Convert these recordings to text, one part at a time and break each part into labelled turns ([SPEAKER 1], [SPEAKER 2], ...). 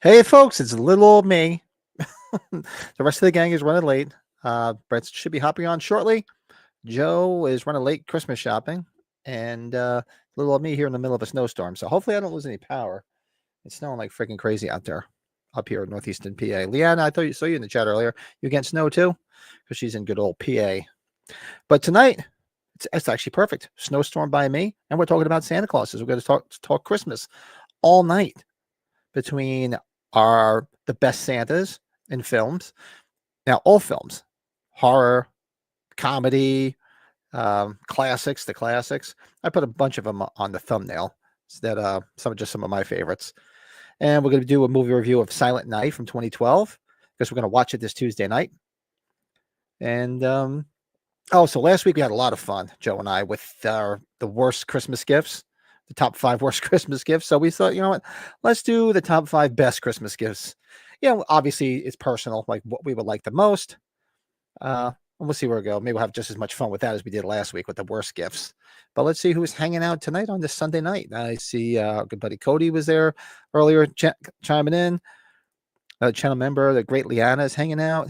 [SPEAKER 1] Hey, folks, it's little old me. The rest of the gang is running late. Brett should be hopping on shortly. Joe is running late Christmas shopping, and little old me here in the middle of a snowstorm. So hopefully I don't lose any power. It's snowing like freaking crazy out there up here in northeastern PA. Leanna, I saw you in the chat earlier. You getting snow too? Because she's in good old PA. But tonight, it's actually perfect. Snowstorm by me, and we're talking about Santa Clauses. We're going to talk Christmas all night between the best Santas in films. Now, all films, horror, comedy, classics, the classics. I put a bunch of them on the thumbnail. That some of my favorites. And we're going to do a movie review of Silent Night from 2012 because we're going to watch it this Tuesday night. And so last week we had a lot of fun, Joe and I, with the worst Christmas gifts, the top 5 worst Christmas gifts. So we thought, you know what, let's do the top 5 best Christmas gifts. Obviously it's personal, like what we would like the most. We'll see where we go. Maybe we'll have just as much fun with that as we did last week with the worst gifts. But let's see who's hanging out tonight on this Sunday night. I see good buddy Cody was there earlier chiming in. Another channel member, the great Liana, is hanging out.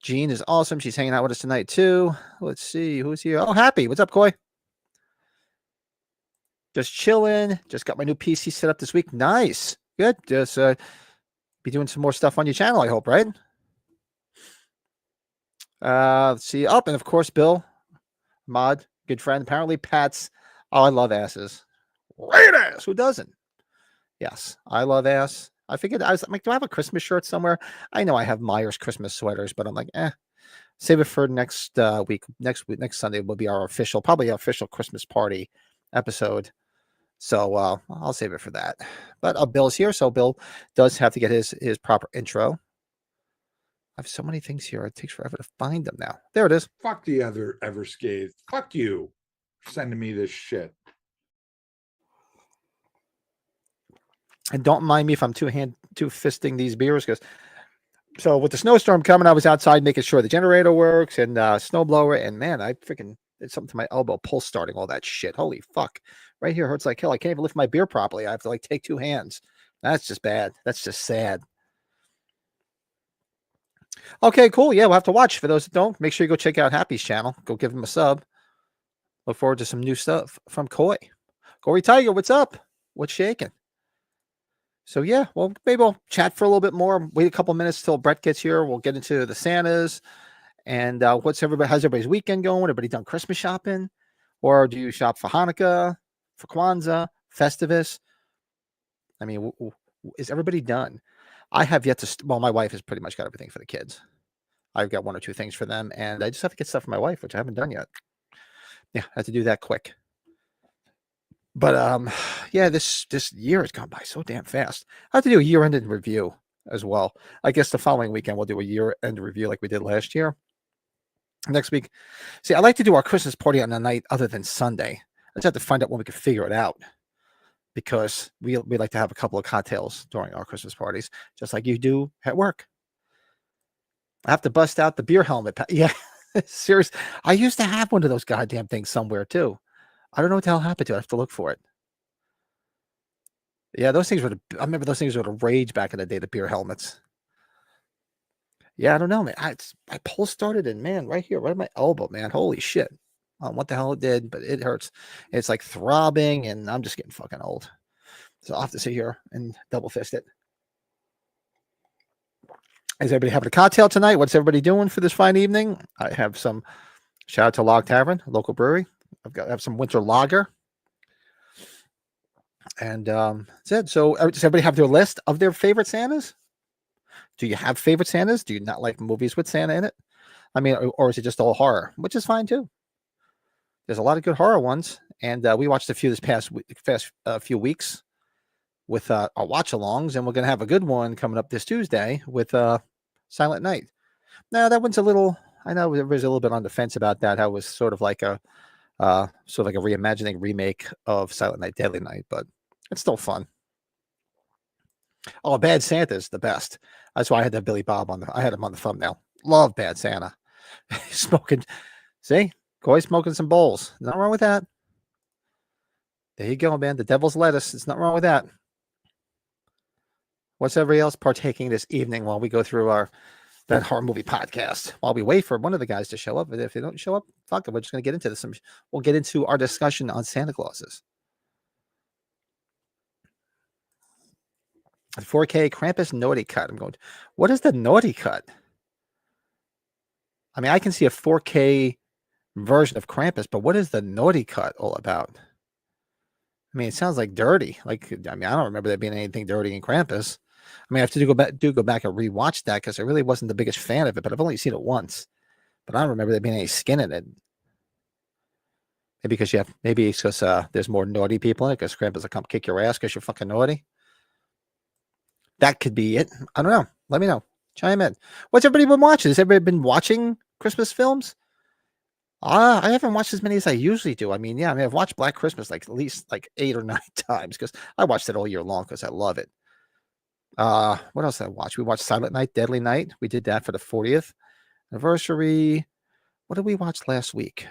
[SPEAKER 1] Jean is awesome. She's hanging out with us tonight too. Let's see who's here. Oh, Happy. What's up, Coy? Just chilling. Just got my new PC set up this week. Nice. Good. Just be doing some more stuff on your channel, I hope, right? Let's see. Oh, and of course, Bill, Mod, good friend. Apparently, Pat's. Oh, I love asses. Great ass. Who doesn't? Yes, I love ass. I figured I was like, do I have a Christmas shirt somewhere? I know I have Myers Christmas sweaters, but I'm like, save it for next week. Next Sunday will be probably our official Christmas party episode. So I'll save it for that. But Bill's here, so Bill does have to get his proper intro. I have so many things here. It takes forever to find them now. There it is.
[SPEAKER 2] Fuck the other Everscathed. Fuck you for sending me this shit.
[SPEAKER 1] And don't mind me if I'm two fisting these beers, because so with the snowstorm coming, I was outside making sure the generator works and snowblower, and man, I freaking did something to my elbow, pulse starting all that shit. Holy fuck. Right here hurts like hell. I can't even lift my beer properly. I have to take 2 hands. That's just bad. That's just sad. Okay, cool. Yeah, we'll have to watch. For those that don't, make sure you go check out Happy's channel. Go give him a sub. Look forward to some new stuff from Coy. Corey Tiger, what's up? What's shaking? So yeah, well, maybe we'll chat for a little bit more. Wait a couple minutes till Brett gets here. We'll get into the Santas and how's everybody's weekend going? Everybody done Christmas shopping? Or do you shop for Hanukkah, for Kwanzaa, Festivus? I mean, is everybody done? I have yet to. Well, my wife has pretty much got everything for the kids. I've got 1 or 2 things for them, and I just have to get stuff for my wife, which I haven't done yet. Yeah, I have to do that quick. But yeah, this year has gone by so damn fast. I have to do a year-end review as well. I guess the following weekend we'll do a year-end review like we did last year. Next week, see, I like to do our Christmas party on a night other than Sunday. I just have to find out when we can figure it out, because we like to have a couple of cocktails during our Christmas parties, just like you do at work. I have to bust out the beer helmet. Yeah, serious. I used to have one of those goddamn things somewhere too. I don't know what the hell happened to it. I have to look for it. Yeah, those things I remember those things were the rage back in the day, the beer helmets. Yeah, I don't know, man. I pulse started, and man, right here, right at my elbow, man. Holy shit. I don't know what the hell it did, but it hurts. It's like throbbing, and I'm just getting fucking old. So I'll have to sit here and double fist it. Is everybody having a cocktail tonight? What's everybody doing for this fine evening? I have some shout out to Log Tavern, a local brewery. I have some winter lager. And that's it. So does everybody have their list of their favorite Santas? Do you have favorite Santas? Do you not like movies with Santa in it? I mean, or is it just all horror, which is fine too? There's a lot of good horror ones, and we watched a few this past few weeks with our watch-alongs, and we're going to have a good one coming up this Tuesday with Silent Night. Now, that one's a little, I know everybody's a little bit on the fence about that, how it was sort of like a reimagining remake of Silent Night, Deadly Night, but it's still fun. Oh, Bad Santa's the best. That's why I had that Billy Bob I had him on the thumbnail. Love Bad Santa. Smoking, see? Coy smoking some bowls. Nothing wrong with that. There you go, man. The devil's lettuce. It's nothing wrong with that. What's everybody else partaking this evening while we go through our that horror movie podcast? While we wait for one of the guys to show up, and if they don't show up, fuck it. We're just going to get into this. We'll get into our discussion on Santa Clauses. 4K Krampus naughty cut. I'm going, what is the naughty cut? I mean, I can see a 4K version of Krampus, but what is the naughty cut all about? I mean, it sounds like dirty. Like, I mean, I don't remember there being anything dirty in Krampus. I mean, I have to go back and rewatch that because I really wasn't the biggest fan of it, but I've only seen it once. But I don't remember there being any skin in it. Maybe because maybe it's because there's more naughty people in it because Krampus will come kick your ass because you're fucking naughty. That could be it. I don't know. Let me know. Chime in. What's everybody been watching? Has everybody been watching Christmas films? I haven't watched as many as I usually do. I mean, I've watched Black Christmas like at least like 8 or 9 times because I watched it all year long because I love it. What else did I watch? We watched Silent Night, Deadly Night. We did that for the 40th anniversary. What did we watch last week?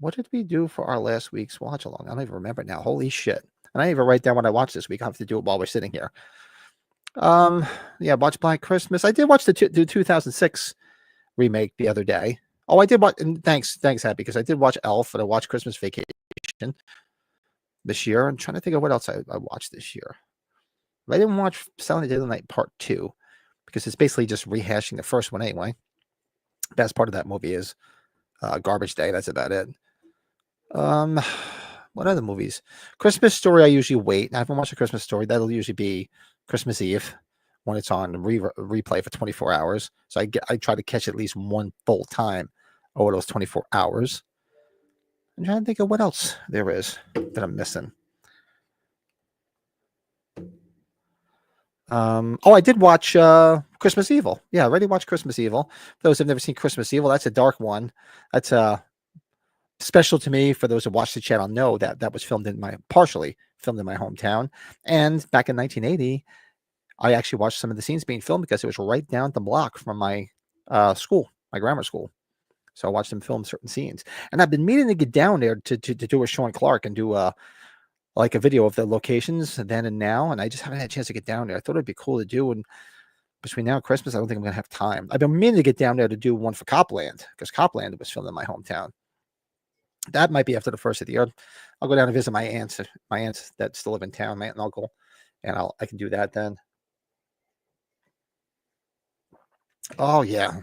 [SPEAKER 1] What did we do for our last week's watch along? I don't even remember now. Holy shit. And I didn't even write down what I watched this week. I have to do it while we're sitting here. Watch Black Christmas. I did watch the 2006 remake the other day. Oh, I did watch, and thanks, Happy, because I did watch Elf and I watched Christmas Vacation this year. I'm trying to think of what else I watched this year. I didn't watch Silent Night Part 2 because it's basically just rehashing the first one anyway. Best part of that movie is Garbage Day. That's about it. What other movies? Christmas Story, I usually wait. I haven't watched a Christmas Story. That'll usually be Christmas Eve when it's on replay for 24 hours. So I try to catch at least one full time over those 24 hours. I'm trying to think of what else there is that I'm missing. I did watch Christmas Evil. Yeah, I already watched Christmas Evil. For those who've never seen Christmas Evil, that's a dark one. That's special to me. For those who watch the channel, know that was partially filmed in my hometown. And back in 1980, I actually watched some of the scenes being filmed because it was right down the block from my school, my grammar school. So I watched them film certain scenes. And I've been meaning to get down there to do a Sean Clark and do a video of the locations then and now. And I just haven't had a chance to get down there. I thought it'd be cool to do. And between now and Christmas, I don't think I'm going to have time. I've been meaning to get down there to do one for Copland because Copland was filmed in my hometown. That might be after the first of the year. I'll go down and visit my aunts that still live in town, my aunt and uncle, and I can do that then. Oh yeah,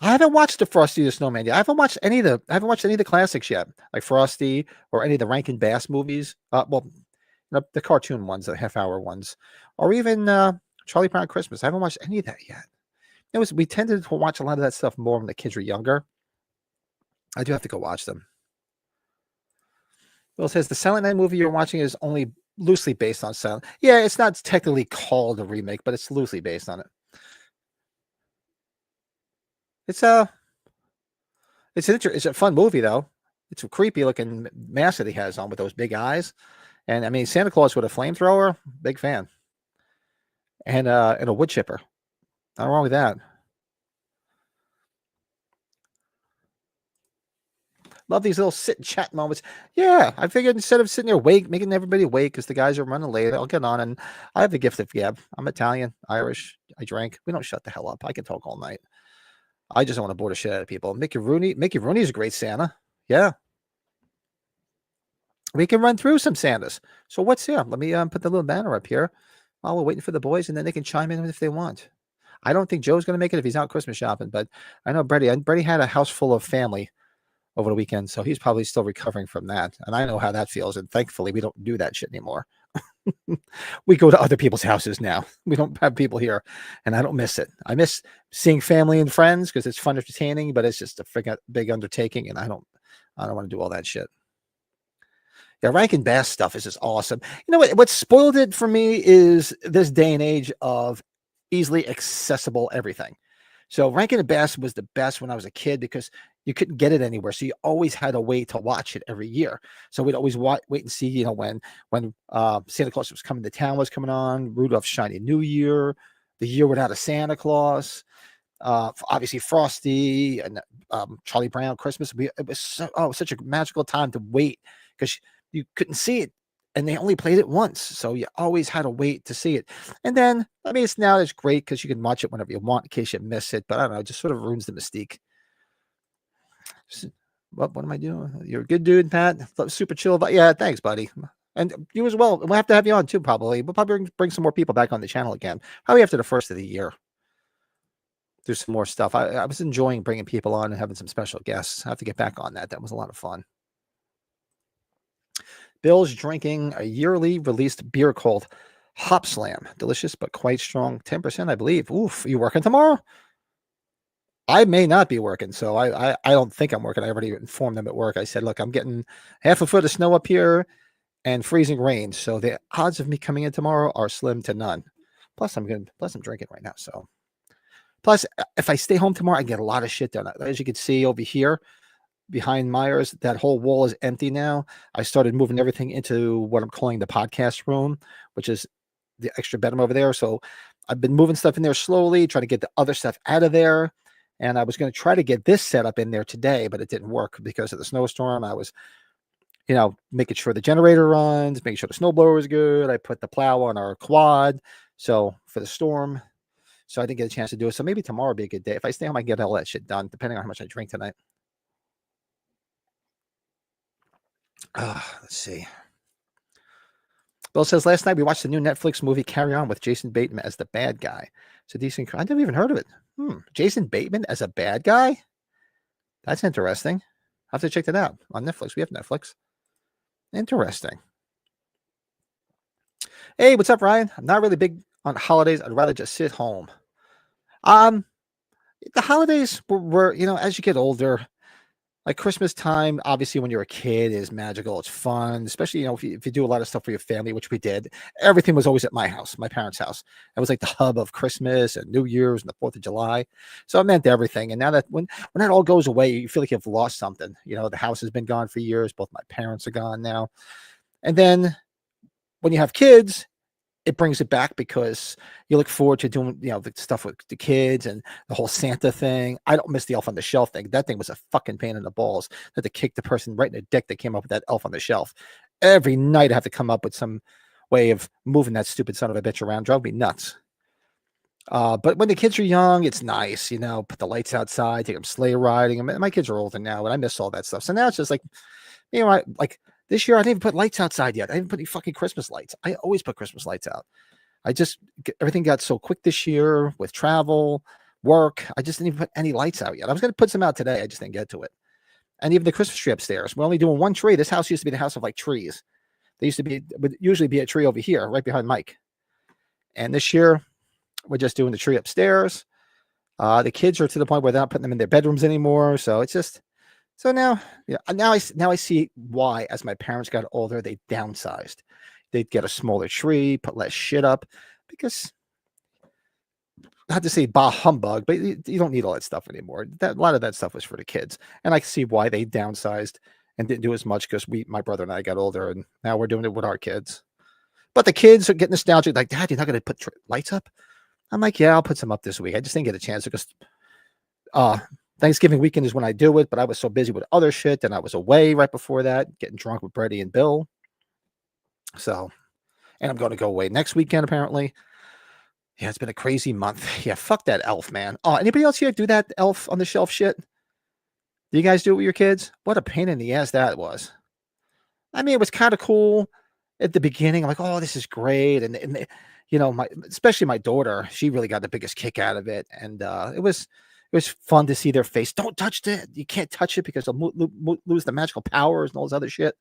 [SPEAKER 1] I haven't watched the Frosty the Snowman yet. I haven't watched any of the classics yet, like Frosty or any of the Rankin Bass movies. The cartoon ones, the half-hour ones, or even Charlie Brown Christmas. I haven't watched any of that yet. We tended to watch a lot of that stuff more when the kids were younger. I do have to go watch them. Bill says the Silent Night movie you're watching is only loosely based on Silent. Yeah, it's not technically called a remake, but it's loosely based on it. It's a fun movie though. It's a creepy looking mask that he has on with those big eyes, and I mean Santa Claus with a flamethrower. Big fan. And a wood chipper. Nothing wrong with that. Love these little sit and chat moments. Yeah, I figured instead of sitting there making everybody wait because the guys are running late, I'll get on and I have the gift of gab. I'm Italian, Irish. I drink. We don't shut the hell up. I can talk all night. I just don't want to bore the shit out of people. Mickey Rooney's a great Santa. Yeah. We can run through some Santas. So what's here? Let me put the little banner up here while we're waiting for the boys, and then they can chime in if they want. I don't think Joe's going to make it if he's out Christmas shopping, but I know Brady had a house full of family over the weekend, so he's probably still recovering from that. And I know how that feels, and thankfully we don't do that shit anymore. We go to other people's houses now. We don't have people here, and I don't miss it. I miss seeing family and friends because it's fun, entertaining, but it's just a freaking big undertaking, and I don't want to do all that shit. Yeah, Rankin Bass stuff is just awesome. You know what spoiled it for me is this day and age of easily accessible everything. So Rankin Bass was the best when I was a kid because you couldn't get it anywhere. So you always had a way to watch it every year. So we'd always wait and see, when Santa Claus was coming to town was coming on, Rudolph's Shiny New Year, The Year Without a Santa Claus, obviously Frosty and Charlie Brown Christmas. It was such a magical time to wait because you couldn't see it and they only played it once, so you always had to wait to see it. And then, I mean, it's great because you can watch it whenever you want in case you miss it. But I don't know, it just sort of ruins the mystique. What am I doing? You're a good dude, Pat. Super chill. But yeah, thanks, buddy. And you as well. We'll have to have you on too, probably. We'll probably bring some more people back on the channel again. Probably after the first of the year. Do some more stuff. I was enjoying bringing people on and having some special guests. I have to get back on that. That was a lot of fun. Bill's drinking a yearly released beer called Hop Slam. Delicious but quite strong. 10%, I believe. Oof. Are you working tomorrow? I may not be working, so I don't think I'm working. I already informed them at work. I said, look, I'm getting half a foot of snow up here and freezing rain. So the odds of me coming in tomorrow are slim to none. Plus, I'm drinking right now. So plus, if I stay home tomorrow, I get a lot of shit done. As you can see over here behind Myers, that whole wall is empty now. I started moving everything into what I'm calling the podcast room, which is the extra bedroom over there. So I've been moving stuff in there slowly, trying to get the other stuff out of there. And I was going to try to get this set up in there today, but it didn't work because of the snowstorm. I was, making sure the generator runs, making sure the snowblower is good. I put the plow on our quad. So for the storm, so I didn't get a chance to do it. So maybe tomorrow will be a good day. If I stay home, I can get all that shit done, depending on how much I drink tonight. Let's see. Bill says, last night we watched the new Netflix movie Carry On with Jason Bateman as the bad guy. It's a decent. I never even heard of it. Jason Bateman as a bad guy? That's interesting. I'll have to check that out on Netflix. We have Netflix. Interesting. Hey, what's up, Ryan? I'm not really big on holidays. I'd rather just sit home. The holidays were as you get older, like Christmas time, obviously when you're a kid is magical. It's fun, especially, if you do a lot of stuff for your family, which we did. Everything was always at my house, my parents' house. It was like the hub of Christmas and New Year's and the 4th of July. So it meant everything. And now that when that all goes away, you feel like you've lost something. The house has been gone for years. Both my parents are gone now. And then when you have kids, it brings it back because you look forward to doing, the stuff with the kids and the whole Santa thing. I don't miss the elf on the shelf thing. That thing was a fucking pain in the balls. I had to kick the person right in the dick that came up with that elf on the shelf. Every night I have to come up with some way of moving that stupid son of a bitch around. Drove me nuts. But when the kids are young, it's nice, put the lights outside, take them sleigh riding. My kids are older now, and I miss all that stuff. So now it's just like, like this year, I didn't even put lights outside yet. I didn't put any fucking Christmas lights. I always put Christmas lights out. Everything got so quick this year with travel, work. I just didn't even put any lights out yet. I was going to put some out today. I just didn't get to it. And even the Christmas tree upstairs. We're only doing one tree. This house used to be the house of like trees. Would usually be a tree over here, right behind Mike. And this year, we're just doing the tree upstairs. The kids are to the point where they're not putting them in their bedrooms anymore. So it's just... So now I see why, as my parents got older, they downsized. They'd get a smaller tree, put less shit up, because not to say bah humbug, but you don't need all that stuff anymore. A lot of that stuff was for the kids, and I see why they downsized and didn't do as much because my brother and I got older, and now we're doing it with our kids. But the kids are getting nostalgic, like, Dad, you're not going to put lights up? I'm like, yeah, I'll put some up this week. I just didn't get a chance because Thanksgiving weekend is when I do it, but I was so busy with other shit, and I was away right before that, getting drunk with Brady and Bill. So, and I'm going to go away next weekend, apparently. Yeah, it's been a crazy month. Yeah, fuck that elf, man. Oh, anybody else here do that elf on the shelf shit? Do you guys do it with your kids? What a pain in the ass that was. I mean, it was kind of cool at the beginning. I'm like, oh, this is great. And especially my daughter, she really got the biggest kick out of it. And it was fun to see their face. Don't touch it. You can't touch it because they'll lose the magical powers and all this other shit.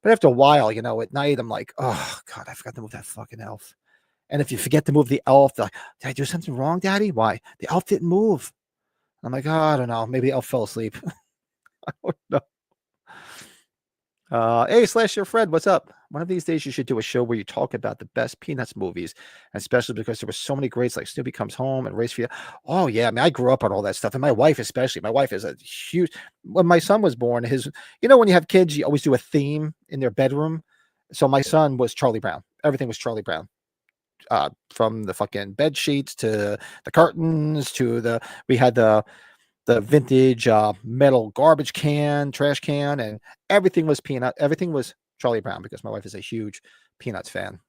[SPEAKER 1] But after a while, at night, I'm like, oh, God, I forgot to move that fucking elf. And if you forget to move the elf, they're like, did I do something wrong, Daddy? Why? The elf didn't move. I'm like, oh, I don't know. Maybe the elf fell asleep. I don't know. Hey, Slasher Fred, what's up? One of these days you should do a show where you talk about the best Peanuts movies, especially because there were so many greats like Snoopy Comes Home and Race for You. Oh, yeah. I mean, I grew up on all that stuff. And my wife, especially. My wife is a huge... When my son was born, when you have kids, you always do a theme in their bedroom. So my son was Charlie Brown. Everything was Charlie Brown. From the fucking bed sheets to the curtains to we had the vintage metal garbage can, trash can, and everything was Peanut. Everything was Charlie Brown, because my wife is a huge Peanuts fan.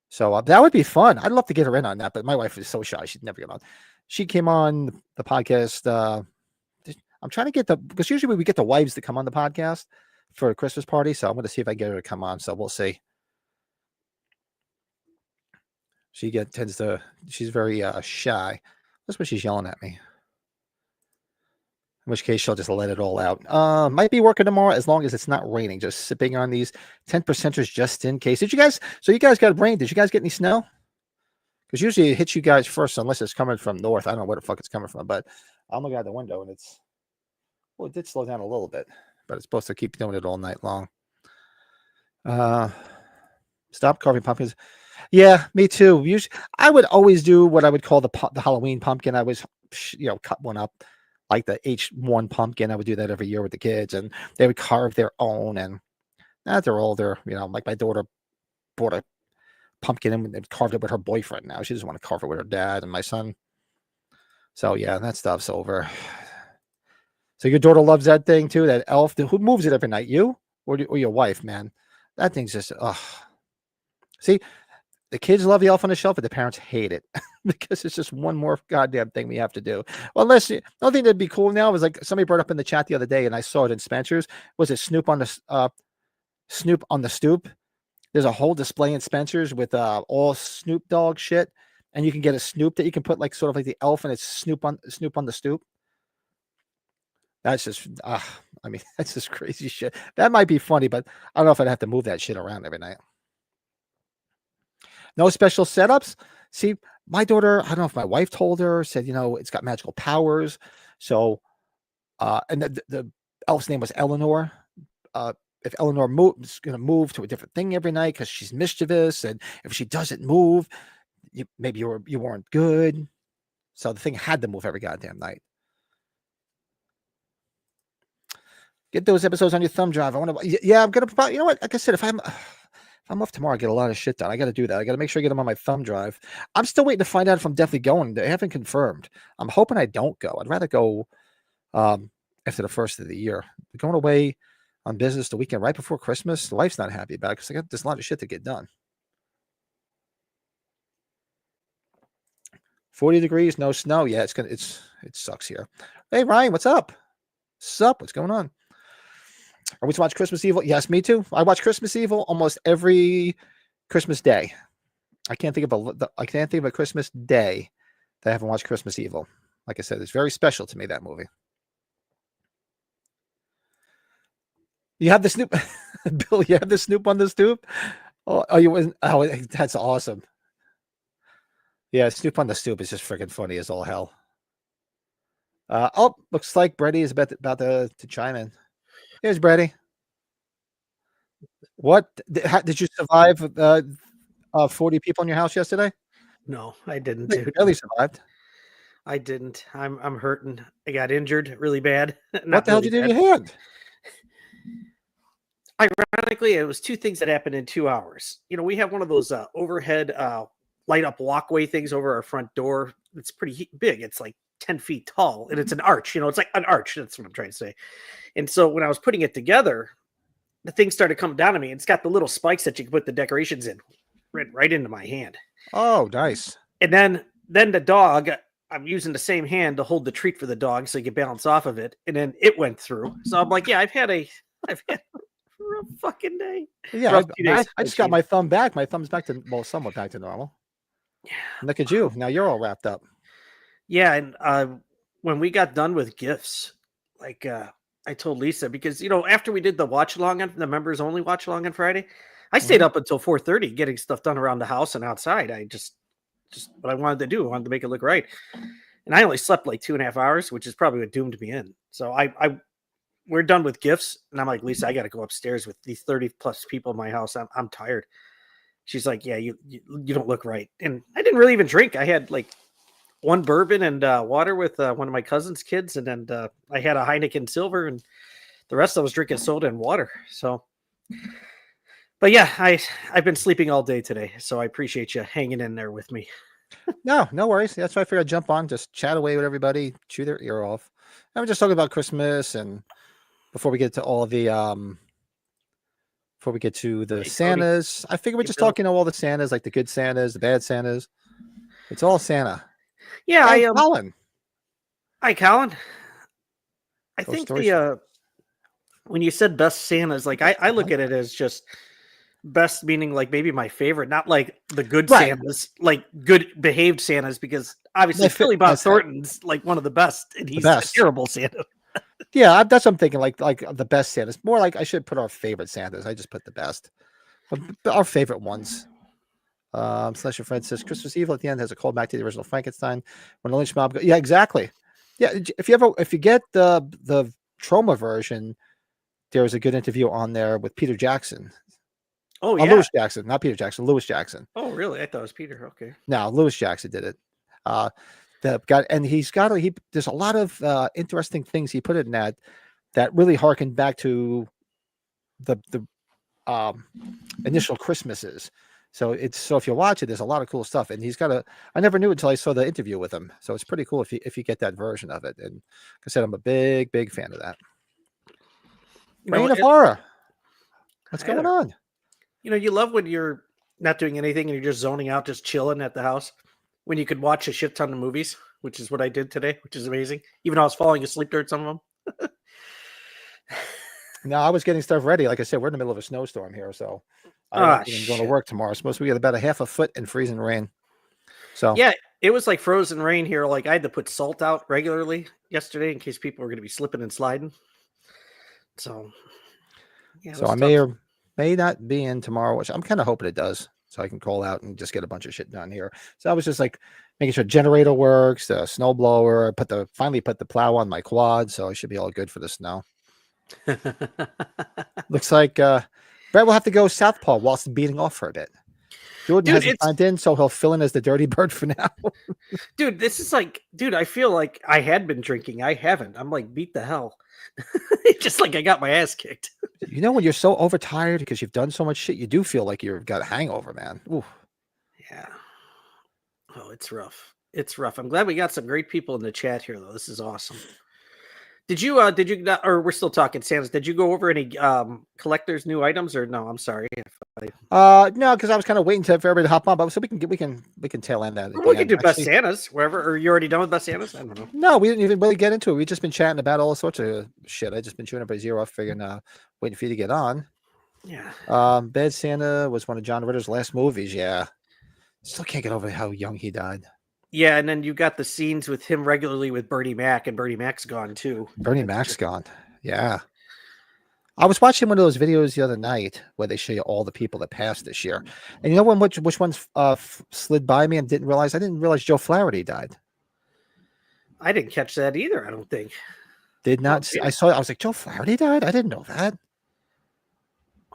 [SPEAKER 1] So that would be fun. I'd love to get her in on that, but my wife is so shy; she'd never get on. She came on the podcast. I'm trying to get because usually we get the wives to come on the podcast for a Christmas party. So I'm going to see if I get her to come on. So we'll see. She's very shy. That's what she's yelling at me. In which case she'll just let it all out. Might be working tomorrow as long as it's not raining. Just sipping on these 10%ers just in case. You guys got rain. Did you guys get any snow? Because usually it hits you guys first unless it's coming from north. I don't know where the fuck it's coming from, but I'm looking out the window and it did slow down a little bit, but it's supposed to keep doing it all night long. Stop carving pumpkins. Yeah, me too. Usually, I would always do what I would call the Halloween pumpkin. I was, cut one up like the H1 pumpkin. I would do that every year with the kids, and they would carve their own. And as they're older, like my daughter bought a pumpkin and carved it with her boyfriend. Now she doesn't want to carve it with her dad and my son. So yeah, that stuff's over. So your daughter loves that thing too, that elf. Who moves it every night? You or your wife, man? That thing's just See, the kids love the elf on the shelf, but the parents hate it because it's just one more goddamn thing we have to do. Well, unless the only thing that'd be cool now was like somebody brought up in the chat the other day, and I saw it in Spencer's. Was it Snoop on the Stoop? There's a whole display in Spencer's with all Snoop Dogg shit, and you can get a Snoop that you can put like sort of like the elf, and it's Snoop on the Stoop. That's just that's just crazy shit. That might be funny, but I don't know if I'd have to move that shit around every night. No special setups. See, my daughter, I don't know if my wife told her, said, it's got magical powers. So, and the elf's name was Eleanor. If Eleanor is going to move to a different thing every night because she's mischievous, and if she doesn't move, maybe you weren't good. So the thing had to move every goddamn night. Get those episodes on your thumb drive. I'm gonna. You know what? Like I said, if I'm off tomorrow, I get a lot of shit done. I got to do that. I got to make sure I get them on my thumb drive. I'm still waiting to find out if I'm definitely going. They haven't confirmed. I'm hoping I don't go. I'd rather go after the first of the year. Going away on business the weekend right before Christmas. The wife's not happy about it because there's a lot of shit to get done. 40 degrees, no snow. Yeah, it sucks here. Hey Ryan, what's up? What's going on? Are we to watch Christmas Evil? Yes, me too. I watch Christmas Evil almost every Christmas day. I can't think of a Christmas day that I haven't watched Christmas Evil. Like I said, it's very special to me, that movie. You have the Snoop, Bill. You have the Snoop on the Stoop. That's awesome. Yeah, Snoop on the Stoop is just freaking funny as all hell. Looks like Brady is about to chime in. Here's Brady. What did you survive? 40 people in your house yesterday?
[SPEAKER 3] No, I didn't.
[SPEAKER 1] You barely survived.
[SPEAKER 3] I didn't. I'm hurting. I got injured really bad.
[SPEAKER 1] What the hell did you do to your hand?
[SPEAKER 3] Ironically, it was two things that happened in 2 hours. We have one of those overhead light up walkway things over our front door. It's pretty big. It's like 10 feet tall, and it's an arch. It's like an arch. That's what I'm trying to say. And so when I was putting it together, the thing started coming down to me. It's got the little spikes that you can put the decorations in, right into my hand.
[SPEAKER 1] Oh, nice.
[SPEAKER 3] And then the dog, I'm using the same hand to hold the treat for the dog so you can bounce off of it. And then it went through. So I'm like, yeah, I've had a rough fucking day.
[SPEAKER 1] Yeah, I just got my thumb back. My thumb's back to, somewhat back to normal.
[SPEAKER 3] Yeah.
[SPEAKER 1] Look at you. Now you're all wrapped up.
[SPEAKER 3] Yeah, and when we got done with gifts, like I told Lisa, because after we did the watch along on the members only watch along on Friday, I stayed up until 4:30 getting stuff done around the house and outside. I just what I wanted to do. I wanted to make it look right, and I only slept like 2.5 hours, which is probably what doomed me in. So we're done with gifts, and I'm like, Lisa, I got to go upstairs with these 30 plus people in my house. I'm tired. She's like, yeah, you don't look right, and I didn't really even drink. I had like one bourbon and water with one of my cousin's kids. And then I had a Heineken Silver, and the rest I was drinking soda and water. So, but yeah, I've been sleeping all day today. So I appreciate you hanging in there with me.
[SPEAKER 1] No worries. That's why I figured I'd jump on, just chat away with everybody, chew their ear off. And we're just talking about Christmas, and before we get to all of the before we get to the
[SPEAKER 3] Hey, Cody.
[SPEAKER 1] Santas. I figure we're
[SPEAKER 3] Hey,
[SPEAKER 1] just
[SPEAKER 3] Bill.
[SPEAKER 1] talking all the Santas, like the good Santas, the bad Santas. It's all Santa.
[SPEAKER 3] Yeah,
[SPEAKER 1] Hey, Colin.
[SPEAKER 3] Hi, Colin. I
[SPEAKER 1] Those
[SPEAKER 3] think
[SPEAKER 1] stories-
[SPEAKER 3] when you said best Santas, like I look at it as just best meaning like maybe my favorite, not like the good
[SPEAKER 1] Right.
[SPEAKER 3] Santas, like good behaved Santas, because obviously Philly Bob
[SPEAKER 1] that's it.
[SPEAKER 3] Thornton's like one of the best, and he's a
[SPEAKER 1] best.
[SPEAKER 3] terrible Santa.
[SPEAKER 1] Yeah, that's what I'm thinking. Like the best Santas. More like I should put our favorite Santas. I just put the best. But our favorite ones. Slash your friend says Christmas Evil at the end has a callback to the original Frankenstein when the lynch mob. Yeah, exactly. Yeah, if you get the trauma version, there's a good interview on there with Peter Jackson.
[SPEAKER 3] Oh yeah,
[SPEAKER 1] Lewis Jackson, not Peter Jackson. Lewis Jackson.
[SPEAKER 3] oh really? I thought it was Peter. Okay.
[SPEAKER 1] No, Lewis Jackson did it. There's a lot of interesting things he put in that really harkened back to the initial Christmases. So if you watch it, there's a lot of cool stuff, and I never knew until I saw the interview with him. So it's pretty cool if you get that version of it. And like I said, I'm a big fan of that. Reign of Horror. What's going on?
[SPEAKER 3] You love when you're not doing anything and you're just zoning out, just chilling at the house, when you could watch a shit ton of movies, which is what I did today, which is amazing. Even though I was falling asleep during some of them.
[SPEAKER 1] No, I was getting stuff ready. Like I said, we're in the middle of a snowstorm here, so I'm going to work tomorrow. It's supposed to get about a half a foot in freezing rain. So
[SPEAKER 3] yeah, it was like frozen rain here. Like I had to put salt out regularly yesterday in case people were going to be slipping and sliding. So, yeah.
[SPEAKER 1] So I may or may not be in tomorrow, which I'm kind of hoping it does, so I can call out and just get a bunch of shit done here. So I was just like making sure generator works, the snow blower. Finally put the plow on my quad, so I should be all good for the snow. Looks like Brett will have to go southpaw whilst beating off for a bit. Jordan hasn't signed in, so he'll fill in as the dirty bird for now.
[SPEAKER 3] Dude, this is like, I feel like I had been drinking. I haven't. I'm like, beat the hell. Just like I got my ass kicked.
[SPEAKER 1] When you're so overtired because you've done so much shit, you do feel like you've got a hangover, man. Ooh.
[SPEAKER 3] Yeah. Oh, it's rough. It's rough. I'm glad we got some great people in the chat here, though. This is awesome. Did you not, or we're still talking Santas? Did you go over any collectors' new items, or no? I'm sorry.
[SPEAKER 1] No, because I was kind of waiting for everybody to hop on, but so we can tail end that.
[SPEAKER 3] We can do best Santas wherever, or you already done with best Santas? I don't know.
[SPEAKER 1] No, we didn't even really get into it. We've just been chatting about all sorts of shit. I just been chewing everybody's ear off, figuring waiting for you to get on.
[SPEAKER 3] Yeah.
[SPEAKER 1] Bad Santa was one of John Ritter's last movies. Yeah. Still can't get over how young he died.
[SPEAKER 3] Yeah, and then you got the scenes with him regularly with Bernie Mac, and Bernie Mac's gone too.
[SPEAKER 1] Bernie Mac's gone. Yeah. I was watching one of those videos the other night where they show you all the people that passed this year. And you know which ones slid by me and didn't realize? I didn't realize Joe Flaherty died.
[SPEAKER 3] I didn't catch that either, I don't think.
[SPEAKER 1] Did not. I was like, Joe Flaherty died? I didn't know that.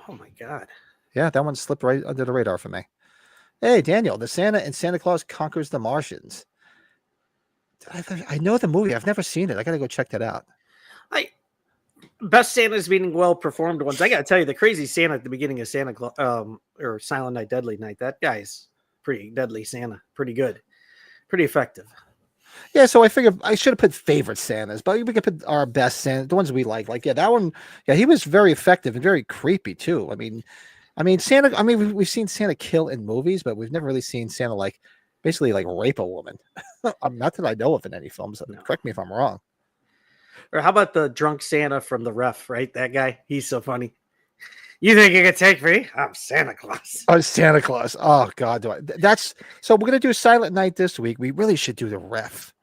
[SPEAKER 3] Oh my God.
[SPEAKER 1] Yeah, that one slipped right under the radar for me. Hey, Daniel, the Santa and Santa Claus Conquers the Martians. I know the movie. I've never seen it. I got to go check that out.
[SPEAKER 3] Best Santas meaning well performed ones. I got to tell you, the crazy Santa at the beginning of Santa Claus, or Silent Night, Deadly Night. That guy's pretty deadly Santa. Pretty good. Pretty effective.
[SPEAKER 1] Yeah, so I figured I should have put favorite Santas, but we could put our best Santa, the ones we like. Like, yeah, that one. Yeah, he was very effective and very creepy too. I mean, Santa. I mean, we've seen Santa kill in movies, but we've never really seen Santa basically rape a woman. Not that I know of in any films. No. Correct me if I'm wrong.
[SPEAKER 3] Or how about the drunk Santa from The Ref? Right, that guy. He's so funny. You think you can take me? I'm Santa Claus.
[SPEAKER 1] Oh, Santa Claus. Oh God, so we're gonna do Silent Night this week. We really should do The Ref.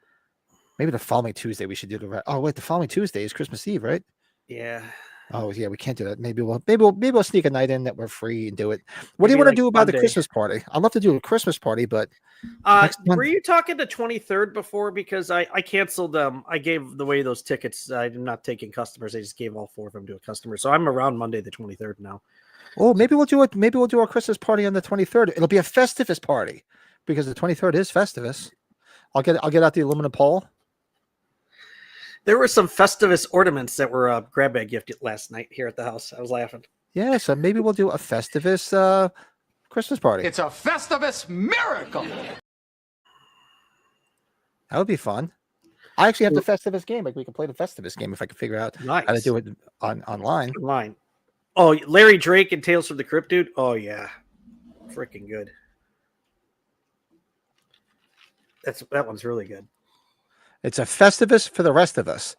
[SPEAKER 1] Maybe the following Tuesday we should do The Ref. Oh wait, the following Tuesday is Christmas Eve, right?
[SPEAKER 3] Yeah.
[SPEAKER 1] Oh yeah, we can't do that. Maybe we'll sneak a night in that we're free and do it. What do you want to do about the Christmas party? I'd love to do a Christmas party, but
[SPEAKER 3] were you talking the 23rd before? Because I canceled them. I gave away those tickets. I'm not taking customers. I just gave all 4 of them to a customer. So I'm around Monday the 23rd now.
[SPEAKER 1] Oh, maybe we'll do it. Maybe we'll do our Christmas party on the 23rd. It'll be a Festivus party because the 23rd is Festivus. I'll get out the aluminum pole.
[SPEAKER 3] There were some Festivus ornaments that were a grab bag gift last night here at the house. I was laughing.
[SPEAKER 1] Yeah, so maybe we'll do a Festivus Christmas party.
[SPEAKER 4] It's a Festivus miracle.
[SPEAKER 1] That would be fun. I actually have the Festivus game. We can play the Festivus game if I can figure out how to do it online.
[SPEAKER 3] Oh, Larry Drake and Tales from the Crypt, dude. Oh yeah, freaking good. That one's really good.
[SPEAKER 1] It's a Festivus for the rest of us.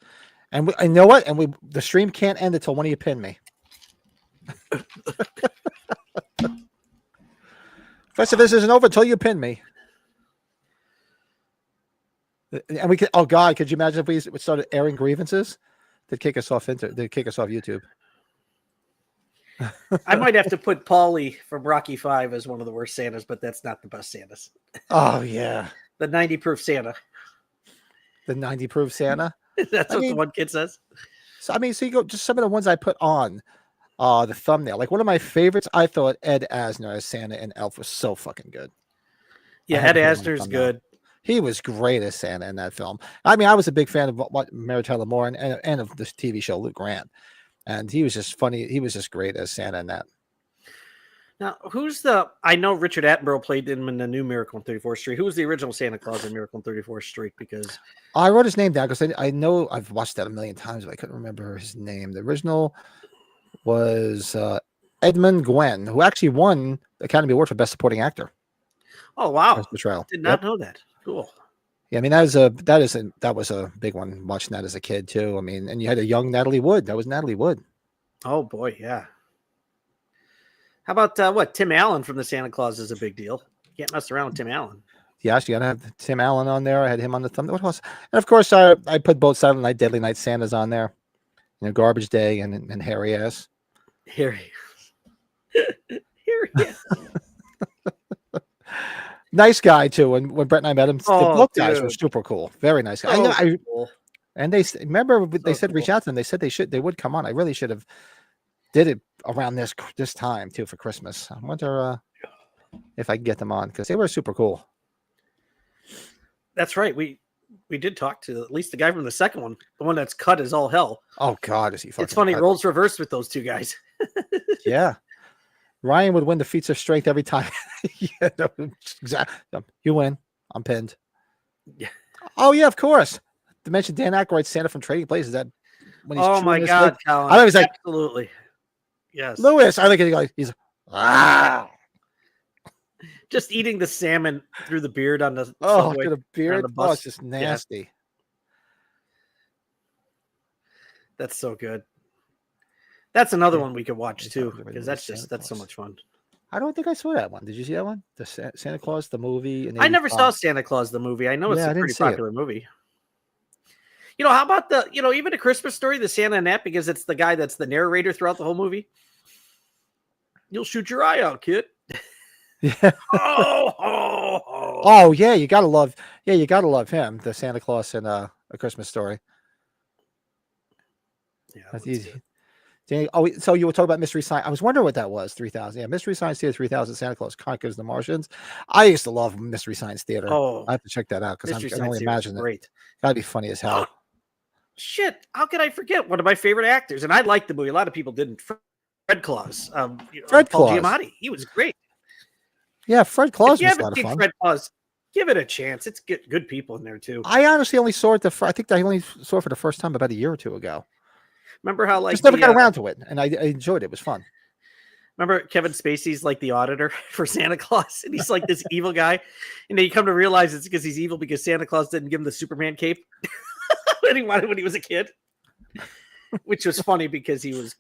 [SPEAKER 1] And you know what? And the stream can't end until one of you pin me. Festivus isn't over until you pin me. And we could, oh God, could you imagine if we started airing grievances? They'd kick us off YouTube.
[SPEAKER 3] I might have to put Paulie from Rocky 5 as one of the worst Santas, but that's not the best Santas.
[SPEAKER 1] Oh yeah.
[SPEAKER 3] The 90 proof Santa.
[SPEAKER 1] The 90 proof Santa.
[SPEAKER 3] That's what the one kid says.
[SPEAKER 1] So I mean, so you go just some of the ones I put on the thumbnail. Like one of my favorites, I thought Ed Asner as Santa and Elf was so fucking good.
[SPEAKER 3] Yeah, Ed Asner's good.
[SPEAKER 1] He was great as Santa in that film. I mean, I was a big fan of what Mary Tyler Moore and of this TV show, Luke Grant. And he was just funny. He was just great as Santa in that.
[SPEAKER 3] Now, I know Richard Attenborough played him in the new Miracle on 34th Street. Who was the original Santa Claus in Miracle on 34th Street? Because
[SPEAKER 1] I wrote his name down because I know I've watched that a million times, but I couldn't remember his name. The original was Edmund Gwenn, who actually won the Academy Award for Best Supporting Actor.
[SPEAKER 3] Oh, wow.
[SPEAKER 1] Portrayal.
[SPEAKER 3] Did not know that. Cool.
[SPEAKER 1] Yeah, I mean that was a big one watching that as a kid too. I mean, and you had a young Natalie Wood. That was Natalie Wood.
[SPEAKER 3] Oh boy, yeah. How about Tim Allen from the Santa Claus is a big deal. You can't mess around with Tim Allen.
[SPEAKER 1] Yeah, you gotta have Tim Allen on there. I had him on the thumb. What else? And of course, I put both Silent Night, Deadly Night Santas on there. You know, Garbage Day and Harry Ass.
[SPEAKER 3] Harry.
[SPEAKER 1] Nice guy too. When Brett and I met him,
[SPEAKER 3] Oh,
[SPEAKER 1] both guys were
[SPEAKER 3] dude.
[SPEAKER 1] super cool. Very nice guy.
[SPEAKER 3] Cool.
[SPEAKER 1] And they remember they
[SPEAKER 3] So
[SPEAKER 1] said reach
[SPEAKER 3] cool.
[SPEAKER 1] out to them. They said they would come on. I really should have did it around this time too for Christmas. I wonder if I can get them on because they were super cool.
[SPEAKER 3] That's right. We did talk to at least the guy from the second one, the one that's cut as all hell.
[SPEAKER 1] Oh God, is he fucking?
[SPEAKER 3] It's funny,
[SPEAKER 1] cut.
[SPEAKER 3] roles reversed with those two guys.
[SPEAKER 1] Yeah. Ryan would win the feats of strength every time. Yeah, no, exactly. You win. I'm pinned.
[SPEAKER 3] Yeah.
[SPEAKER 1] Oh yeah, of course. To mention Dan Aykroyd's Santa from Trading Places. That when he's
[SPEAKER 3] Oh
[SPEAKER 1] chewing
[SPEAKER 3] my
[SPEAKER 1] his
[SPEAKER 3] God,
[SPEAKER 1] lip.
[SPEAKER 3] Colin.
[SPEAKER 1] I was like,
[SPEAKER 3] absolutely. Yes.
[SPEAKER 1] Lewis. I think he's
[SPEAKER 3] Just eating the salmon through the beard on the
[SPEAKER 1] oh,
[SPEAKER 3] subway,
[SPEAKER 1] to the beard.
[SPEAKER 3] the
[SPEAKER 1] Oh,
[SPEAKER 3] bus.
[SPEAKER 1] it's just nasty.
[SPEAKER 3] That's so good. That's another
[SPEAKER 1] Yeah.
[SPEAKER 3] one we could watch
[SPEAKER 1] Yeah,
[SPEAKER 3] too,
[SPEAKER 1] Santa
[SPEAKER 3] because that's so
[SPEAKER 1] Claus.
[SPEAKER 3] much fun.
[SPEAKER 1] I don't think I saw that one. Did you see that one? The Santa Claus, the movie.
[SPEAKER 3] I never saw Santa Claus the movie. I know it's
[SPEAKER 1] Yeah, I
[SPEAKER 3] a
[SPEAKER 1] didn't
[SPEAKER 3] pretty
[SPEAKER 1] see it.
[SPEAKER 3] popular movie. You know, how about even A Christmas Story, the Santa and that, because it's the guy that's the narrator throughout the wholemovie. You'll shoot your eye out, kid.
[SPEAKER 1] Yeah.
[SPEAKER 3] Oh,
[SPEAKER 1] Oh yeah, you gotta love him. The Santa Claus in A Christmas Story.
[SPEAKER 3] yeah,
[SPEAKER 1] That's
[SPEAKER 3] that's
[SPEAKER 1] easy.
[SPEAKER 3] good.
[SPEAKER 1] Oh, so you were talking about Mystery Science. I was wondering what that was. 3000. Yeah, Mystery Science Theater 3000. Santa Claus Conquers the Martians. I used to love Mystery Science Theater.
[SPEAKER 3] Oh,
[SPEAKER 1] I have to check that out because I
[SPEAKER 3] Mystery
[SPEAKER 1] can
[SPEAKER 3] Science
[SPEAKER 1] only
[SPEAKER 3] Theater is
[SPEAKER 1] imagine it.
[SPEAKER 3] great.
[SPEAKER 1] That'd be funny as hell.
[SPEAKER 3] Shit, how could I forget one of my favorite actors? And I liked the movie. A lot of people didn't. Fred Claus.
[SPEAKER 1] Fred
[SPEAKER 3] Paul
[SPEAKER 1] Claus.
[SPEAKER 3] Giamatti. He was great.
[SPEAKER 1] Yeah, Fred Claus
[SPEAKER 3] If you
[SPEAKER 1] was a
[SPEAKER 3] haven't
[SPEAKER 1] lot of
[SPEAKER 3] seen
[SPEAKER 1] fun.
[SPEAKER 3] Fred Claus, give it a chance. It's good people in there too.
[SPEAKER 1] I honestly only saw it I think I only saw it for the first time about a year or two ago.
[SPEAKER 3] Remember how
[SPEAKER 1] Just never got around to it, and I enjoyed it. It was fun.
[SPEAKER 3] remember Kevin Spacey's like the auditor for Santa Claus, and he's like this evil guy, and then you come to realize it's because he's evil because Santa Claus didn't give him the Superman cape that he wanted when he was a kid, which was funny because he was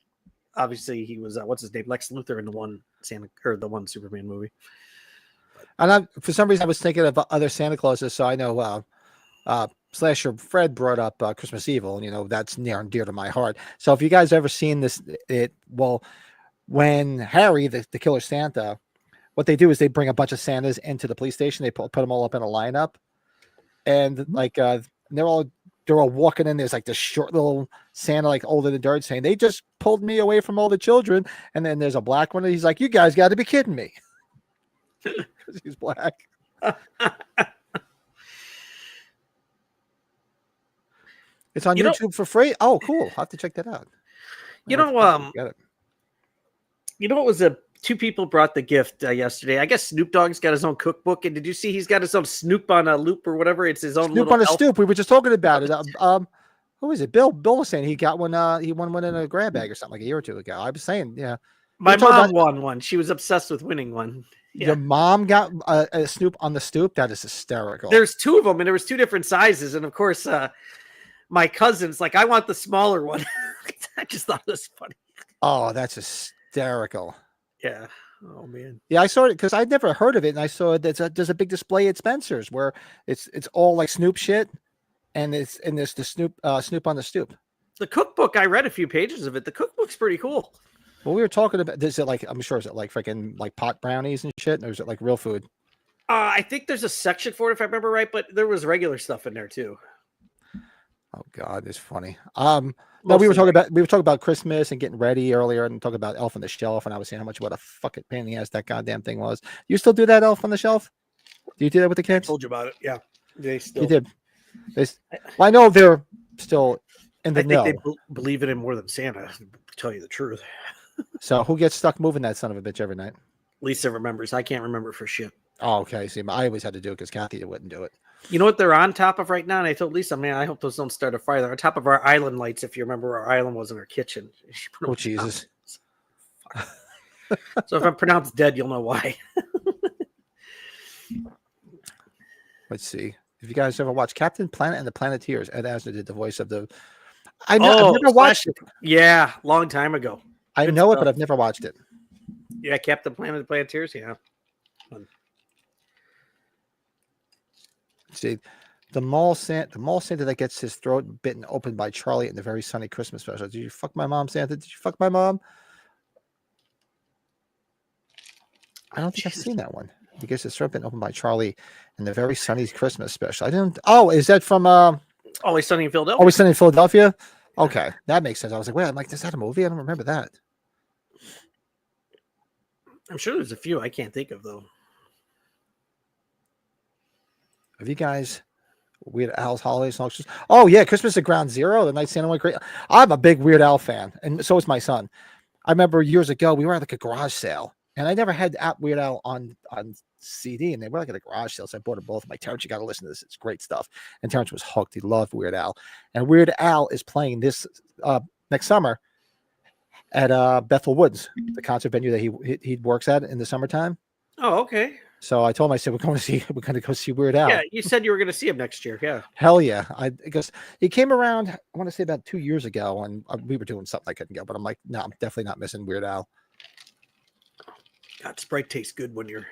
[SPEAKER 3] what's his name, Lex Luthor in the one the one Superman movie.
[SPEAKER 1] And for some reason, I was thinking of other Santa Clauses. So I know Slasher Fred brought up Christmas Evil, and you know that's near and dear to my heart. So if you guys ever seen this, when Harry, the killer Santa, what they do is they bring a bunch of Santas into the police station. They put them all up in a lineup, and they're all walking in. There's like this short little Santa, like older than dirt, saying they just pulled me away from all the children. And then there's a black one, and he's like, "You guys got to be kidding me." Because he's black. It's on YouTube for free. Oh, cool! I'll have to check that out.
[SPEAKER 3] It was two people brought the gift yesterday. I guess Snoop Dogg's got his own cookbook, and did you see he's got his own Snoop on a loop or whatever? It's his own
[SPEAKER 1] Snoop
[SPEAKER 3] little
[SPEAKER 1] on a
[SPEAKER 3] elf.
[SPEAKER 1] stoop. We were just talking about it. Who is it? Bill. Bill was saying he got one. He won one in a grab bag or something like a year or two ago. I was saying, yeah.
[SPEAKER 3] My
[SPEAKER 1] talking
[SPEAKER 3] mom
[SPEAKER 1] about-
[SPEAKER 3] won one. She was obsessed with winning one. Yeah.
[SPEAKER 1] Your mom got a Snoop on the stoop. That is hysterical.
[SPEAKER 3] There's two of them, and there was two different sizes. And of course, my cousin's like, I want the smaller one. I just thought it was funny.
[SPEAKER 1] Oh, that's hysterical.
[SPEAKER 3] Yeah. Oh man.
[SPEAKER 1] Yeah, I saw it because I'd never heard of it, and I saw there's a big display at Spencer's where it's all like Snoop shit, and there's the Snoop on the stoop.
[SPEAKER 3] The cookbook, I read a few pages of it. The cookbook's pretty cool.
[SPEAKER 1] Well, we were talking about, is it like, I'm sure, is it like freaking like pot brownies and shit, or is it like real food?
[SPEAKER 3] I think there's a section for it, if I remember right, but there was regular stuff in there too.
[SPEAKER 1] Oh God, it's funny. No, we were talking about Christmas and getting ready earlier, and talking about Elf on the Shelf, and I was saying how much what a fucking pain in the ass that goddamn thing was. You still do that, Elf on the Shelf? Do you do that with the
[SPEAKER 3] I
[SPEAKER 1] kids?
[SPEAKER 3] told you about it. Yeah, they still.
[SPEAKER 1] You did. Well, I know they're still in the
[SPEAKER 3] I think
[SPEAKER 1] know.
[SPEAKER 3] they believe in it more than Santa. To tell you the truth,
[SPEAKER 1] So who gets stuck moving that son of a bitch every night?
[SPEAKER 3] Lisa remembers. I can't remember for shit.
[SPEAKER 1] Oh, okay. See, I always had to do it because Kathy wouldn't do it.
[SPEAKER 3] You know what they're on top of right now? And I told Lisa, man, I hope those don't start a fire. They're on top of our island lights. If you remember where our island was in our kitchen. She put them
[SPEAKER 1] Oh,
[SPEAKER 3] on
[SPEAKER 1] Jesus.
[SPEAKER 3] top. So if I'm pronounced dead, you'll know why.
[SPEAKER 1] Let's see. If you guys ever watched Captain Planet and the Planeteers, Ed Asner did the voice of the. I've never watched it.
[SPEAKER 3] Yeah, long time ago.
[SPEAKER 1] I
[SPEAKER 3] Good
[SPEAKER 1] know it,
[SPEAKER 3] stuff.
[SPEAKER 1] but I've never watched it.
[SPEAKER 3] Yeah, Captain Planet of the Planeteers. Yeah.
[SPEAKER 1] Let's see. The mall Santa that gets his throat bitten open by Charlie in the Very Sunny Christmas special. Did you fuck my mom, Santa? Did you fuck my mom? I don't think I've seen that one. He gets his throat bitten open by Charlie in the Very Sunny Christmas special. I didn't. Oh, is that from
[SPEAKER 3] Always Sunny in Philadelphia.
[SPEAKER 1] Always Sunny in Philadelphia? Okay, that makes sense. I was like, wait, I'm like, is that a movie? I don't remember that.
[SPEAKER 3] I'm sure there's a few I can't think of though.
[SPEAKER 1] Have you guys Weird Al's holiday songs? Oh yeah, Christmas at Ground Zero, the night Santa went crazy. I'm a big Weird Al fan, and so is my son. I remember years ago we were at like a garage sale, and I never had Weird Al on CD, and they were like at a garage sale, so I bought them both. I'm like, Terrence, you got to listen to this; it's great stuff. And Terrence was hooked; he loved Weird Al, and Weird Al is playing this next summer at Bethel Woods, the concert venue that he works at in the summertime.
[SPEAKER 3] Oh, okay.
[SPEAKER 1] So I told him, I said, we're going to go see Weird Al.
[SPEAKER 3] Yeah, you said you were going to see him next year. Yeah.
[SPEAKER 1] Hell yeah. Because he came around, I want to say about 2 years ago, and we were doing something I couldn't go, but I'm like, no, I'm definitely not missing Weird Al.
[SPEAKER 3] God, Sprite tastes good when you're.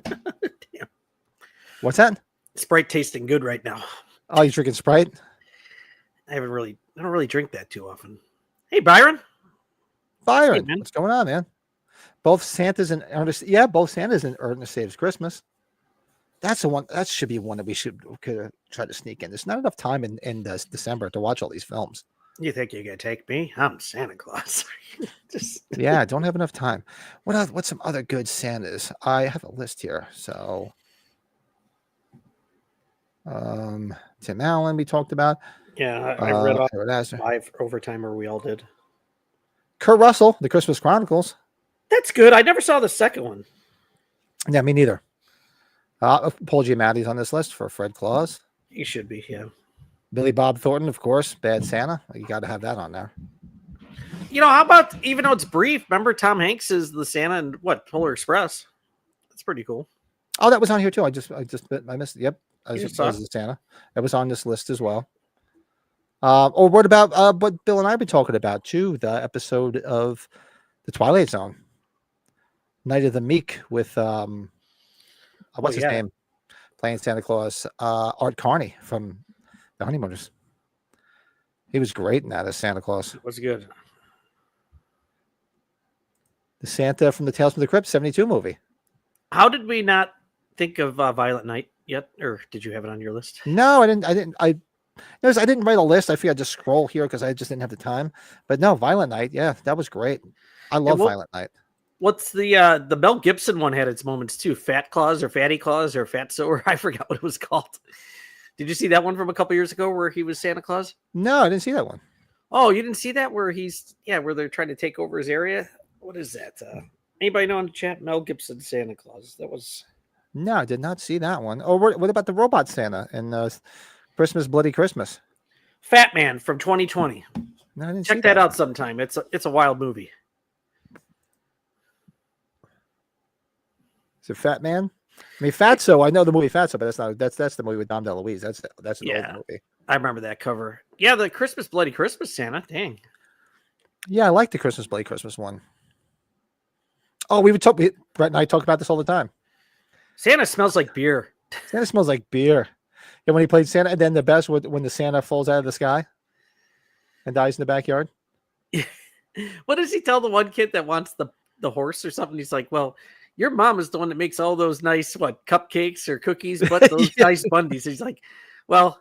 [SPEAKER 3] Damn.
[SPEAKER 1] What's that?
[SPEAKER 3] Sprite tasting good right now.
[SPEAKER 1] Oh, you drinking Sprite?
[SPEAKER 3] I don't really drink that too often. Hey, Byron.
[SPEAKER 1] Byron,
[SPEAKER 3] Hey, man.
[SPEAKER 1] what's going on, man? Both Santa's and Ernest. Yeah, both Santa's and Ernest Saves Christmas. That's the one. That should be one that we could try to sneak in. There's not enough time in December to watch all these films.
[SPEAKER 3] You think you're going to take me? I'm Santa Claus.
[SPEAKER 1] Yeah, I don't have enough time. What's some other good Santas? I have a list here. So, Tim Allen, we talked about.
[SPEAKER 3] Yeah, I read off
[SPEAKER 1] Kurt Asner.
[SPEAKER 3] 5 overtimer we all did.
[SPEAKER 1] Kurt Russell, The Christmas Chronicles.
[SPEAKER 3] That's good. I never saw the second one.
[SPEAKER 1] Yeah, me neither. Paul Giamatti's on this list for Fred Claus.
[SPEAKER 3] He should be, yeah.
[SPEAKER 1] Billy Bob Thornton, of course. Bad Santa. You got to have that on there.
[SPEAKER 3] You know, how about, even though it's brief, remember Tom Hanks is the Santa in Polar Express? That's pretty cool.
[SPEAKER 1] Oh, that was on here too. I missed it. Yep.
[SPEAKER 3] You
[SPEAKER 1] As
[SPEAKER 3] saw
[SPEAKER 1] the Santa. That was on this list as well. Or what about what Bill and I have been talking about too? The episode of The Twilight Zone. Night of the Meek with what's his name? Playing Santa Claus. Art Carney from The Honeymooners. He was great in that as Santa Claus.
[SPEAKER 3] It was good.
[SPEAKER 1] The Santa from the Tales from the Crypt 72 movie.
[SPEAKER 3] How did we not think of Violent Night yet? Or did you have it on your list?
[SPEAKER 1] No, I didn't. I didn't write a list. I figured I'd just scroll here because I just didn't have the time. But no, Violent Night. Yeah, that was great. I love Violent Night.
[SPEAKER 3] What's the Mel Gibson one had its moments too? Fat Claus or Fatty Claus or Fatso, or I forgot what it was called. Did you see that one from a couple years ago where he was Santa Claus?
[SPEAKER 1] No, I didn't see that one.
[SPEAKER 3] Oh, you didn't see that where where they're trying to take over his area? What is that? Anybody know in the chat? Mel Gibson Santa Claus. That was.
[SPEAKER 1] No, I did not see that one. Oh, what about the robot Santa and Christmas Bloody Christmas?
[SPEAKER 3] Fat Man from 2020.
[SPEAKER 1] No, I didn't see
[SPEAKER 3] Check that out sometime. It's a wild movie.
[SPEAKER 1] Is it Fat Man? I mean, Fatso. I know the movie Fatso, but that's the movie with Dom DeLuise. That's an old movie.
[SPEAKER 3] I remember that cover. Yeah, the Christmas Bloody Christmas Santa. Dang.
[SPEAKER 1] Yeah, I like the Christmas Bloody Christmas one. Oh, Brett and I talk about this all the time.
[SPEAKER 3] Santa smells like beer.
[SPEAKER 1] Santa smells like beer. And when he played Santa, and then the best when the Santa falls out of the sky and dies in the backyard.
[SPEAKER 3] What does he tell the one kid that wants the horse or something? He's like, well, your mom is the one that makes all those nice cupcakes or cookies, but those nice bundies. He's like, well,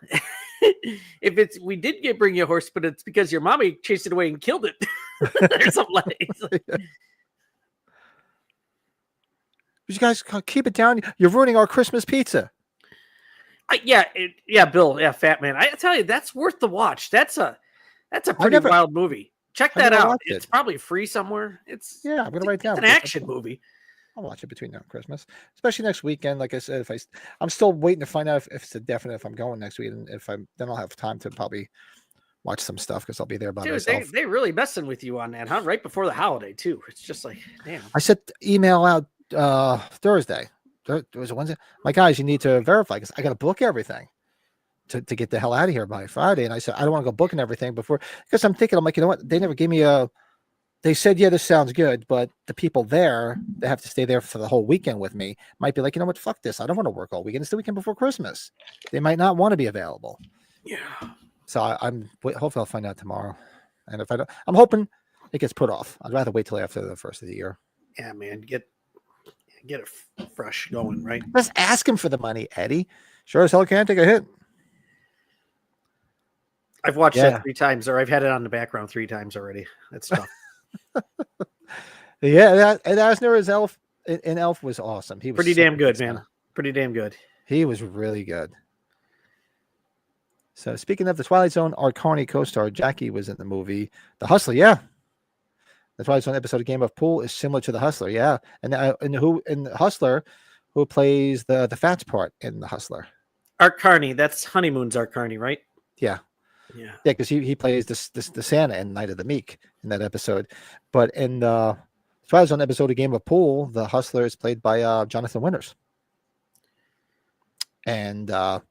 [SPEAKER 3] if we did bring you a horse, but it's because your mommy chased it away and killed it or something like.
[SPEAKER 1] You guys keep it down. You're ruining our Christmas pizza.
[SPEAKER 3] Bill, Fat Man. I tell you, that's worth the watch. That's a pretty wild movie. Check that out. It's probably free somewhere.
[SPEAKER 1] I'm gonna write down.
[SPEAKER 3] It's an action movie.
[SPEAKER 1] I'll watch it between now and Christmas, especially next weekend. Like I said, I'm still waiting to find out if it's a definite if I'm going next week, and then I'll have time to probably watch some stuff because I'll be there by myself.
[SPEAKER 3] They really messing with you on that, huh? Right before the holiday too. It's just like, damn.
[SPEAKER 1] I sent email out Thursday. It was a Wednesday. My guys, you need to verify because I got to book everything to get the hell out of here by Friday. And I said I don't want to go booking everything before because I'm like, you know what? They never gave me They said, yeah, this sounds good, but the people there, they have to stay there for the whole weekend with me, might be like, you know what, fuck this. I don't want to work all weekend. It's the weekend before Christmas. They might not want to be available.
[SPEAKER 3] Yeah.
[SPEAKER 1] So hopefully I'll find out tomorrow. And if I don't, I'm hoping it gets put off. I'd rather wait till after the first of the year.
[SPEAKER 3] Yeah, man, get it fresh going, right?
[SPEAKER 1] Just ask him for the money, Eddie. Sure as hell can't take a hit.
[SPEAKER 3] I've watched that 3 times, or I've had it on the background 3 times already. That's tough.
[SPEAKER 1] Yeah, Ed Asner as Elf in Elf was awesome. He was
[SPEAKER 3] pretty damn good, man. Pretty damn good.
[SPEAKER 1] He was really good. So speaking of the Twilight Zone, our Carney co-star Jackie was in the movie The Hustler. Yeah, the Twilight Zone episode of Game of Pool is similar to The Hustler. Yeah, and who in The Hustler, who plays the Fats part in The Hustler?
[SPEAKER 3] Art Carney. That's Honeymoon's Art Carney, right?
[SPEAKER 1] Yeah.
[SPEAKER 3] Yeah,
[SPEAKER 1] because he plays the Santa in Night of the Meek in that episode. But in the Twilight Zone episode of Game of Pool, the Hustler is played by Jonathan Winters. And the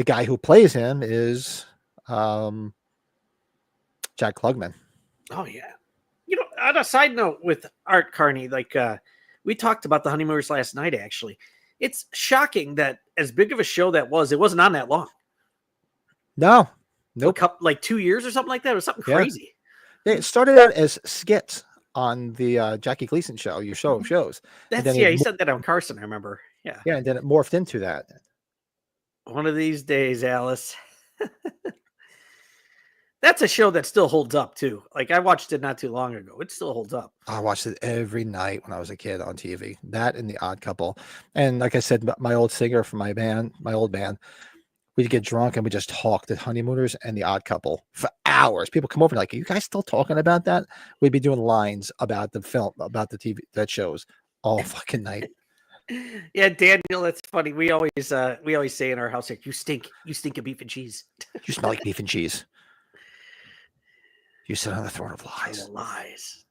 [SPEAKER 1] guy who plays him is Jack Klugman.
[SPEAKER 3] Oh, yeah. You know, on a side note with Art Carney, like we talked about the Honeymooners last night, actually. It's shocking that as big of a show that was, it wasn't on that long.
[SPEAKER 1] No. Nope.
[SPEAKER 3] Like 2 years or something like that. It was something crazy.
[SPEAKER 1] Yeah, it started out as skits on the Jackie Gleason show, your show of shows.
[SPEAKER 3] He said that on Carson, I remember. Yeah.
[SPEAKER 1] Yeah, and then it morphed into that.
[SPEAKER 3] One of these days, Alice. That's a show that still holds up, too. Like, I watched it not too long ago. It still holds up.
[SPEAKER 1] I watched it every night when I was a kid on TV. That and The Odd Couple. And like I said, my old singer from my old band, we'd get drunk and we just talk the Honeymooners and The Odd Couple for hours. People come over and like, are you guys still talking about that? We'd be doing lines about the film, about the TV, that shows all fucking night.
[SPEAKER 3] Yeah, Daniel, that's funny. We always say in our house, like, you stink of beef and cheese.
[SPEAKER 1] You smell like beef and cheese. You sit on the throne of lies.
[SPEAKER 3] Lies.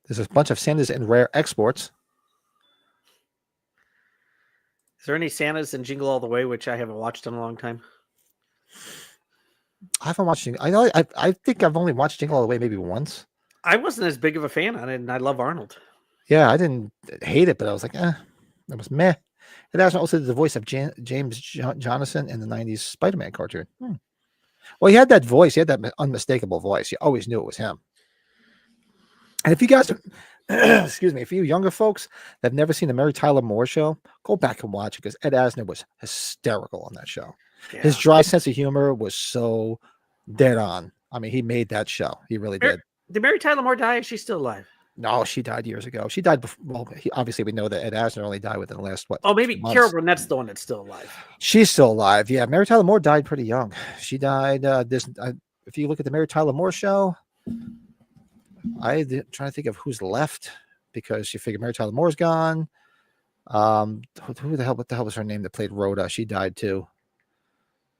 [SPEAKER 1] There's a bunch of Santas and rare exports.
[SPEAKER 3] Is there any Santas in Jingle All the Way, which I haven't watched in a long time?
[SPEAKER 1] I haven't watched Jingle. I think I've only watched Jingle All the Way maybe once.
[SPEAKER 3] I wasn't as big of a fan on it, and I love Arnold.
[SPEAKER 1] Yeah, I didn't hate it, but I was like, it was meh. It also did the voice of James Jonathan in the 90s Spider-Man cartoon. Well, he had that voice. He had that unmistakable voice. You always knew it was him. And if you guys, excuse me, if you younger folks that have never seen the Mary Tyler Moore Show, go back and watch it because Ed Asner was hysterical on that show. Yeah. His dry sense of humor was so dead on. I mean, he made that show. He really did.
[SPEAKER 3] Did Mary Tyler Moore die? Is she still alive?
[SPEAKER 1] No, she died years ago. She died before. Well, obviously, we know that Ed Asner only died within the last,
[SPEAKER 3] Oh, maybe Carol Burnett's the one that's still alive.
[SPEAKER 1] She's still alive. Yeah, Mary Tyler Moore died pretty young. She died. If you look at the Mary Tyler Moore Show, I'm trying to think of who's left because you figure Mary Tyler Moore's gone. What the hell was her name that played Rhoda? She died too.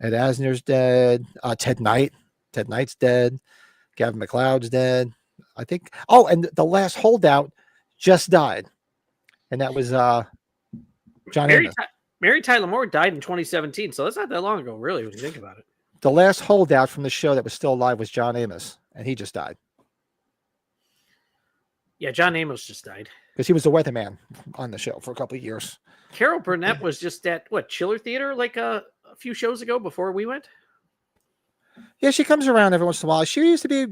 [SPEAKER 1] Ed Asner's dead. Ted Knight's dead. Gavin McLeod's dead. I think. Oh, and the last holdout just died, and that was John Amos.
[SPEAKER 3] Mary Tyler Moore died in 2017, so that's not that long ago, really, when you think about it.
[SPEAKER 1] The last holdout from the show that was still alive was John Amos, and he just died.
[SPEAKER 3] Yeah, John Amos just died.
[SPEAKER 1] Because he was the weatherman on the show for a couple of years.
[SPEAKER 3] Carol Burnett was just at, Chiller Theater, like a few shows ago before we went?
[SPEAKER 1] Yeah, she comes around every once in a while. She used to be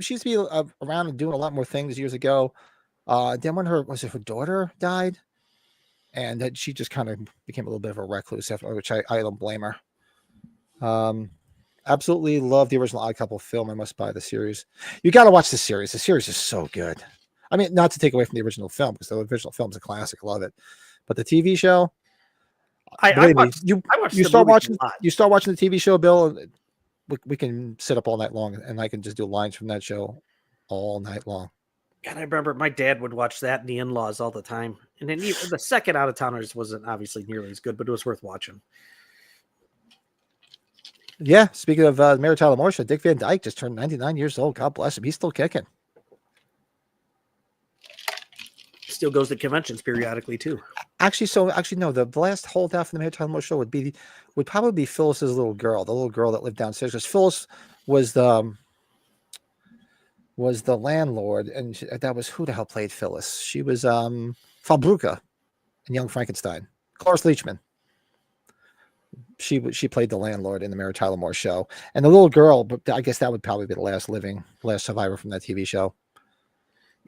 [SPEAKER 1] around and doing a lot more things years ago. Then when her daughter died, and that she just kind of became a little bit of a recluse after, which I don't blame her. Absolutely love the original Odd Couple film. I must buy the series. You got to watch the series. The series is so good. I mean, not to take away from the original film, because the original film's a classic. Love it. But the TV show, you start watching the TV show, Bill. We can sit up all night long, and I can just do lines from that show all night long.
[SPEAKER 3] God, I remember my dad would watch that and The In-Laws all the time. And then the second Out of Towners wasn't obviously nearly as good, but it was worth watching.
[SPEAKER 1] Yeah, speaking of Mary Tyler Moore, Dick Van Dyke just turned 99 years old. God bless him. He's still kicking.
[SPEAKER 3] Still goes to conventions periodically too.
[SPEAKER 1] Actually, no. The last holdout from the Mary Tyler Moore show would probably be Phyllis's little girl, the little girl that lived downstairs. Because Phyllis was the landlord, and that was who the hell played Phyllis? She was Falbruca in Young Frankenstein. Cloris Leachman. She played the landlord in the Mary Tyler Moore show, and the little girl. But I guess that would probably be the last survivor from that TV show.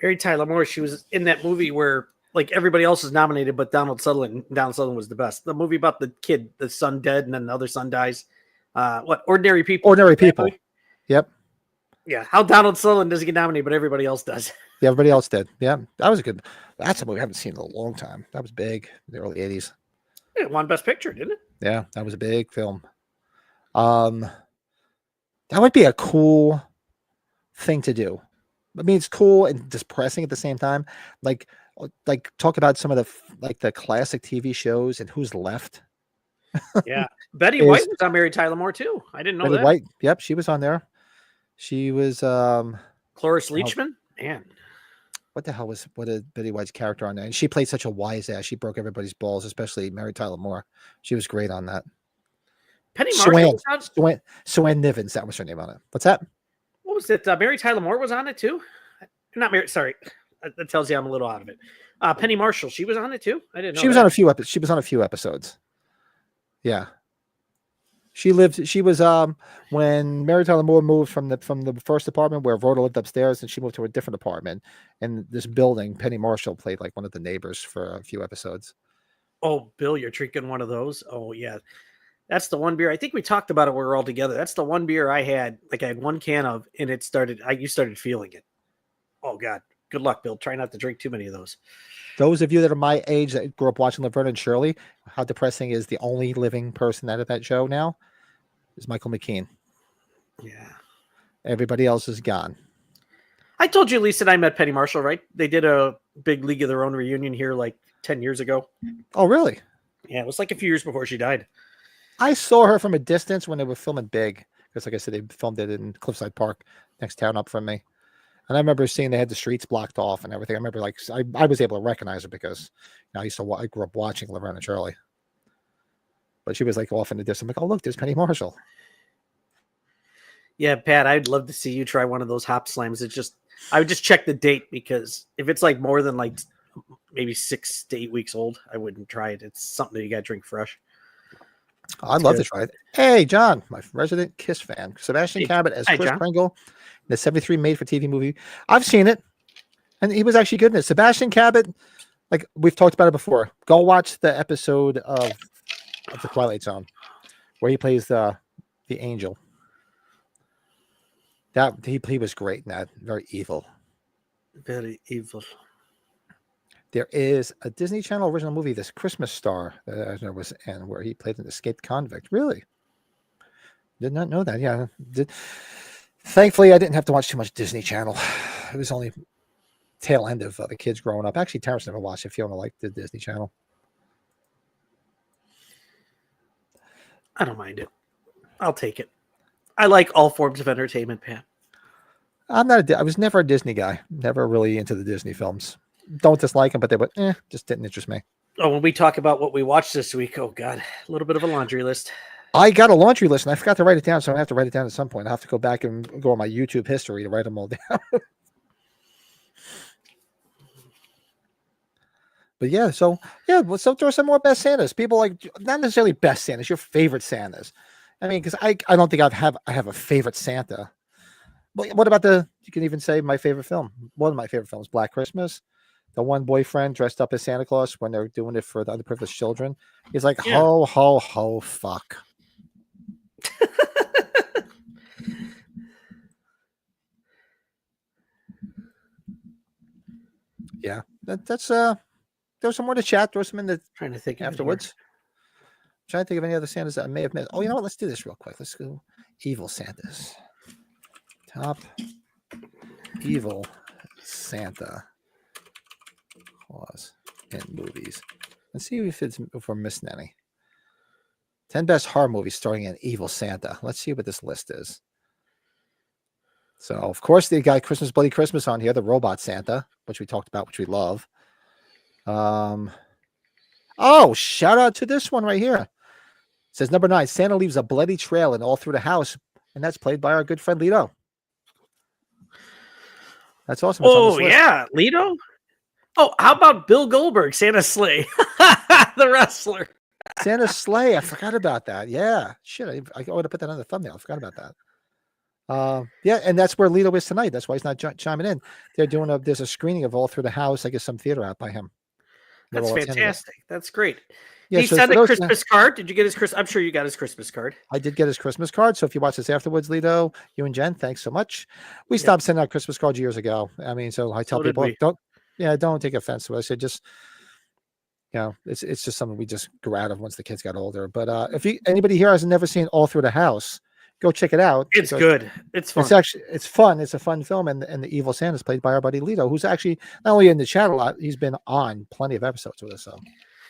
[SPEAKER 3] Mary Tyler Moore. She was in that movie where like everybody else is nominated, but Donald Sutherland was the best. The movie about the kid, the son dead, and then the other son dies. Ordinary People?
[SPEAKER 1] Ordinary People. Yep.
[SPEAKER 3] Yeah. How Donald Sutherland doesn't get nominated, but everybody else does.
[SPEAKER 1] Yeah, everybody else did. Yeah, that's a movie I haven't seen in a long time. That was big in the early 80s.
[SPEAKER 3] It won Best Picture, didn't it?
[SPEAKER 1] Yeah, that was a big film. That would be a cool thing to do. I mean, it's cool and depressing at the same time. Like talk about some of the classic TV shows and who's left.
[SPEAKER 3] Yeah, Betty White was on Mary Tyler Moore too. I didn't know that.
[SPEAKER 1] White, yep, she was on there. She was
[SPEAKER 3] Cloris Leachman. Man,
[SPEAKER 1] what the hell was Betty White's character on there? And she played such a wise ass. She broke everybody's balls, especially Mary Tyler Moore. She was great on that.
[SPEAKER 3] Penny Marshall.
[SPEAKER 1] Swan Nivens, that was her name on it. What's that?
[SPEAKER 3] What was it? Mary Tyler Moore was on it too. Not Mary. Sorry, that tells you I'm a little out of it. Penny Marshall, she was on it too. I didn't know. She was on a few episodes. Yeah. She was when Mary Tyler Moore moved from the first apartment where Rhoda lived upstairs, and she moved to a different apartment. And this building, Penny Marshall played like one of the neighbors for a few episodes. Oh, Bill, you're drinking one of those? Oh yeah. That's the one beer. I think we talked about it when we were all together. That's the one beer I had. Like I had one can of, and you started feeling it. Oh God. Good luck, Bill. Try not to drink too many of those.
[SPEAKER 1] Those of you that are my age that grew up watching Laverne and Shirley, how depressing is the only living person out of that show now is Michael McKean.
[SPEAKER 3] Yeah.
[SPEAKER 1] Everybody else is gone.
[SPEAKER 3] I told you, Lisa, and I met Penny Marshall, right? They did a big League of Their Own reunion here like 10 years ago.
[SPEAKER 1] Oh, really?
[SPEAKER 3] Yeah, it was like a few years before she died.
[SPEAKER 1] I saw her from a distance when they were filming Big. Because like I said, they filmed it in Cliffside Park, next town up from me. And I remember seeing they had the streets blocked off and everything. I remember I was able to recognize her because I grew up watching Laverne and Shirley. But she was like off in the distance. I'm like, oh, look, there's Penny Marshall.
[SPEAKER 3] Yeah, Pat, I'd love to see you try one of those hop slams. I would just check the date, because if it's like more than like maybe 6 to 8 weeks old, I wouldn't try it. It's something that you got to drink fresh.
[SPEAKER 1] I'd love to try it. Hey, John, my resident Kiss fan. Sebastian Cabot as Chris Pringle in the 73 made-for-TV movie. I've seen it, and he was actually good in it. Sebastian Cabot, like we've talked about it before. Go watch the episode of The Twilight Zone where he plays the angel. That he was great in that. Very evil.
[SPEAKER 3] Very evil.
[SPEAKER 1] There is a Disney Channel original movie, This Christmas Star, that I was in, where he played an escaped convict. Really? Did not know that. Yeah. Thankfully, I didn't have to watch too much Disney Channel. It was only tail end of the kids growing up. Actually, Terrence never watched it. Fiona liked the Disney Channel.
[SPEAKER 3] I don't mind it. I'll take it. I like all forms of entertainment, Pat.
[SPEAKER 1] I was never a Disney guy. Never really into the Disney films. Don't dislike them, but just didn't interest me.
[SPEAKER 3] Oh, when we talk about what we watched this week, oh God, a little bit of a laundry list.
[SPEAKER 1] I got a laundry list, and I forgot to write it down, so I have to write it down at some point. I have to go back and go on my YouTube history to write them all down. But yeah, so throw some more best Santas. People like, not necessarily best Santas, your favorite Santas. I mean, because I don't think I have a favorite Santa. But what about you can even say my favorite film. One of my favorite films, Black Christmas. The one boyfriend dressed up as Santa Claus when they're doing it for the underprivileged children. He's like, ho, ho, ho, fuck. Yeah, that's there's some more to chat. Throw some in the
[SPEAKER 3] Trying to think
[SPEAKER 1] afterwards. Trying to think of any other Santas that I may have missed. Oh, you know what? Let's do this real quick. Let's go evil Santas. Top evil Santa Claus in movies. Let's see if we're missing any. 10 best horror movies starring an evil Santa. Let's see what this list is. So, of course, they got Christmas Bloody Christmas on here, the robot Santa, which we talked about, which we love. Oh, shout out to this one right here. It says number 9, Santa leaves a bloody trail and all through the house, and that's played by our good friend Lito. That's awesome.
[SPEAKER 3] Oh, yeah, Lito. Oh, how about Bill Goldberg, Santa's sleigh, the wrestler?
[SPEAKER 1] Santa's sleigh. I forgot about that. Yeah, shit. I would have put that on the thumbnail. I forgot about that. Yeah, and that's where Lito is tonight. That's why he's not chiming in. They're doing there's a screening of All Through the House. I guess some theater out by him.
[SPEAKER 3] That's fantastic. That's great.
[SPEAKER 1] Yeah,
[SPEAKER 3] he sent a Christmas card. Did you get his Christmas? I'm sure you got his Christmas card.
[SPEAKER 1] I did get his Christmas card. So if you watch this afterwards, Lito, you and Jen, thanks so much. We stopped sending out Christmas cards years ago. I mean, so I tell people, don't take offense to it. I said just, it's just something we just grew out of once the kids got older. But if anybody here has never seen All Through the House, go check it out.
[SPEAKER 3] It's good. It's fun.
[SPEAKER 1] It's fun. It's a fun film. And the evil Santa is played by our buddy Lito, who's actually not only in the chat a lot, he's been on plenty of episodes with us. So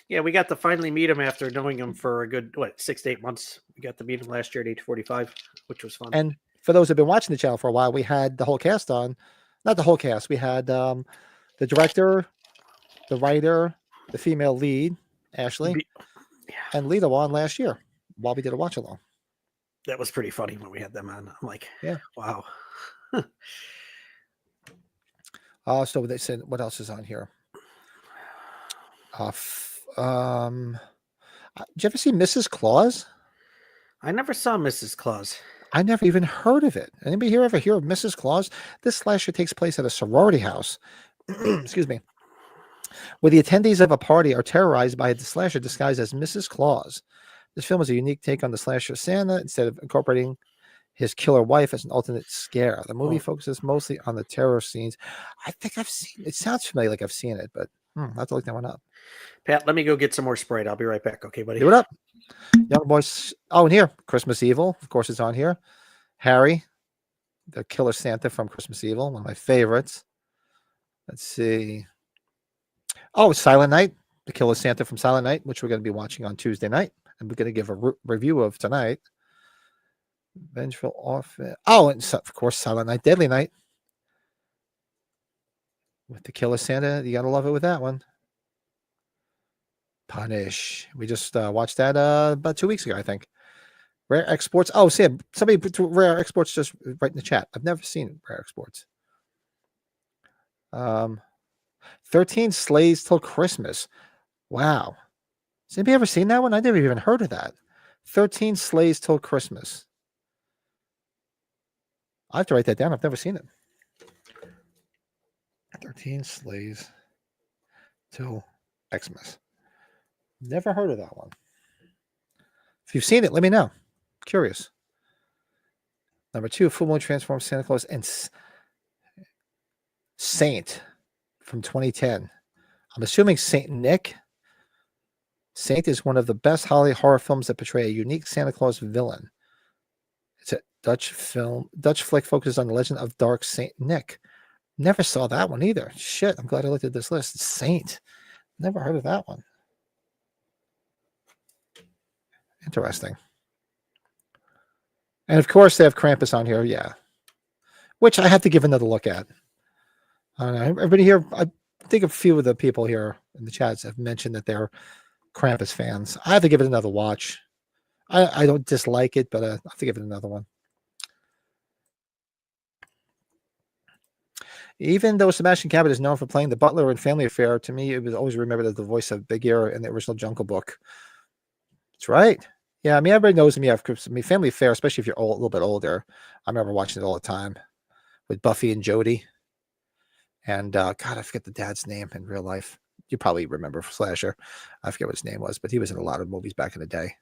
[SPEAKER 3] yeah, we got to finally meet him after knowing him for a good 6 to 8 months. We got to meet him last year at 8:45, which was fun.
[SPEAKER 1] And for those who've been watching the channel for a while, we had the whole cast on. Not the whole cast. We had the director, the writer, the female lead, Ashley, and Lito on last year while we did a watch along.
[SPEAKER 3] That was pretty funny when we had them on. I'm like, wow.
[SPEAKER 1] So they said, what else is on here? Did you ever see Mrs. Claus?
[SPEAKER 3] I never saw Mrs. Claus.
[SPEAKER 1] I never even heard of it. Anybody here ever hear of Mrs. Claus? This slasher takes place at a sorority house. Excuse me. Where the attendees of a party are terrorized by a slasher disguised as Mrs. Claus. This film is a unique take on the slasher Santa instead of incorporating his killer wife as an alternate scare. The movie focuses mostly on the terror scenes. I think I've seen it. Sounds familiar, like I've seen it, but I have to look that one up.
[SPEAKER 3] Pat, let me go get some more Sprite. I'll be right back. Okay, buddy?
[SPEAKER 1] Do it up. Young boys. Oh, and here, Christmas Evil. Of course, it's on here. Harry, the killer Santa from Christmas Evil, one of my favorites. Let's see. Oh, Silent Night, the killer Santa from Silent Night, which we're going to be watching on Tuesday night. And we're going to give a review of tonight. Vengeful Orphan. Oh, and of course, Silent Night, Deadly Night. With the killer Santa, you got to love it with that one. Punish. We just watched that about 2 weeks ago, I think. Rare Exports. Oh, Sam, somebody put Rare Exports just right in the chat. I've never seen Rare Exports. 13 Sleighs Till Christmas. Wow. Has anybody ever seen that one? I never even heard of that. 13 Sleighs Till Christmas. I have to write that down. I've never seen it. 13 Sleighs Till Xmas. Never heard of that one. If you've seen it, let me know. Curious. Number 2, Full Moon Transforms Santa Claus and Saint from 2010. I'm assuming Saint Nick. Saint is one of the best holiday horror films that portray a unique Santa Claus villain. It's a Dutch flick focuses on the legend of Dark Saint Nick. Never saw that one either. Shit, I'm glad I looked at this list. Saint. Never heard of that one. Interesting. And of course, they have Krampus on here. Yeah. Which I have to give another look at. I don't know. Everybody here, I think a few of the people here in the chats have mentioned that they're Krampus fans. I have to give it another watch. I don't dislike it, but I have to give it another one. Even though Sebastian Cabot is known for playing the butler in Family Affair, to me, it was always remembered as the voice of Big Ear in the original Jungle Book. That's right. Yeah, I mean, everybody knows him. Yeah, I mean, Family Affair, especially if you're a little bit older. I remember watching it all the time with Buffy and Jody. And God, I forget the dad's name in real life. You probably remember Slasher. I forget what his name was, but he was in a lot of movies back in the day.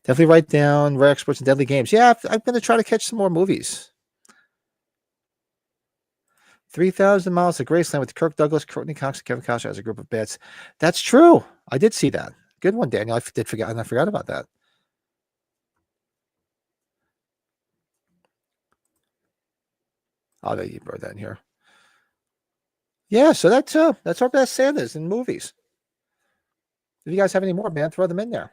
[SPEAKER 1] Definitely write down Rare Experts in Deadly Games. Yeah, I'm going to try to catch some more movies. 3,000 Miles to Graceland with Kirk Douglas, Courtney Cox, and Kevin Costner as a group of bats. That's true. I did see that. Good one, Daniel. I forgot about that. Oh, you brought that in here. Yeah, so that's our best Santas in movies. If you guys have any more, man, throw them in there.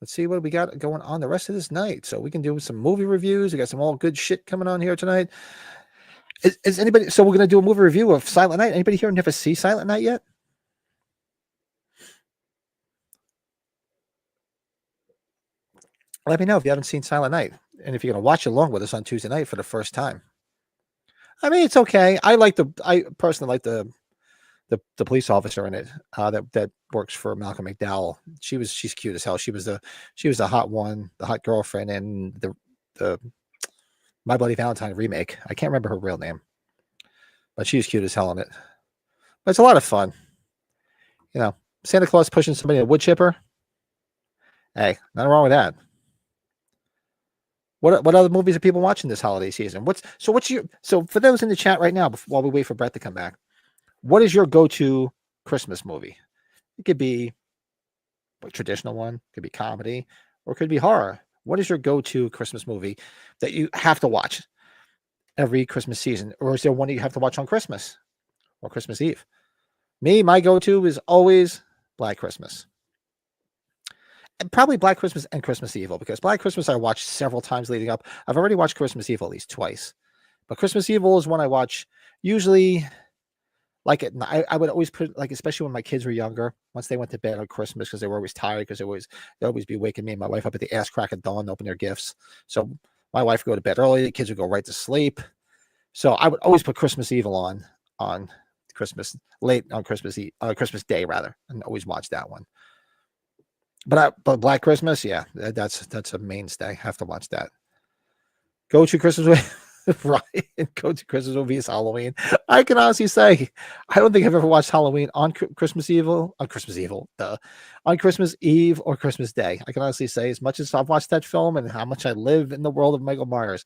[SPEAKER 1] Let's see what we got going on the rest of this night. So we can do some movie reviews. We got some all good shit coming on here tonight. Is anybody? So we're gonna do a movie review of Silent Night. Anybody here never see Silent Night yet? Let me know if you haven't seen Silent Night, and if you're gonna watch along with us on Tuesday night for the first time. I mean, it's okay. I personally like the police officer in it that works for Malcolm McDowell. She's cute as hell. She was the hot one, the hot girlfriend in the My Bloody Valentine remake. I can't remember her real name, but she's cute as hell in it. But it's a lot of fun. You know, Santa Claus pushing somebody in a wood chipper. Hey, nothing wrong with that. What other movies are people watching this holiday season? So for those in the chat right now, while we wait for Brett to come back, what is your go-to Christmas movie? It could be a traditional one, could be comedy, or it could be horror. What is your go-to Christmas movie that you have to watch every Christmas season? Or is there one that you have to watch on Christmas or Christmas Eve? My go-to is always Black Christmas. And probably Black Christmas and Christmas Evil, because Black Christmas I watched several times leading up. I've already watched Christmas Evil at least twice. But Christmas Evil is one I watch usually like it. I would always put, like, especially when my kids were younger, once they went to bed on Christmas, because they were always tired, because they'd always be waking me and my wife up at the ass crack of dawn to open their gifts. So my wife would go to bed early, the kids would go right to sleep. So I would always put Christmas Evil on Christmas Christmas Day rather, and always watch that one. But Black Christmas, yeah, that's a mainstay. I have to watch that. Go to Christmas movie, right? Go to Christmas movie is Halloween. I can honestly say I don't think I've ever watched Halloween on Christmas Eve, on Christmas Eve or Christmas Day. I can honestly say, as much as I've watched that film and how much I live in the world of Michael Myers,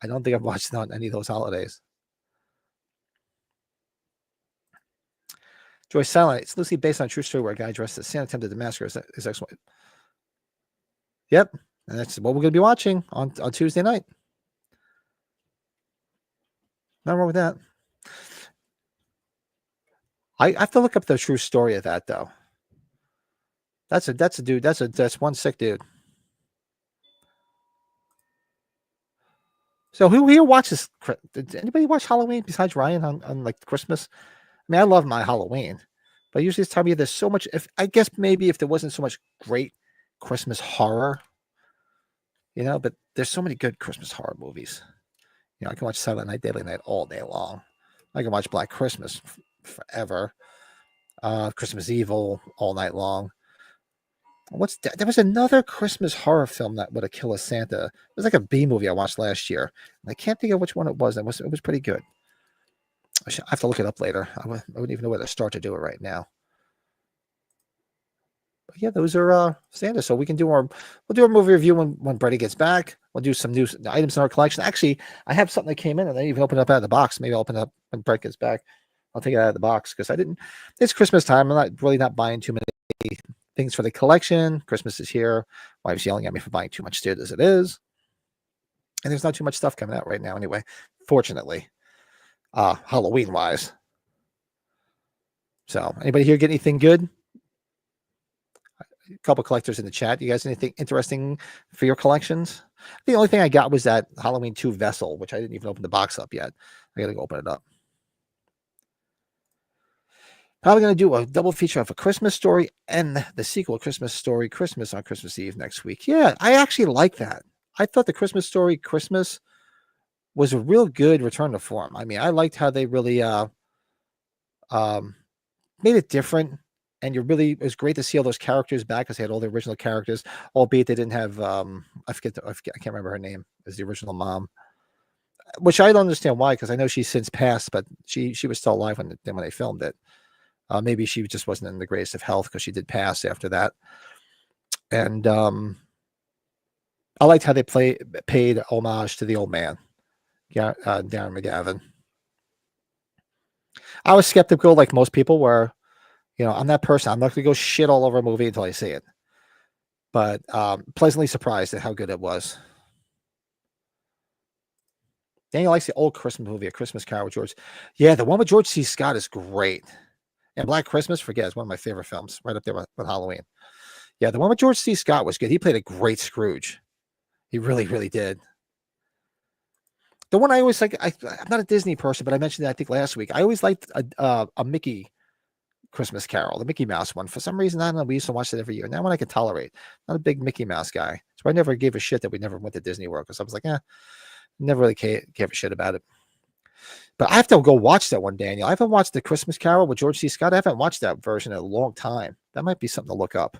[SPEAKER 1] I don't think I've watched it on any of those holidays. Joyce Silent. It's loosely based on a true story where a guy dressed as Santa attempted to massacre his ex-wife. Yep. And that's what we're going to be watching on Tuesday night. Nothing wrong with that. I have to look up the true story of that, though. That's a dude. That's one sick dude. So who here watches? Did anybody watch Halloween besides Ryan on like Christmas? I mean, I love my Halloween, but usually this time of year, there's so much. I guess maybe if there wasn't so much great Christmas horror, but there's so many good Christmas horror movies. I can watch Silent Night, Deadly Night all day long. I can watch Black Christmas forever. Christmas Evil all night long. There was another Christmas horror film that would have killed a Santa. It was like a B movie I watched last year. And I can't think of which one it was. It was pretty good. I have to look it up later. I wouldn't even know where to start to do it right now. But yeah, those are Santa. So we'll do our movie review when Brady gets back. We'll do some new items in our collection. Actually, I have something that came in and I didn't even open it up out of the box. Maybe I'll open it up when Brett gets back. I'll take it out of the box because it's Christmas time. I'm not buying too many things for the collection. Christmas is here. Wife's yelling at me for buying too much shit as it is. And there's not too much stuff coming out right now anyway, fortunately, Halloween wise. So anybody here get anything good? a couple collectors in the chat. You guys anything interesting for your collections? The only thing I got was that Halloween 2 vessel, which I didn't even open the box up yet. I got to go open it up. Probably going to do a double feature of A Christmas Story and the sequel, Christmas Story Christmas on Christmas Eve next week. Yeah, I actually like that. I thought the Christmas Story Christmas was a real good return to form. I mean, I liked how they really made it different. And it was great to see all those characters back because they had all the original characters, albeit they didn't have, I can't remember her name as the original mom, which I don't understand why, because I know she's since passed, but she was still alive when they filmed it. Maybe she just wasn't in the greatest of health because she did pass after that. And I liked how they paid homage to the old man, Darren McGavin. I was skeptical, like most people were. I'm that person. I'm not going to go shit all over a movie until I see it. But pleasantly surprised at how good it was. Daniel likes the old Christmas movie, A Christmas Carol with George. Yeah, the one with George C. Scott is great. And Black Christmas, forget, it's one of my favorite films, right up there with Halloween. Yeah, the one with George C. Scott was good. He played a great Scrooge. He really, really did. The one I always like, I'm not a Disney person, but I mentioned that I think last week. I always liked a Mickey Christmas Carol, the Mickey Mouse one. For some reason, I don't know, we used to watch it every year. That one I could tolerate. Not a big Mickey Mouse guy. So I never gave a shit that we never went to Disney World because I was like, never really gave a shit about it. But I have to go watch that one, Daniel. I haven't watched the Christmas Carol with George C. Scott. I haven't watched that version in a long time. That might be something to look up.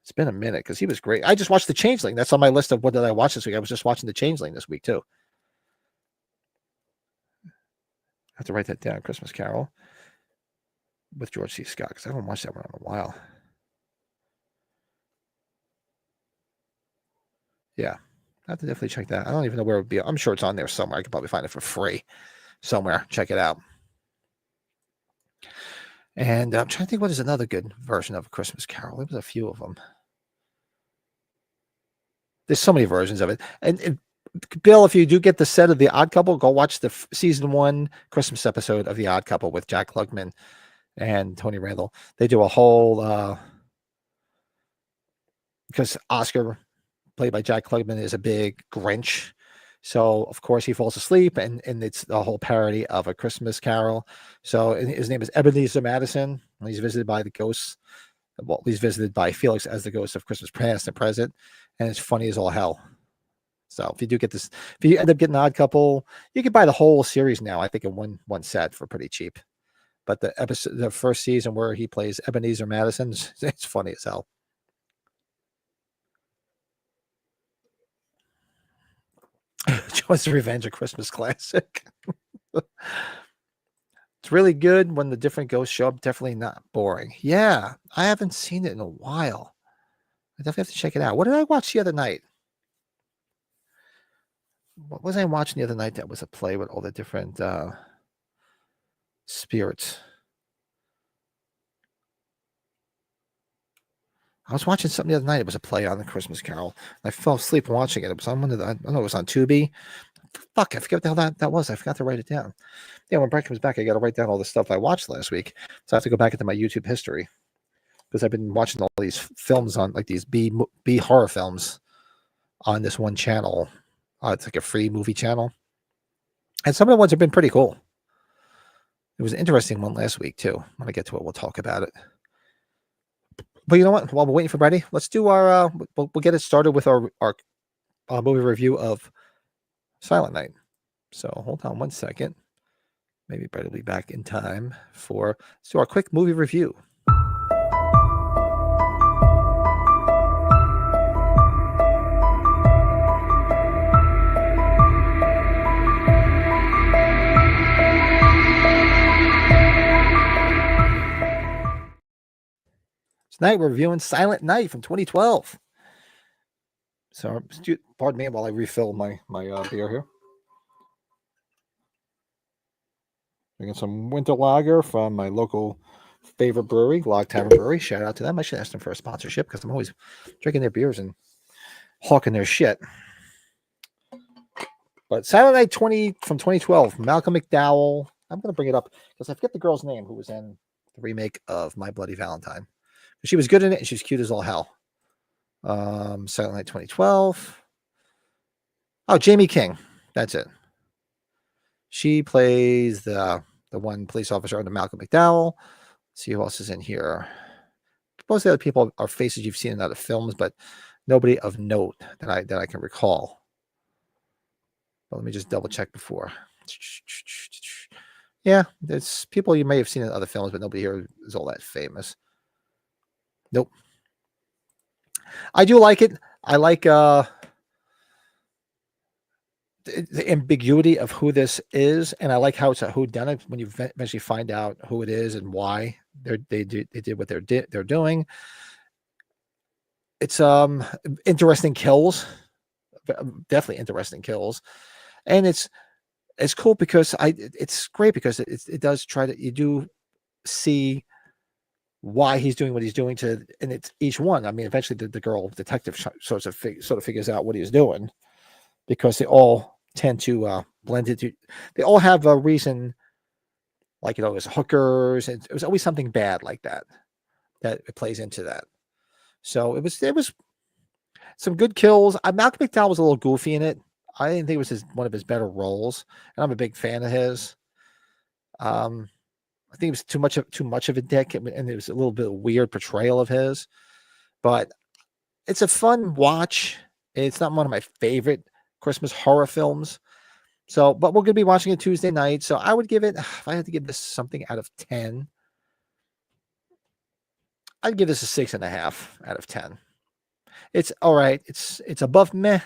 [SPEAKER 1] It's been a minute because he was great. I just watched The Changeling. That's on my list of what did I watch this week. I was just watching The Changeling this week too. I have to write that down. Christmas Carol with George C. Scott, because I haven't watched that one in a while. Yeah, I have to definitely check that. I don't even know where it would be. I'm sure it's on there somewhere. I could probably find it for free somewhere. Check it out. And I'm trying to think what is another good version of A Christmas Carol. There was a few of them. There's so many versions of it. And Bill, if you do get the set of The Odd Couple, go watch the season 1 Christmas episode of The Odd Couple with Jack Klugman and Tony Randall. They do a whole because Oscar, played by Jack Klugman, is a big Grinch. So of course he falls asleep, and it's a whole parody of A Christmas Carol. So his name is Ebenezer Madison, and he's visited by the ghosts. Well, he's visited by Felix as the ghost of Christmas past and present, and it's funny as all hell. So if you do get this, if you end up getting Odd Couple, you can buy the whole series now. I think in one set for pretty cheap. But the first season where he plays Ebenezer Madison, it's funny as hell. Joe's Revenge, a Christmas classic. It's really good when the different ghosts show up. Definitely not boring. Yeah, I haven't seen it in a while. I definitely have to check it out. What did I watch the other night? What was I watching the other night that was a play with all the different spirits? I was watching something the other night. It was a play on the Christmas Carol. I fell asleep watching it. It was on I don't know, it was on Tubi. Fuck, I forget what the hell that was. I forgot to write it down. Yeah, when Brett comes back, I got to write down all the stuff I watched last week. So I have to go back into my YouTube history because I've been watching all these films on like these B horror films on this one channel. It's like a free movie channel. And some of the ones have been pretty cool. There was an interesting one last week too. When I get to it, we'll talk about it. But you know what? While we're waiting for Brady, let's do our. We'll get it started with our movie review of Silent Night. So hold on one second. Maybe Brady will be back in time for let's do our quick movie review. Tonight we're reviewing Silent Night from 2012. So, pardon me while I refill my beer here. Drinking some winter lager from my local favorite brewery, Log Tavern Brewery. Shout out to them. I should ask them for a sponsorship because I'm always drinking their beers and hawking their shit. But Silent Night from 2012, Malcolm McDowell. I'm going to bring it up because I forget the girl's name who was in the remake of My Bloody Valentine. She was good in it, and she's cute as all hell. Silent Night 2012. Oh, Jamie King. That's it. She plays the one police officer under Malcolm McDowell. Let's see who else is in here. Most of the other people are faces you've seen in other films, but nobody of note that I can recall. But let me just double check before. Yeah, it's people you may have seen in other films, but nobody here is all that famous. Nope. I do like it. I like the ambiguity of who this is, and I like how it's a whodunit when you eventually find out who it is and why they did what they're doing. It's interesting kills, definitely interesting kills, and it's cool because it's great because it does try to, you do see why he's doing what he's doing and it's each one. I mean, eventually the girl detective sort of figures out what he's doing, because they all tend to blend into. They all have a reason, like, there's hookers, and it was always something bad like that it plays into that. So it was some good kills. Malcolm McDowell was a little goofy in it. I didn't think it was one of his better roles, and I'm a big fan of his. I think it was too much of a dick, and it was a little bit of weird portrayal of his. But it's a fun watch. It's not one of my favorite Christmas horror films. So, but we're going to be watching it Tuesday night. So I would give it, if I had to give this something out of 10, I'd give this a 6.5 out of 10. It's all right. It's above meh,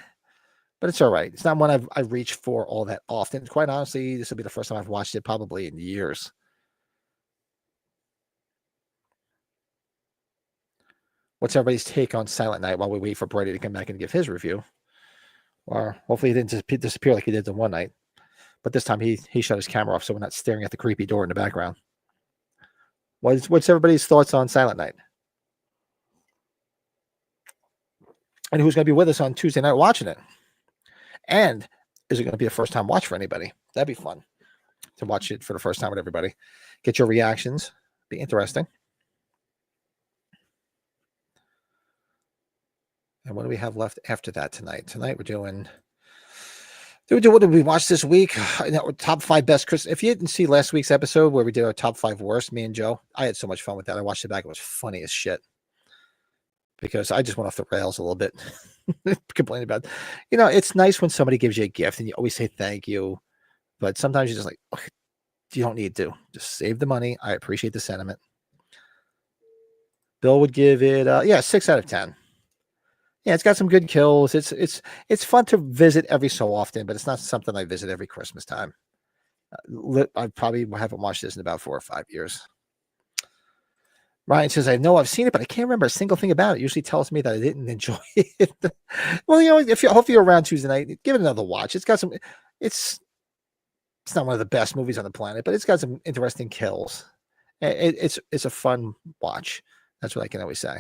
[SPEAKER 1] but it's all right. It's not one I've reached for all that often. Quite honestly, this will be the first time I've watched it probably in years. What's everybody's take on Silent Night while we wait for Brady to come back and give his review? Or hopefully he didn't disappear like he did the one night. But this time he shut his camera off, so we're not staring at the creepy door in the background. What's everybody's thoughts on Silent Night? And who's going to be with us on Tuesday night watching it? And is it going to be a first-time watch for anybody? That'd be fun to watch it for the first time with everybody. Get your reactions. Be interesting. And what do we have left after that tonight? Tonight we're doing. What did we watch this week? Top 5 best Christmas. If you didn't see last week's episode where we did our top 5 worst, me and Joe, I had so much fun with that. I watched it back. It was funny as shit. Because I just went off the rails a little bit. Complaining about, it's nice when somebody gives you a gift and you always say thank you. But sometimes you're just like, oh, you don't need to. Just save the money. I appreciate the sentiment. Bill would give it 6 out of 10. Yeah, it's got some good kills. It's fun to visit every so often, but it's not something I visit every Christmas time. I probably haven't watched this in about 4 or 5 years. Ryan says, I know I've seen it, but I can't remember a single thing about it. Usually tells me that I didn't enjoy it. Well, hopefully you're around Tuesday night, give it another watch. It's got some, it's not one of the best movies on the planet, but it's got some interesting kills. It's a fun watch. That's what I can always say.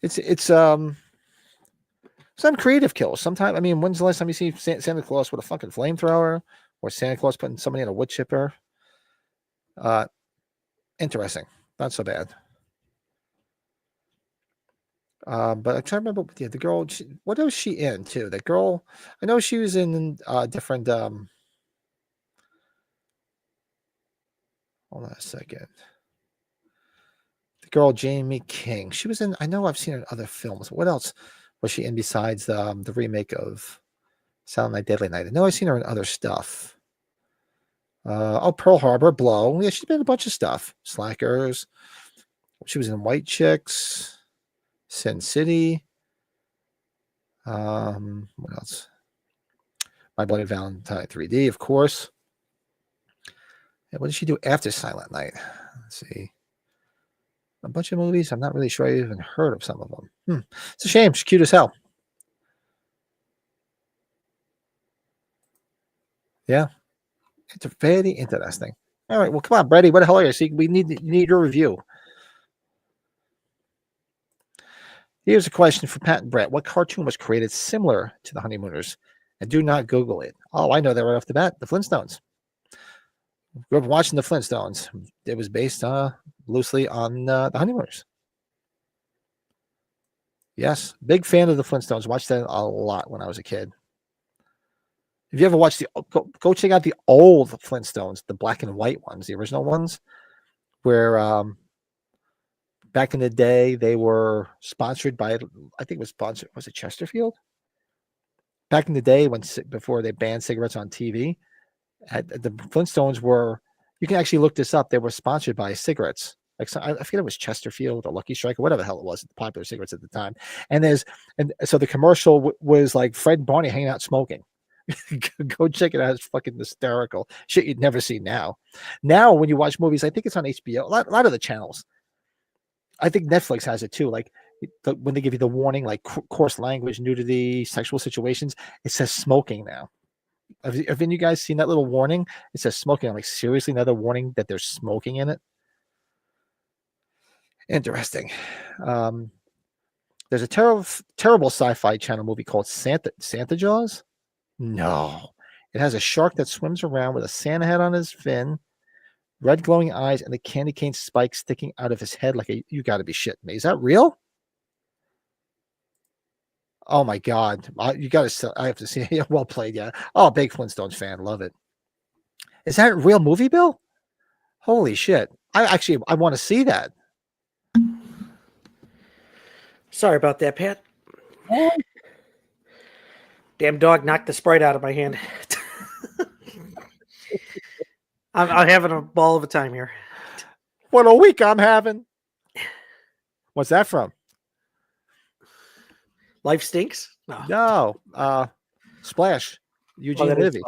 [SPEAKER 1] It's some creative kills. Sometimes, when's the last time you see Santa Claus with a fucking flamethrower, or Santa Claus putting somebody in a wood chipper? Interesting, not so bad. But I'm trying to remember the girl. What was she in too? That girl, I know she was in different. Hold on a second. The girl Jamie King. She was in. I know I've seen her in other films. What else was she in besides the remake of Silent Night, Deadly Night? I know I've seen her in other stuff. Pearl Harbor, Blow. Yeah, she's been in a bunch of stuff. Slackers. She was in White Chicks, Sin City. What else? My Bloody Valentine 3D, of course. And what did she do after Silent Night? Let's see. A bunch of movies. I'm not really sure I even heard of some of them. It's a shame. She's cute as hell. Yeah. It's very interesting. All right. Well, come on, Brady. What the hell are you? See, we need your review. Here's a question for Pat and Brett. What cartoon was created similar to the Honeymooners? And do not Google it. Oh, I know that right off the bat. The Flintstones. Grew up watching the Flintstones. It was based loosely on the Honeymooners. Yes, big fan of the Flintstones. Watched that a lot when I was a kid. If you ever watched go check out the old Flintstones, the black and white ones, the original ones, where back in the day they were sponsored by, I think it was sponsored, was it Chesterfield? Back in the day before they banned cigarettes on TV, the Flintstones were, you can actually look this up, they were sponsored by cigarettes. Like I forget it was Chesterfield or Lucky Strike or whatever the hell it was, the popular cigarettes at the time. And so the commercial was like Fred and Barney hanging out smoking. Go check it out. It's fucking hysterical. Shit you'd never see now. Now, when you watch movies, I think it's on HBO. A lot of the channels. I think Netflix has it too. Like when they give you the warning, like coarse language, nudity, sexual situations, it says smoking now. Have any of you guys seen that little warning? It says smoking. I'm like, seriously, another warning that there's smoking in it? Interesting. There's a terrible sci-fi channel movie called Santa Jaws. No, it has a shark that swims around with a Santa hat on his fin, red glowing eyes, and the candy cane spike sticking out of his head. Like you got to be shitting me. Is that real? Oh my God, you got to. I have to see. Yeah, well played. Yeah. Oh, big Flintstones fan. Love it. Is that a real movie, Bill? Holy shit! I want to see that.
[SPEAKER 3] Sorry about that, Pat. Damn dog knocked the Sprite out of my hand. I'm having a ball of a time here.
[SPEAKER 1] What a week I'm having. What's that from?
[SPEAKER 3] Life Stinks?
[SPEAKER 1] No. Splash. Eugene Levy.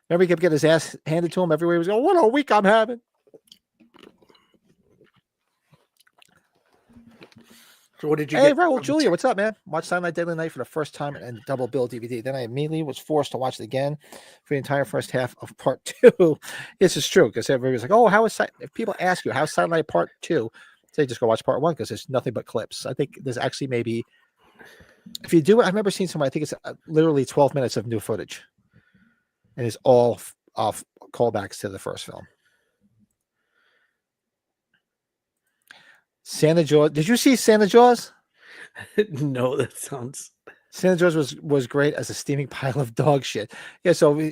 [SPEAKER 1] Remember he kept getting his ass handed to him everywhere he was going, what a week I'm having.
[SPEAKER 3] So what did you
[SPEAKER 1] Hey,
[SPEAKER 3] get?
[SPEAKER 1] Raul, Julia, what's up, man? Watched Silent Night, Deadly Night for the first time and double bill DVD. Then I immediately was forced to watch it again for the entire first half of part 2. This is true because everybody's like, oh, if people ask you, how's Silent Night part 2? Say just go watch part 1 because there's nothing but clips. I think there's actually maybe, if you do it, I remember seeing somewhere, I think it's literally 12 minutes of new footage. And it's all callbacks to the first film. Santa Jaws. Did you see Santa Jaws?
[SPEAKER 3] No, that sounds.
[SPEAKER 1] Santa Jaws was great as a steaming pile of dog shit. Yeah, so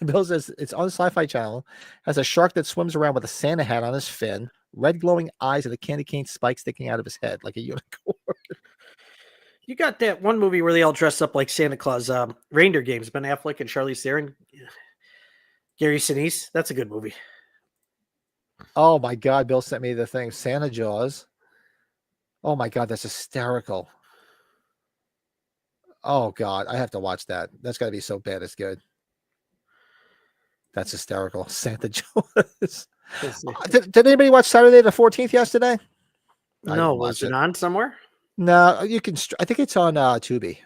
[SPEAKER 1] Bill says it's on the Sci-Fi Channel. Has a shark that swims around with a Santa hat on his fin, red glowing eyes, and a candy cane spike sticking out of his head like a unicorn.
[SPEAKER 3] You got that one movie where they all dress up like Santa Claus. Reindeer Games. Ben Affleck and Charlize Theron. Gary Sinise. That's a good movie.
[SPEAKER 1] Oh my God, Bill sent me the thing. Santa Jaws. Oh my God, that's hysterical. Oh God, I have to watch that. That's got to be so bad it's good. That's hysterical. Santa Jaws. Did anybody watch Saturday the 14th yesterday?
[SPEAKER 3] No, was it on somewhere?
[SPEAKER 1] No, you can. I think it's on Tubi.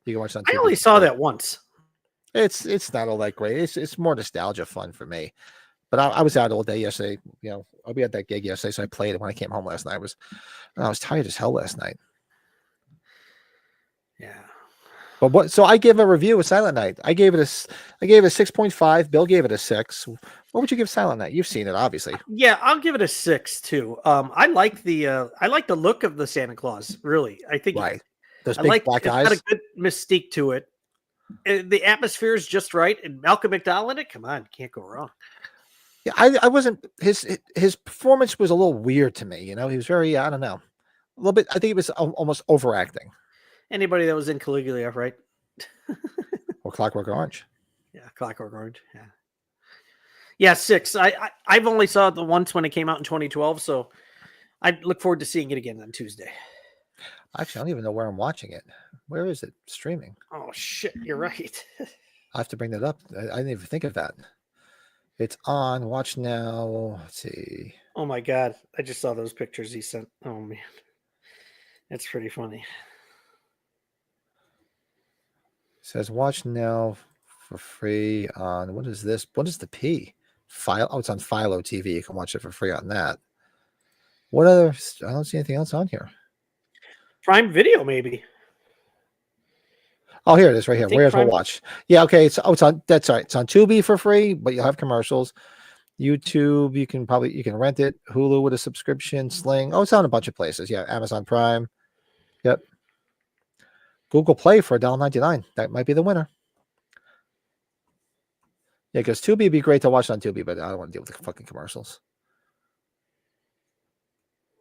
[SPEAKER 1] You can watch it on Tubi.
[SPEAKER 3] I only saw that once.
[SPEAKER 1] It's not all that great. It's more nostalgia fun for me. But I was out all day yesterday. You know, I'll be at that gig yesterday, so I played it when I came home last night. I was tired as hell last night.
[SPEAKER 3] Yeah.
[SPEAKER 1] But so I gave a review of Silent Night. I gave it a 6.5. Bill gave it a 6. What would you give Silent Night? You've seen it, obviously.
[SPEAKER 3] Yeah, I'll give it a 6 too. I like the look of the Santa Claus. Really, I think
[SPEAKER 1] right. Those big black eyes.
[SPEAKER 3] It's got a good mystique to it. The atmosphere is just right, and Malcolm McDowell in it. Come on, can't go wrong.
[SPEAKER 1] Yeah, I wasn't. His performance was a little weird to me. You know, he was very, I don't know, a little bit. I think he was almost overacting.
[SPEAKER 3] Anybody that was in Caligula, right?
[SPEAKER 1] Or Clockwork Orange.
[SPEAKER 3] Yeah, Clockwork Orange. Yeah, 6. I've only saw it the once when it came out in 2012, so I look forward to seeing it again on Tuesday.
[SPEAKER 1] Actually, I don't even know where I'm watching it. Where is it streaming?
[SPEAKER 3] Oh shit, you're right.
[SPEAKER 1] I have to bring that up. I didn't even think of that. It's on Watch Now. Let's see.
[SPEAKER 3] Oh my God, I just saw those pictures he sent. Oh man, that's pretty funny.
[SPEAKER 1] It says Watch Now for free on, what is this? What is the P? File. Oh, it's on Philo TV. You can watch it for free on that. What other? I don't see anything else on here.
[SPEAKER 3] Prime Video, maybe.
[SPEAKER 1] Oh, here it is, right here. Where's
[SPEAKER 3] Prime...
[SPEAKER 1] Watch? Yeah, okay. It's on. That's right. It's on Tubi for free, but you'll have commercials. YouTube, you can rent it. Hulu with a subscription. Sling. Oh, it's on a bunch of places. Yeah, Amazon Prime. Yep. Google Play for $1.99. That might be the winner. Yeah, because Tubi would be great to watch on Tubi, but I don't want to deal with the fucking commercials.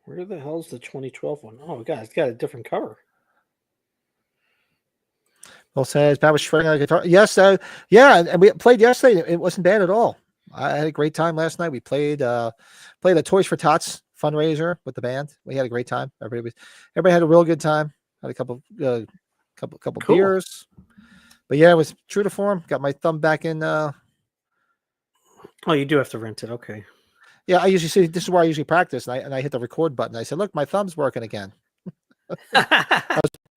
[SPEAKER 3] Where the hell's the 2012 one? Oh, God, it's got a different cover.
[SPEAKER 1] Well, says Pat was shredding on a guitar. Yes, yeah, and we played yesterday. It wasn't bad at all. I had a great time last night. We played a Toys for Tots fundraiser with the band. We had a great time. Everybody had a real good time. Had a couple
[SPEAKER 3] Cool.
[SPEAKER 1] beers. But yeah, it was true to form. Got my thumb back in.
[SPEAKER 3] Oh, you do have to rent it. Okay.
[SPEAKER 1] Yeah, I usually see this is where I usually practice, and I hit the record button. I said, "Look, my thumb's working again."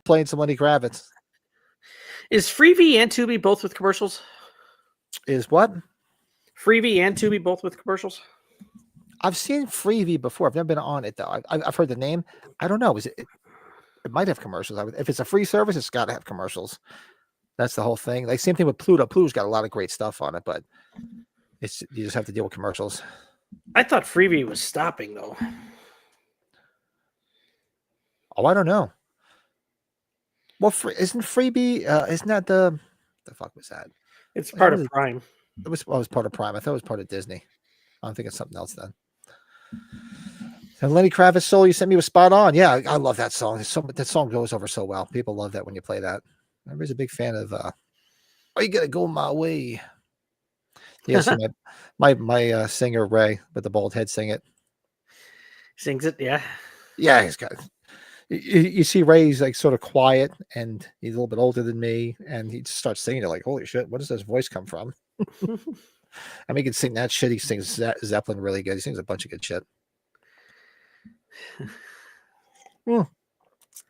[SPEAKER 1] Playing some Lenny Kravitz.
[SPEAKER 3] Is Freebie and Tubi both with commercials?
[SPEAKER 1] Is what?
[SPEAKER 3] Freebie and Tubi both with commercials?
[SPEAKER 1] I've seen Freebie before. I've never been on it though. I've heard the name. I don't know. Is it? It might have commercials. If it's a free service, it's got to have commercials. That's the whole thing. Like same thing with Pluto. Pluto's got a lot of great stuff on it, but you just have to deal with commercials.
[SPEAKER 3] I thought Freebie was stopping though.
[SPEAKER 1] Oh, I don't know. Well, isn't Freebie? Isn't that the fuck was that?
[SPEAKER 3] It's part of Prime.
[SPEAKER 1] It was part of Prime. I thought it was part of Disney. I don't think it's something else then. And Lenny Kravitz solo you sent me was spot on. Yeah, I love that song. That song goes over so well. People love that when you play that. Everybody's a big fan of "Are You Gonna Go My Way?" Yes, my singer Ray with the bald head sing it.
[SPEAKER 3] Sings it, yeah.
[SPEAKER 1] Yeah, he's got. You see Ray's like sort of quiet, and he's a little bit older than me, and he just starts singing it like, holy shit, where does this voice come from? I mean, he can sing that shit. He sings Zeppelin really good. He sings a bunch of good shit.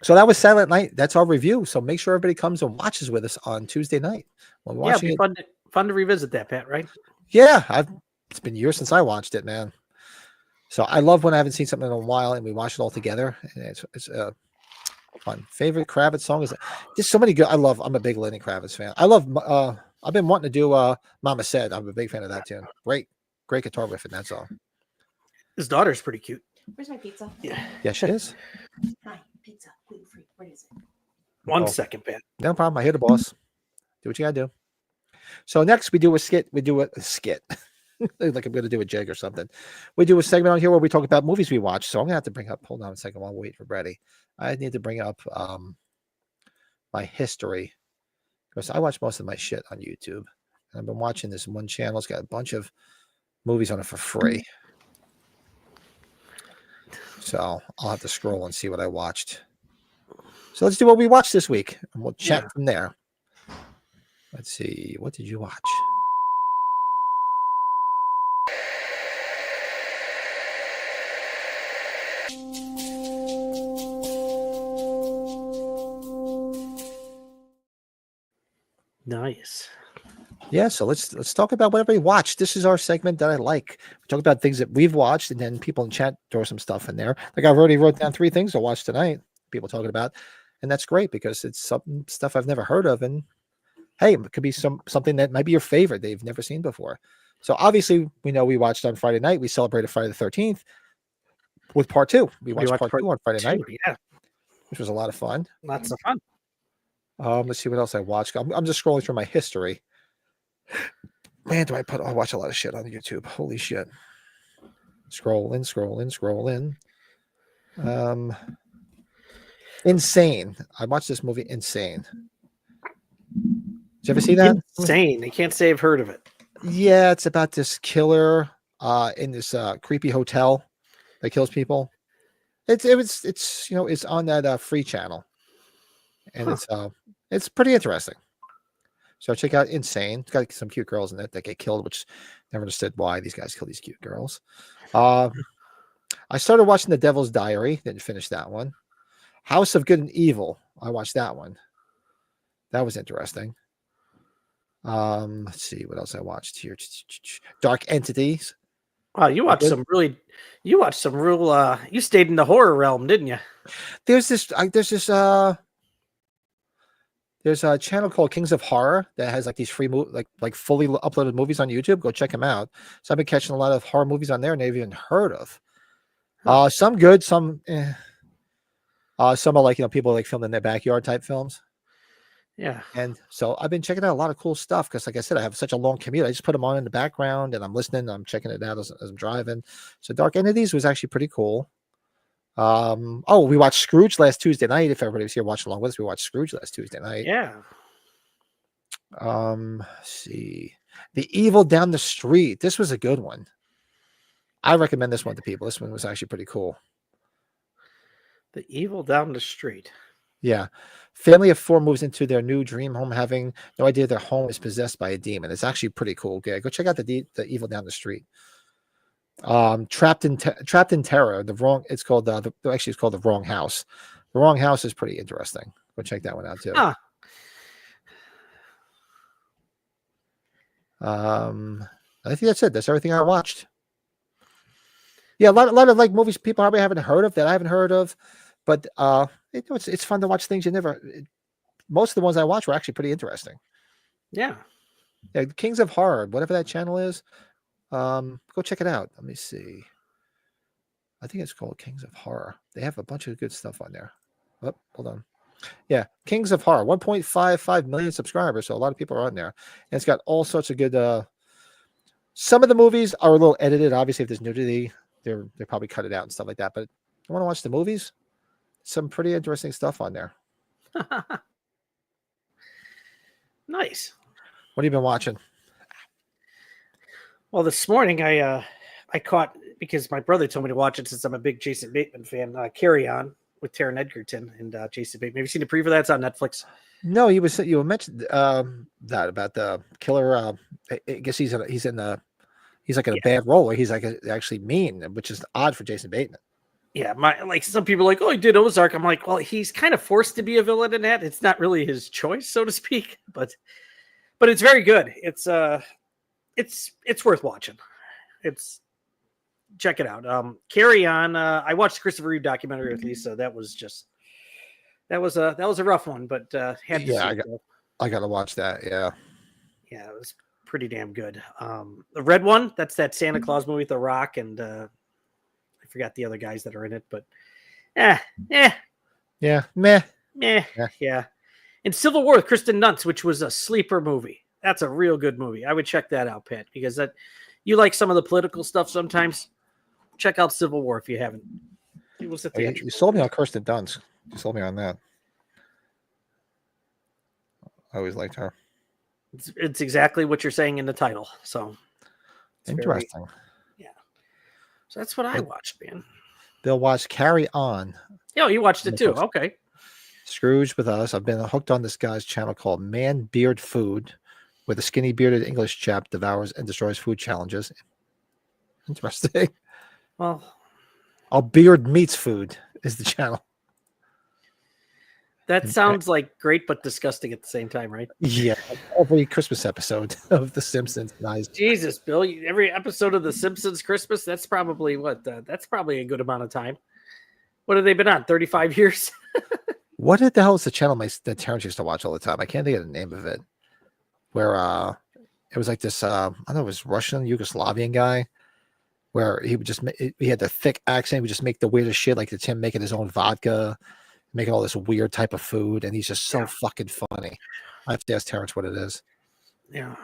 [SPEAKER 1] So that was Silent Night. That's our review. So make sure everybody comes and watches with us on Tuesday night. When we're watching
[SPEAKER 3] it'd be fun to revisit that, Pat, right?
[SPEAKER 1] Yeah, it's been years since I watched it, man. So I love when I haven't seen something in a while and we watch it all together. And it's fun. Favorite Kravitz song is there's so many good. I'm a big Lenny Kravitz fan. I love. I've been wanting to do "Mama Said." I'm a big fan of that tune. Great guitar riff in that song.
[SPEAKER 3] His daughter's pretty cute.
[SPEAKER 5] Where's my pizza?
[SPEAKER 1] Yeah, she is.
[SPEAKER 5] Hi, pizza, gluten free. What is it?
[SPEAKER 3] One second, Pat.
[SPEAKER 1] No problem. I hear the boss. Do what you gotta do. So next we do a skit. We do a skit. Like I'm going to do a jig or something. We do a segment on here where we talk about movies we watch. So I'm going to have to bring up, hold on a second while we wait for Brady. I need to bring up my history because I watch most of my shit on YouTube. And I've been watching this one channel. It's got a bunch of movies on it for free. So I'll have to scroll and see what I watched. So let's do what we watched this week and we'll chat from there. Let's see. What did you watch?
[SPEAKER 3] Nice.
[SPEAKER 1] Yeah, so let's talk about whatever we watched. This is our segment that I like. We talk about things that we've watched, and then people in chat throw some stuff in there. Like I've already wrote down 3 things to watch tonight. People talking about, and that's great because it's some stuff I've never heard of, and hey, it could be something that might be your favorite that you've never seen before. So obviously, we know we watched on Friday night. We celebrated Friday the 13th with part 2. We watched part 2 on Friday night, which was a lot of fun.
[SPEAKER 3] Lots of fun.
[SPEAKER 1] Let's see what else I watched. I'm just scrolling through my history. Man, I watch a lot of shit on YouTube. Holy shit. Scroll in. Insane. I watched this movie, Insane. Did you ever see that?
[SPEAKER 3] Insane. I can't say I've heard of it.
[SPEAKER 1] Yeah, it's about this killer in this creepy hotel that kills people. It's on that free channel. And it's pretty interesting. So check out Insane. It's got some cute girls in it that get killed, which never understood why these guys kill these cute girls. I started watching The Devil's Diary. Didn't finish that one. House of Good and Evil. I watched that one. That was interesting. Let's see what else I watched here. Dark Entities.
[SPEAKER 3] Wow, you watched some real, you stayed in the horror realm, didn't you?
[SPEAKER 1] There's this There's a channel called Kings of Horror that has like these free like fully uploaded movies on YouTube. Go check them out. So I've been catching a lot of horror movies on there, and I've even heard of. Some good, some some are like people like filmed in their backyard type films.
[SPEAKER 3] Yeah.
[SPEAKER 1] And so I've been checking out a lot of cool stuff because, like I said, I have such a long commute. I just put them on in the background and I'm listening. I'm checking it out as I'm driving. So Dark Entities was actually pretty cool. We watched Scrooge last Tuesday night. If everybody was here watching along with us, we watched Scrooge last Tuesday night.
[SPEAKER 3] Yeah.
[SPEAKER 1] Let's see, The Evil Down the Street. This was a good one. I recommend this one to people. This one was actually pretty cool.
[SPEAKER 3] The Evil Down the Street.
[SPEAKER 1] Yeah. Family of 4 moves into their new dream home, having no idea their home is possessed by a demon. It's actually pretty cool. Okay, go check out the Evil Down the Street. Trapped in Terror. It's called it's called The Wrong House. The Wrong House is pretty interesting. Go check that one out too.
[SPEAKER 3] Huh.
[SPEAKER 1] I think that's it. That's everything I watched. Yeah, a lot of like movies people probably haven't heard of that I haven't heard of, but it's fun to watch things you never. Most of the ones I watch were actually pretty interesting.
[SPEAKER 3] Yeah.
[SPEAKER 1] Yeah, Kings of Horror, whatever that channel is, go check it out. Let me see. I think it's called Kings of Horror. They have a bunch of good stuff on there. Oh, hold on. Yeah, Kings of Horror, 1.55 million subscribers, so a lot of people are on there, and it's got all sorts of good. Some of the movies are a little edited. Obviously, if there's nudity, they probably cut it out and stuff like that. But I want to watch the movies. Some pretty interesting stuff on there.
[SPEAKER 3] Nice.
[SPEAKER 1] What have you been watching?
[SPEAKER 3] Well, this morning I caught, because my brother told me to watch it since I'm a big Jason Bateman fan. Carry On with Taron Egerton and Jason Bateman. Have you seen the preview? That's on Netflix.
[SPEAKER 1] No, you mentioned that about the killer. I guess he's like in a bad role where he's like actually mean, which is odd for Jason Bateman.
[SPEAKER 3] Yeah, some people are like, oh, he did Ozark. I'm like, well, he's kind of forced to be a villain in that. It's not really his choice, so to speak, but it's very good. It's worth watching. Check it out. Carry On. I watched the Christopher Reeve documentary with Lisa. That was a rough one, but had to see it.
[SPEAKER 1] I got to watch that. Yeah.
[SPEAKER 3] Yeah, it was pretty damn good. The red one, that's that Santa Claus movie with The Rock, and I forgot the other guys that are in it, but
[SPEAKER 1] yeah, meh.
[SPEAKER 3] Yeah. And Civil War with Kristen Dunst, which was a sleeper movie. That's a real good movie. I would check that out, Pat, because you like some of the political stuff sometimes. Check out Civil War if you haven't. It was at the
[SPEAKER 1] You sold me on Kirsten Dunst. You sold me on that. I always liked her.
[SPEAKER 3] It's exactly what you're saying in the title. So
[SPEAKER 1] interesting.
[SPEAKER 3] So that's what I watched, man.
[SPEAKER 1] Bill watched Carry On.
[SPEAKER 3] Yeah, you watched it too. Okay.
[SPEAKER 1] Scrooge with us. I've been hooked on this guy's channel called Man Beard Food, where the skinny bearded English chap devours and destroys food challenges. Interesting.
[SPEAKER 3] Well,
[SPEAKER 1] Beard Meats Food is the channel.
[SPEAKER 3] that sounds like great but disgusting at the same time, right?
[SPEAKER 1] Yeah. Every Christmas episode of The Simpsons. Nice.
[SPEAKER 3] Jesus, Bill. Every episode of The Simpsons Christmas, that's probably that's probably a good amount of time. What have they been on? 35 years?
[SPEAKER 1] What the hell is the channel that Terrence used to watch all the time? I can't think of the name of it. Where it was like this, I don't know, it was Russian, Yugoslavian guy, where he would he had the thick accent, he would just make the weirdest shit, like it's him making his own vodka, making all this weird type of food, and he's just so fucking funny. I have to ask Terrence what it is.
[SPEAKER 3] Yeah.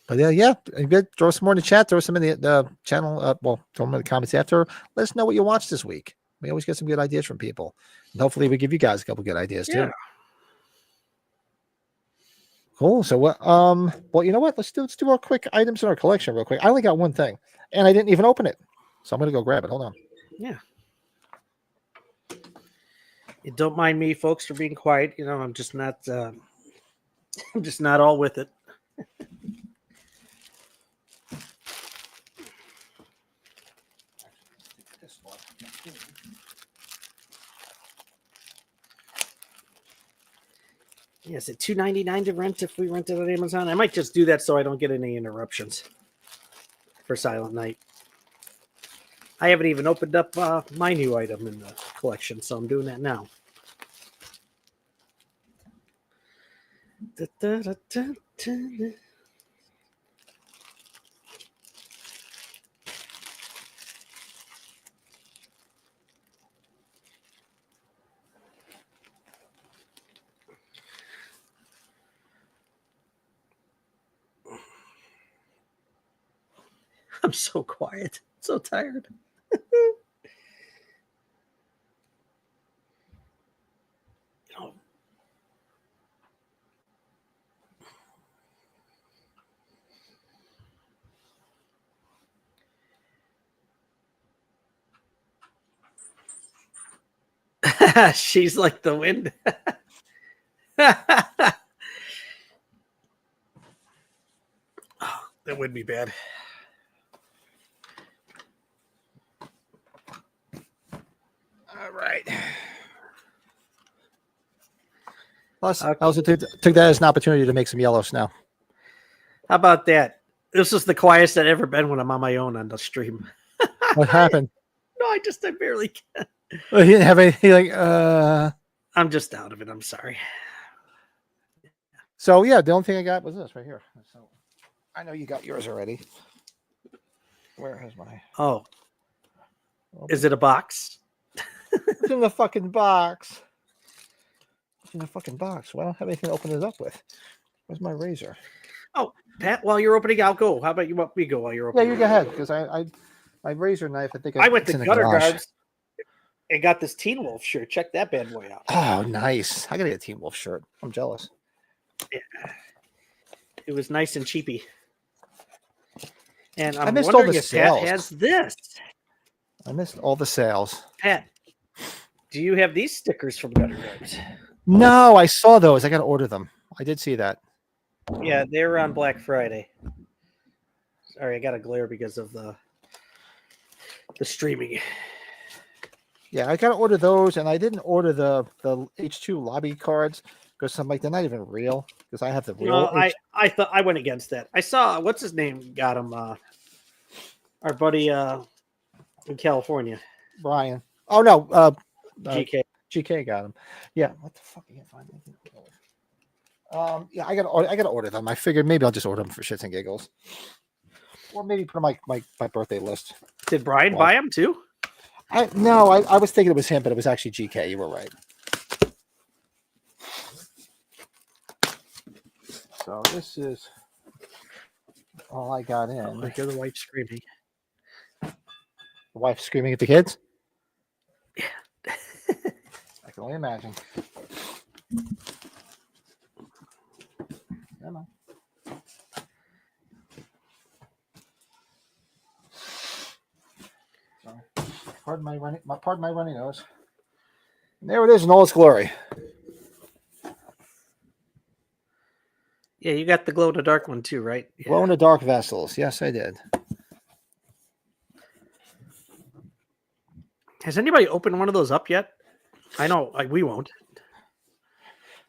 [SPEAKER 1] But yeah, throw some more in the chat, throw some in the channel, throw them in the comments after. Let us know what you watched this week. We always get some good ideas from people. And hopefully we give you guys a couple good ideas too. Cool. So what well, you know what? Let's do our quick items in our collection real quick. I only got one thing and I didn't even open it. So I'm gonna go grab it. Hold on.
[SPEAKER 3] Yeah. You don't mind me, folks, for being quiet. You know, I'm just not all with it. Yeah, is it $2.99 to rent if we rent it on Amazon? I might just do that so I don't get any interruptions for Silent Night. I haven't even opened up my new item in the collection, so I'm doing that now. I'm so quiet. So tired. Oh. She's like the wind. Oh, that would be bad.
[SPEAKER 1] All right. Plus,
[SPEAKER 3] Okay.
[SPEAKER 1] I also took that as an opportunity to make some yellow snow.
[SPEAKER 3] How about that? This is the quietest I've ever been when I'm on my own on the stream.
[SPEAKER 1] What happened?
[SPEAKER 3] No, I barely can.
[SPEAKER 1] Oh, he didn't have anything like.
[SPEAKER 3] I'm just out of it. I'm sorry.
[SPEAKER 1] So yeah, the only thing I got was this right here. So I know you got yours already. Where is my?
[SPEAKER 3] Oh, is it a box?
[SPEAKER 1] It's in the fucking box. It's in the fucking box. Well, I don't have anything to open it up with. Where's my razor?
[SPEAKER 3] Oh, Pat, while you're opening, I'll go. How about you want me to go while you're
[SPEAKER 1] Yeah,
[SPEAKER 3] opening?
[SPEAKER 1] you go ahead because I my razor knife. I think
[SPEAKER 3] I went
[SPEAKER 1] it's
[SPEAKER 3] to
[SPEAKER 1] in the
[SPEAKER 3] Gutter
[SPEAKER 1] garage.
[SPEAKER 3] Guards and got this Teen Wolf shirt. Check that bad boy out.
[SPEAKER 1] Oh, nice! I gotta get a Team Wolf shirt. I'm jealous.
[SPEAKER 3] Yeah. It was nice and cheapy. And
[SPEAKER 1] I
[SPEAKER 3] I'm
[SPEAKER 1] missed all
[SPEAKER 3] wondering
[SPEAKER 1] the
[SPEAKER 3] if Pat
[SPEAKER 1] sales.
[SPEAKER 3] has this.
[SPEAKER 1] I missed all the sales.
[SPEAKER 3] Pat, do you have these stickers from Gutter Guards?
[SPEAKER 1] No, I saw those. I gotta order them. I did see that.
[SPEAKER 3] Yeah, they're on Black Friday. Sorry, I got a glare because of the streaming.
[SPEAKER 1] Yeah, I gotta order those, and I didn't order the H2 lobby cards because I'm like they're not even real because I have the real.
[SPEAKER 3] No, I thought I went against that. I saw what's his name got him. Our buddy in California,
[SPEAKER 1] Brian. Oh no,
[SPEAKER 3] GK.
[SPEAKER 1] GK got them. Yeah. What the fuck? I can't find anything. Yeah, I gotta order them. I figured maybe I'll just order them for shits and giggles, or maybe put on my birthday list.
[SPEAKER 3] Did Brian buy him too?
[SPEAKER 1] No, I was thinking it was him, but it was actually GK. You were right. So this is all I got in.
[SPEAKER 3] Like you're the wife screaming.
[SPEAKER 1] The wife screaming at the kids.
[SPEAKER 3] Yeah.
[SPEAKER 1] I can only imagine. Come on. Sorry. Pardon my runny nose. And there it is in all its glory.
[SPEAKER 3] Yeah, you got the glow in the dark one too, right? Yeah.
[SPEAKER 1] Glow in the dark vessels. Yes, I did.
[SPEAKER 3] Has anybody opened one of those up yet? I know we won't.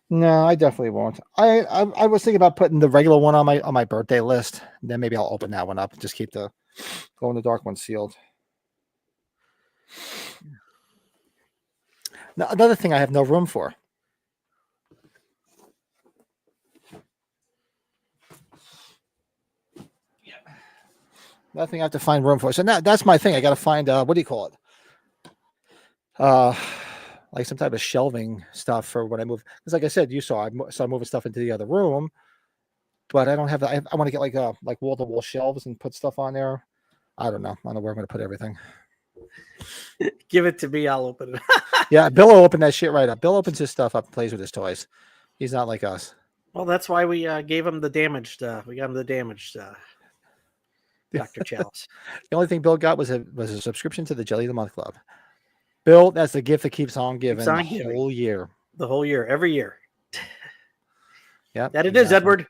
[SPEAKER 1] No, I definitely won't. I was thinking about putting the regular one on my birthday list. Then maybe I'll open that one up and just keep the glow in the dark one sealed. Now, another thing I have no room for. Nothing I have to find room for. So now that's my thing. I got to find what do you call it? Like some type of shelving stuff for when I move. Because like I said, you saw I started moving stuff into the other room, but I don't have that. I want to get like wall-to-wall shelves and put stuff on there. I don't know where I'm going to put everything.
[SPEAKER 3] Give it to me. I'll open it.
[SPEAKER 1] Yeah, Bill will open that shit right up. Bill opens his stuff up and plays with his toys. He's not like us.
[SPEAKER 3] Well, that's why we gave him the damaged. We got him the damaged Dr. Chalice.
[SPEAKER 1] The only thing Bill got was a subscription to the Jelly of the Month Club. Bill, that's the gift that keeps on giving the whole year.
[SPEAKER 3] The whole year, every year.
[SPEAKER 1] Yeah,
[SPEAKER 3] that it is, Edward.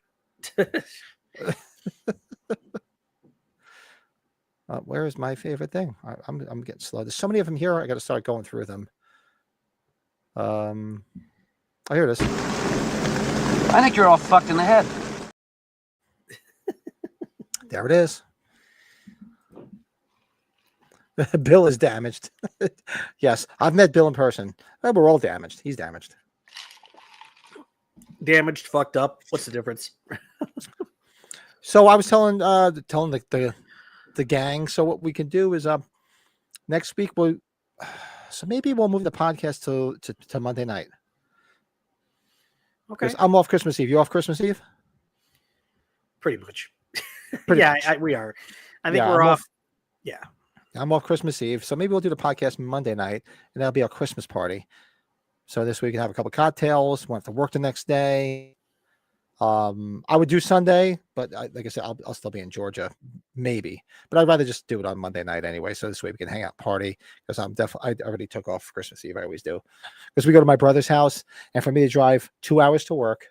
[SPEAKER 1] Where is my favorite thing? I'm getting slow. There's so many of them here. I got to start going through them. Oh, here it is.
[SPEAKER 6] I think you're all fucked in the head.
[SPEAKER 1] There it is. Bill is damaged. Yes, I've met Bill in person. We're all damaged. He's damaged.
[SPEAKER 3] damaged, fucked up. What's the difference?
[SPEAKER 1] So I was telling the gang. So what we can do is next week so maybe we'll move the podcast to Monday night.
[SPEAKER 3] Okay,
[SPEAKER 1] Because I'm off Christmas Eve. You off Christmas Eve?
[SPEAKER 3] pretty much.
[SPEAKER 1] Pretty
[SPEAKER 3] yeah,
[SPEAKER 1] much.
[SPEAKER 3] we are. I think
[SPEAKER 1] Yeah,
[SPEAKER 3] we're
[SPEAKER 1] I'm
[SPEAKER 3] off. Yeah.
[SPEAKER 1] I'm off Christmas Eve, so maybe we'll do the podcast Monday night, and that'll be our Christmas party. So this week we can have a couple cocktails. Won't have to work the next day. I would do Sunday, but like I said, I'll still be in Georgia, maybe. But I'd rather just do it on Monday night anyway. So this way we can hang out, party. Because I already took off Christmas Eve. I always do. Because we go to my brother's house, and for me to drive 2 hours to work,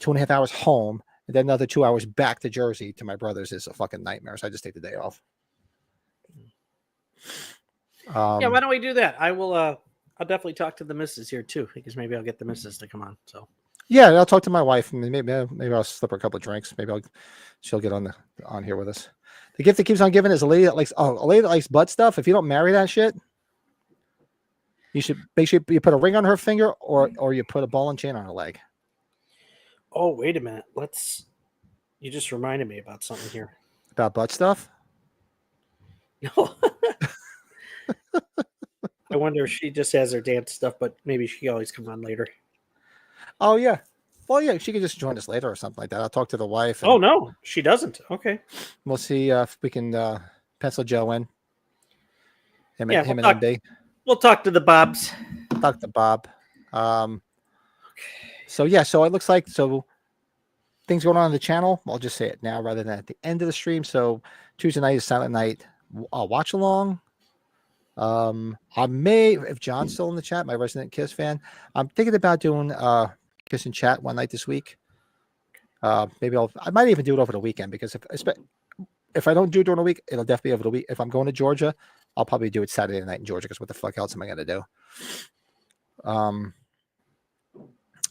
[SPEAKER 1] 2.5 hours home, and then another 2 hours back to Jersey to my brother's is a fucking nightmare. So I just take the day off.
[SPEAKER 3] Yeah, why don't we do that? I will. I'll definitely talk to the missus here too, because maybe I'll get the missus to come on. So
[SPEAKER 1] Yeah, I'll talk to my wife. And maybe I'll slip her a couple of drinks. Maybe she'll get on here with us. The gift that keeps on giving is a lady that likes butt stuff. If you don't marry that shit, you should make sure you put a ring on her finger or you put a ball and chain on her leg.
[SPEAKER 3] oh, wait a minute. You just reminded me about something here.
[SPEAKER 1] About butt stuff?
[SPEAKER 3] No. I wonder if she just has her dance stuff, but maybe she always come on later.
[SPEAKER 1] Oh yeah. Well, yeah, she could just join us later or something like that. I'll talk to the wife. And
[SPEAKER 3] Oh no, she doesn't. Okay.
[SPEAKER 1] we'll see if we can pencil Joe in. Him
[SPEAKER 3] Yeah,
[SPEAKER 1] and
[SPEAKER 3] we'll talk-
[SPEAKER 1] MD.
[SPEAKER 3] We'll talk to the Bobs.
[SPEAKER 1] Talk to Bob. So yeah, so it looks like things going on the channel. I'll just say it now rather than at the end of the stream. So Tuesday night is Silent Night. I'll watch along. I may, if John's still in the chat, my resident Kiss fan, I'm thinking about doing Kiss and Chat one night this week. Maybe I might even do it over the weekend because if I don't do it during the week, it'll definitely be over the week. If I'm going to Georgia, I'll probably do it Saturday night in Georgia because what the fuck else am I gonna do?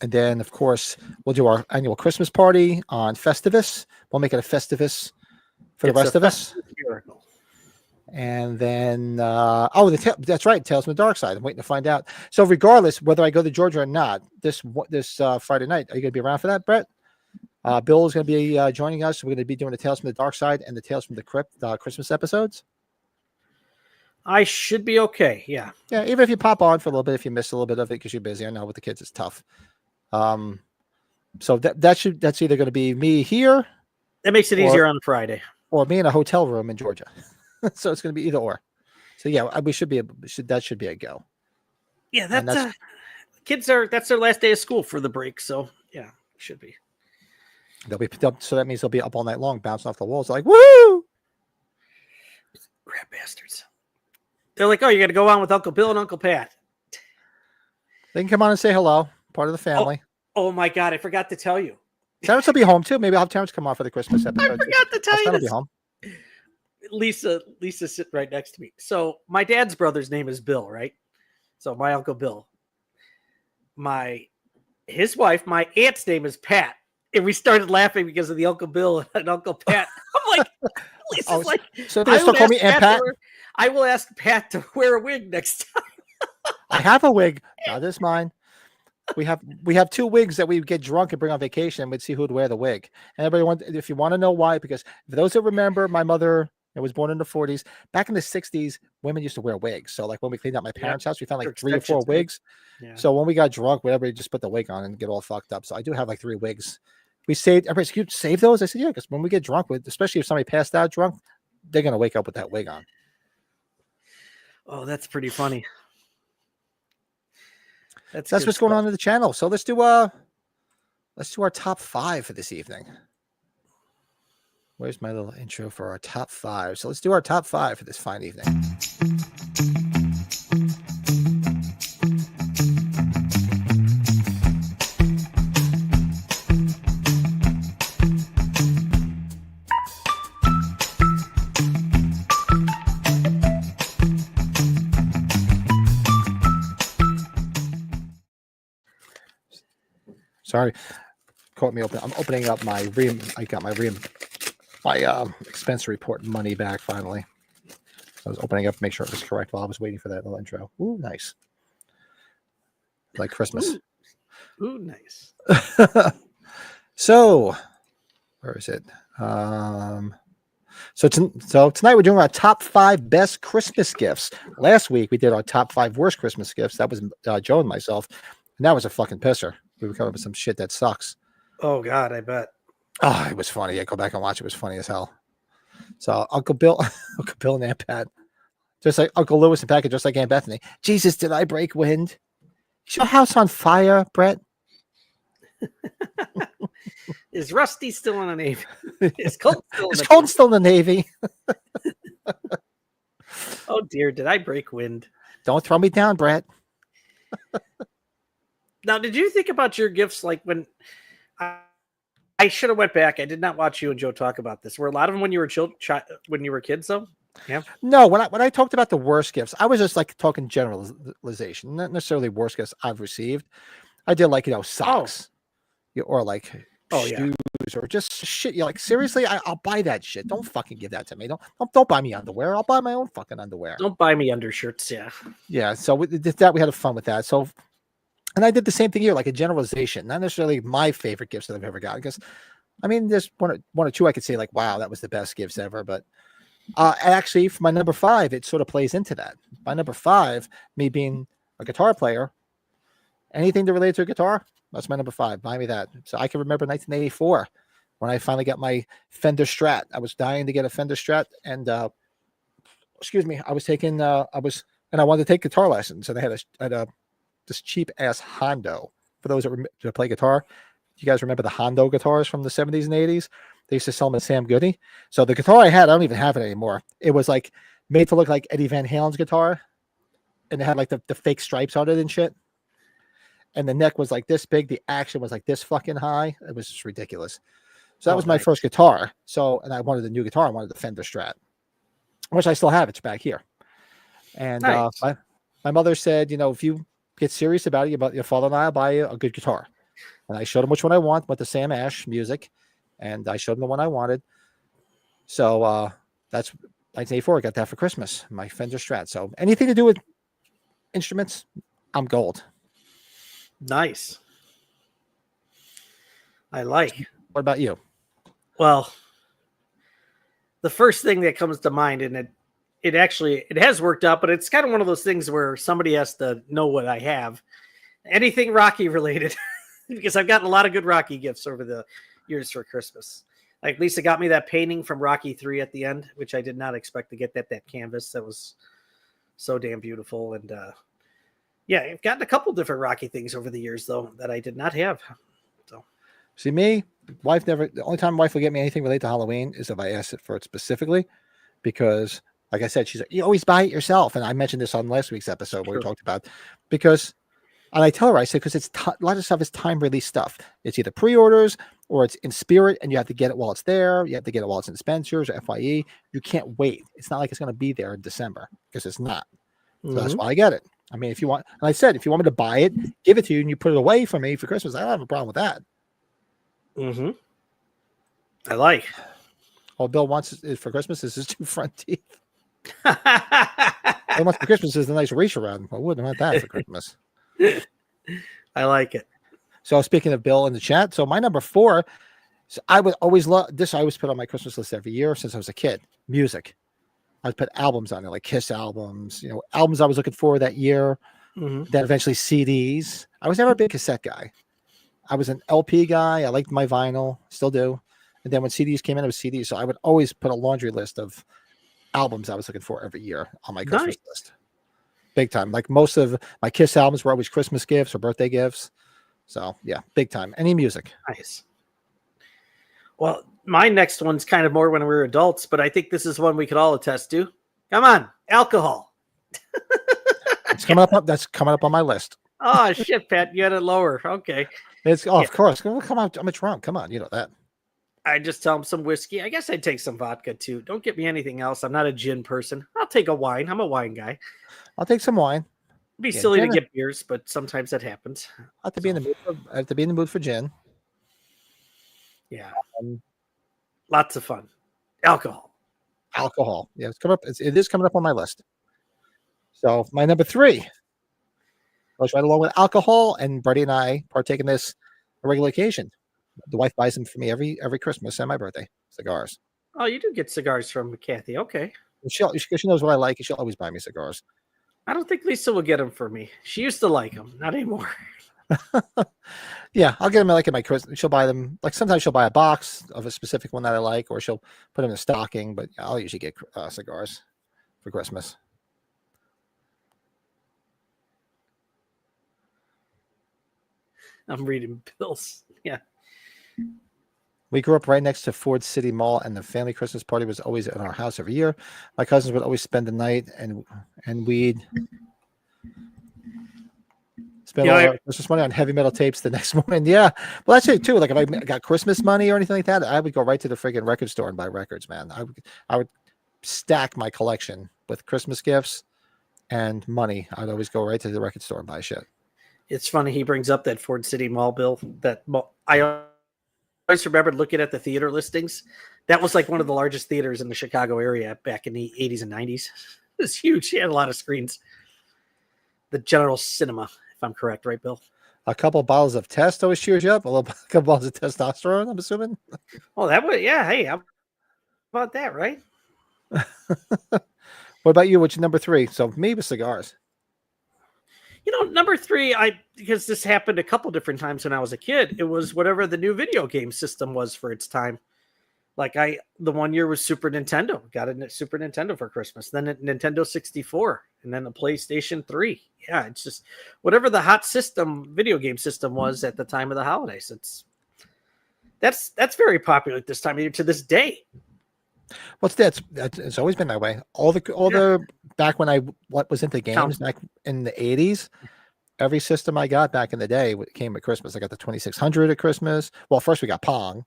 [SPEAKER 1] And then of course we'll do our annual Christmas party on Festivus. We'll make it a Festivus for the rest of us.
[SPEAKER 3] Miracle.
[SPEAKER 1] And then, that's right, Tales from the Dark Side. I'm waiting to find out. So, regardless whether I go to Georgia or not, this Friday night, are you going to be around for that, Brett? Bill is going to be joining us. We're going to be doing the Tales from the Dark Side and the Tales from the Crypt Christmas episodes.
[SPEAKER 3] I should be okay. Yeah.
[SPEAKER 1] Yeah, even if you pop on for a little bit, if you miss a little bit of it because you're busy. I know with the kids it's tough. So that's either going to be me here.
[SPEAKER 3] That makes it easier on Friday.
[SPEAKER 1] Or me in a hotel room in Georgia. So it's going to be either or. So yeah, that should be a go.
[SPEAKER 3] Yeah, that's that's their last day of school for the break. So yeah, should be.
[SPEAKER 1] So that means they'll be up all night long, bouncing off the walls, like woo!
[SPEAKER 3] Rat bastards. They're like, oh, you're gonna go on with Uncle Bill and Uncle Pat.
[SPEAKER 1] They can come on and say hello, part of the family.
[SPEAKER 3] Oh my God, I forgot to tell you.
[SPEAKER 1] Terrence will be home too. Maybe I'll have Terrence come on for the Christmas episode.
[SPEAKER 3] I forgot to tell you
[SPEAKER 1] I'll
[SPEAKER 3] this.
[SPEAKER 1] be home.
[SPEAKER 3] Lisa's sitting right next to me. So my dad's brother's name is Bill, right? So my Uncle Bill. His wife, my aunt's name is Pat. And we started laughing because of the Uncle Bill and Uncle Pat. I'm like, Lisa's like,
[SPEAKER 1] so they still call me Aunt Pat?
[SPEAKER 3] I will ask Pat to wear a wig next time.
[SPEAKER 1] I have a wig. Now this is mine. We have two wigs that we get drunk and bring on vacation. We'd see who'd wear the wig. And everybody if you want to know why, because for those that remember, my mother was born in the 40s. Back in the 60s, women used to wear wigs. So like when we cleaned out my parents' house, we found like 3 or 4 wigs. Yeah. So when we got drunk, everybody just put the wig on and get all fucked up. So I do have like 3 wigs. We saved. Everybody's, "Can you save those?" I said, "Yeah," because when we get drunk, especially if somebody passed out drunk, they're gonna wake up with that wig on.
[SPEAKER 3] Oh, that's pretty funny.
[SPEAKER 1] That's what's going on in the channel. So let's do our top 5 for this evening. Where's my little intro for our top 5? So let's do our top 5 for this fine evening. Sorry, caught me open. I'm opening up my I got my expense report money back finally. I was opening up to make sure it was correct while I was waiting for that little intro. Ooh, nice. Like Christmas.
[SPEAKER 3] Ooh, nice.
[SPEAKER 1] So, where is it? So tonight we're doing our top 5 best Christmas gifts. Last week we did our top 5 worst Christmas gifts. That was Joe and myself, and that was a fucking pisser. We were coming up with some shit that sucks.
[SPEAKER 3] Oh God, I bet.
[SPEAKER 1] Oh, it was funny. Yeah, go back and watch. It was funny as hell. So Uncle Bill, Uncle Bill and Aunt Pat, just like Uncle Lewis and Pat, just like Aunt Bethany. Jesus, did I break wind? Is your house on fire, Brett?
[SPEAKER 3] Is Rusty still in the Navy? Is Colt still in
[SPEAKER 1] Is
[SPEAKER 3] the
[SPEAKER 1] Colton still in the Navy?
[SPEAKER 3] Oh dear, did I break wind?
[SPEAKER 1] Don't throw me down, Brett.
[SPEAKER 3] Now, did you think about your gifts like when I should have went back? I did not watch you and Joe talk about this. Were a lot of them when you were when you were kids, though? Yeah.
[SPEAKER 1] No, when I talked about the worst gifts, I was just like talking generalization, not necessarily worst gifts I've received. I did like socks, or like shoes, or just shit. You're like, seriously, I'll buy that shit. Don't fucking give that to me. Don't buy me underwear. I'll buy my own fucking underwear.
[SPEAKER 3] Don't buy me undershirts. Yeah.
[SPEAKER 1] Yeah. So we did that. We had fun with that. So, and I did the same thing here, like a generalization, not necessarily my favorite gifts that I've ever got. Because, I mean, there's one or two I could say like, wow, that was the best gifts ever. But actually, for my number 5, it sort of plays into that. My number 5, me being a guitar player, anything to relate to a guitar, that's my number 5. Buy me that. So I can remember 1984 when I finally got my Fender Strat. I was dying to get a Fender Strat, and excuse me, I was taking I wanted to take guitar lessons, and I had this cheap ass Hondo. For those that play guitar, you guys remember the Hondo guitars from the 70s and 80s? They used to sell them at Sam Goody. So the guitar I had, I don't even have it anymore. It was like made to look like Eddie Van Halen's guitar, and it had like the fake stripes on it and shit. And the neck was like this big. The action was like this fucking high. It was just ridiculous. So that was my first guitar. So, and I wanted a new guitar. I wanted the Fender Strat, which I still have. It's back here. And
[SPEAKER 3] Nice.
[SPEAKER 1] my mother said, if you get serious about it, your father and I will buy you a good guitar. And I showed him which one I want, went to Sam Ash Music, and I showed him the one I wanted. So that's 1984. I got that for Christmas, my Fender Strat. So anything to do with instruments, I'm gold.
[SPEAKER 3] Nice. I like.
[SPEAKER 1] What about you?
[SPEAKER 3] Well, the first thing that comes to mind, and it has worked out, but it's kind of one of those things where somebody has to know what I have. Anything Rocky related, because I've gotten a lot of good Rocky gifts over the years for Christmas. Like Lisa got me that painting from Rocky 3 at the end, which I did not expect to get that canvas. That was so damn beautiful. And yeah, I've gotten a couple different Rocky things over the years, though, that I did not have. So,
[SPEAKER 1] see, the only time wife will get me anything related to Halloween is if I ask it for it specifically, because like I said, she's like, you always buy it yourself. And I mentioned this on last week's episode where we talked about, and I tell her, I said, because a lot of stuff is time release stuff. It's either pre-orders or it's in spirit, and you have to get it while it's there. You have to get it while it's in Spencer's or FYE. You can't wait. It's not like it's going to be there in December, because it's not. So that's why I get it. I mean, if you want, and I said, if you want me to buy it, give it to you, and you put it away for me for Christmas, I don't have a problem with that.
[SPEAKER 3] mm-hmm. I like.
[SPEAKER 1] All Bill wants is for Christmas is his 2 front teeth. All he wants for Christmas is a nice reach around. I wouldn't want that for Christmas.
[SPEAKER 3] I like it.
[SPEAKER 1] So speaking of Bill in the chat, so my number 4, so I would always love this. I always put on my Christmas list every year since I was a kid. Music. I'd put albums on there, like Kiss albums, albums I was looking for that year.
[SPEAKER 3] Mm-hmm.
[SPEAKER 1] Then eventually CDs. I was never a big cassette guy. I was an LP guy. I liked my vinyl, still do. And then when CDs came in, it was CDs. So I would always put a laundry list of albums I was looking for every year on my Christmas list. Big time. Like most of my Kiss albums were always Christmas gifts or birthday gifts. So yeah, big time. Any music.
[SPEAKER 3] Nice. Well, my next one's kind of more when we were adults, but I think this is one we could all attest to. Come on, alcohol.
[SPEAKER 1] It's coming up. That's coming up on my list.
[SPEAKER 3] Oh shit, Pat, you had it lower. Okay.
[SPEAKER 1] Of course. Come on, I'm a drunk. Come on, you know that.
[SPEAKER 3] I just tell them some whiskey. I guess I'd take some vodka too. Don't get me anything else. I'm not a gin person. I'll take a wine. I'm a wine guy.
[SPEAKER 1] I'll take some wine.
[SPEAKER 3] It'd be silly to get beers, but sometimes that happens.
[SPEAKER 1] I have to be in the mood for gin.
[SPEAKER 3] Yeah. Lots of fun. Alcohol.
[SPEAKER 1] Yeah, it's coming up. It is coming up on my list. So my number 3. goes right along with alcohol, and Brady and I partake in this on a regular occasion. The wife buys them for me every Christmas and my birthday. Cigars.
[SPEAKER 3] Oh, you do get cigars from Kathy. Okay.
[SPEAKER 1] She knows what I like, and she'll always buy me cigars.
[SPEAKER 3] I don't think Lisa will get them for me. She used to like them, not anymore.
[SPEAKER 1] Yeah, I'll get them like in my Christmas. She'll buy them. Like sometimes she'll buy a box of a specific one that I like, or she'll put them in a stocking. But I'll usually get cigars for Christmas.
[SPEAKER 3] I'm reading bills. Yeah.
[SPEAKER 1] We grew up right next to Ford City Mall, and the family Christmas party was always at our house every year. My cousins would always spend the night, and we'd spend all our Christmas money on heavy metal tapes the next morning. Yeah, well, that's it too. Like if I got Christmas money or anything like that, I would go right to the friggin' record store and buy records, man. I would stack my collection with Christmas gifts and money. I'd always go right to the record store and buy shit.
[SPEAKER 3] It's funny he brings up that Ford City Mall bill. I always remembered looking at the theater listings. That was like one of the largest theaters in the Chicago area back in the 80s and 90s. It was huge. He had a lot of screens. The General Cinema, if I'm correct, right, Bill?
[SPEAKER 1] A couple bottles of test always cheers you up. A couple bottles of testosterone, I'm assuming.
[SPEAKER 3] Oh, that would, yeah. Hey, how about that, right?
[SPEAKER 1] What about you? What's your number 3? So me with cigars.
[SPEAKER 3] You know, number 3, because this happened a couple different times when I was a kid, it was whatever the new video game system was for its time. Like the one year was Super Nintendo. Got a Super Nintendo for Christmas. Then a Nintendo 64, and then a PlayStation 3. Yeah, it's just whatever the hot video game system was at the time of the holidays. That's very popular at this time of year to this day.
[SPEAKER 1] What's that? It's always been that way. All the back when what was into games back in the 80s, every system I got back in the day came at Christmas. I got the 2600 at Christmas. Well, first we got Pong.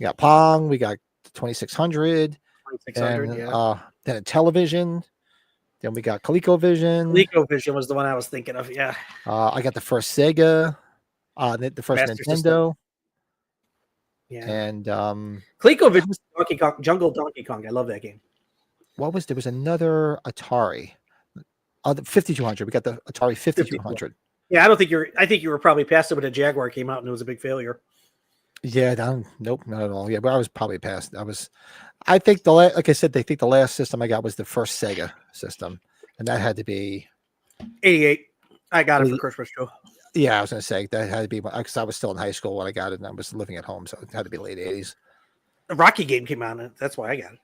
[SPEAKER 1] We got the 2600.
[SPEAKER 3] 2600,
[SPEAKER 1] and, then a television. Then we got ColecoVision.
[SPEAKER 3] ColecoVision was the one I was thinking of. Yeah.
[SPEAKER 1] I got the first Sega. The first
[SPEAKER 3] Master
[SPEAKER 1] Nintendo.
[SPEAKER 3] System. Yeah.
[SPEAKER 1] And
[SPEAKER 3] ColecoVision was Donkey Kong, Jungle Donkey Kong. I love that game.
[SPEAKER 1] there was another Atari. The 5200. We got the Atari 5200.
[SPEAKER 3] Yeah, I think you were probably past it when the Jaguar came out and it was a big failure.
[SPEAKER 1] Yeah, nope, not at all. Yeah, but I was probably past. I think like I said, they think the last system I got was the first Sega system, and that had to be
[SPEAKER 3] 88. I got it for Christmas too.
[SPEAKER 1] Yeah, I was gonna say that had to be because I was still in high school when I got it, and I was living at home, so it had to be late 80s.
[SPEAKER 3] The Rocky game came out, and that's why I got it.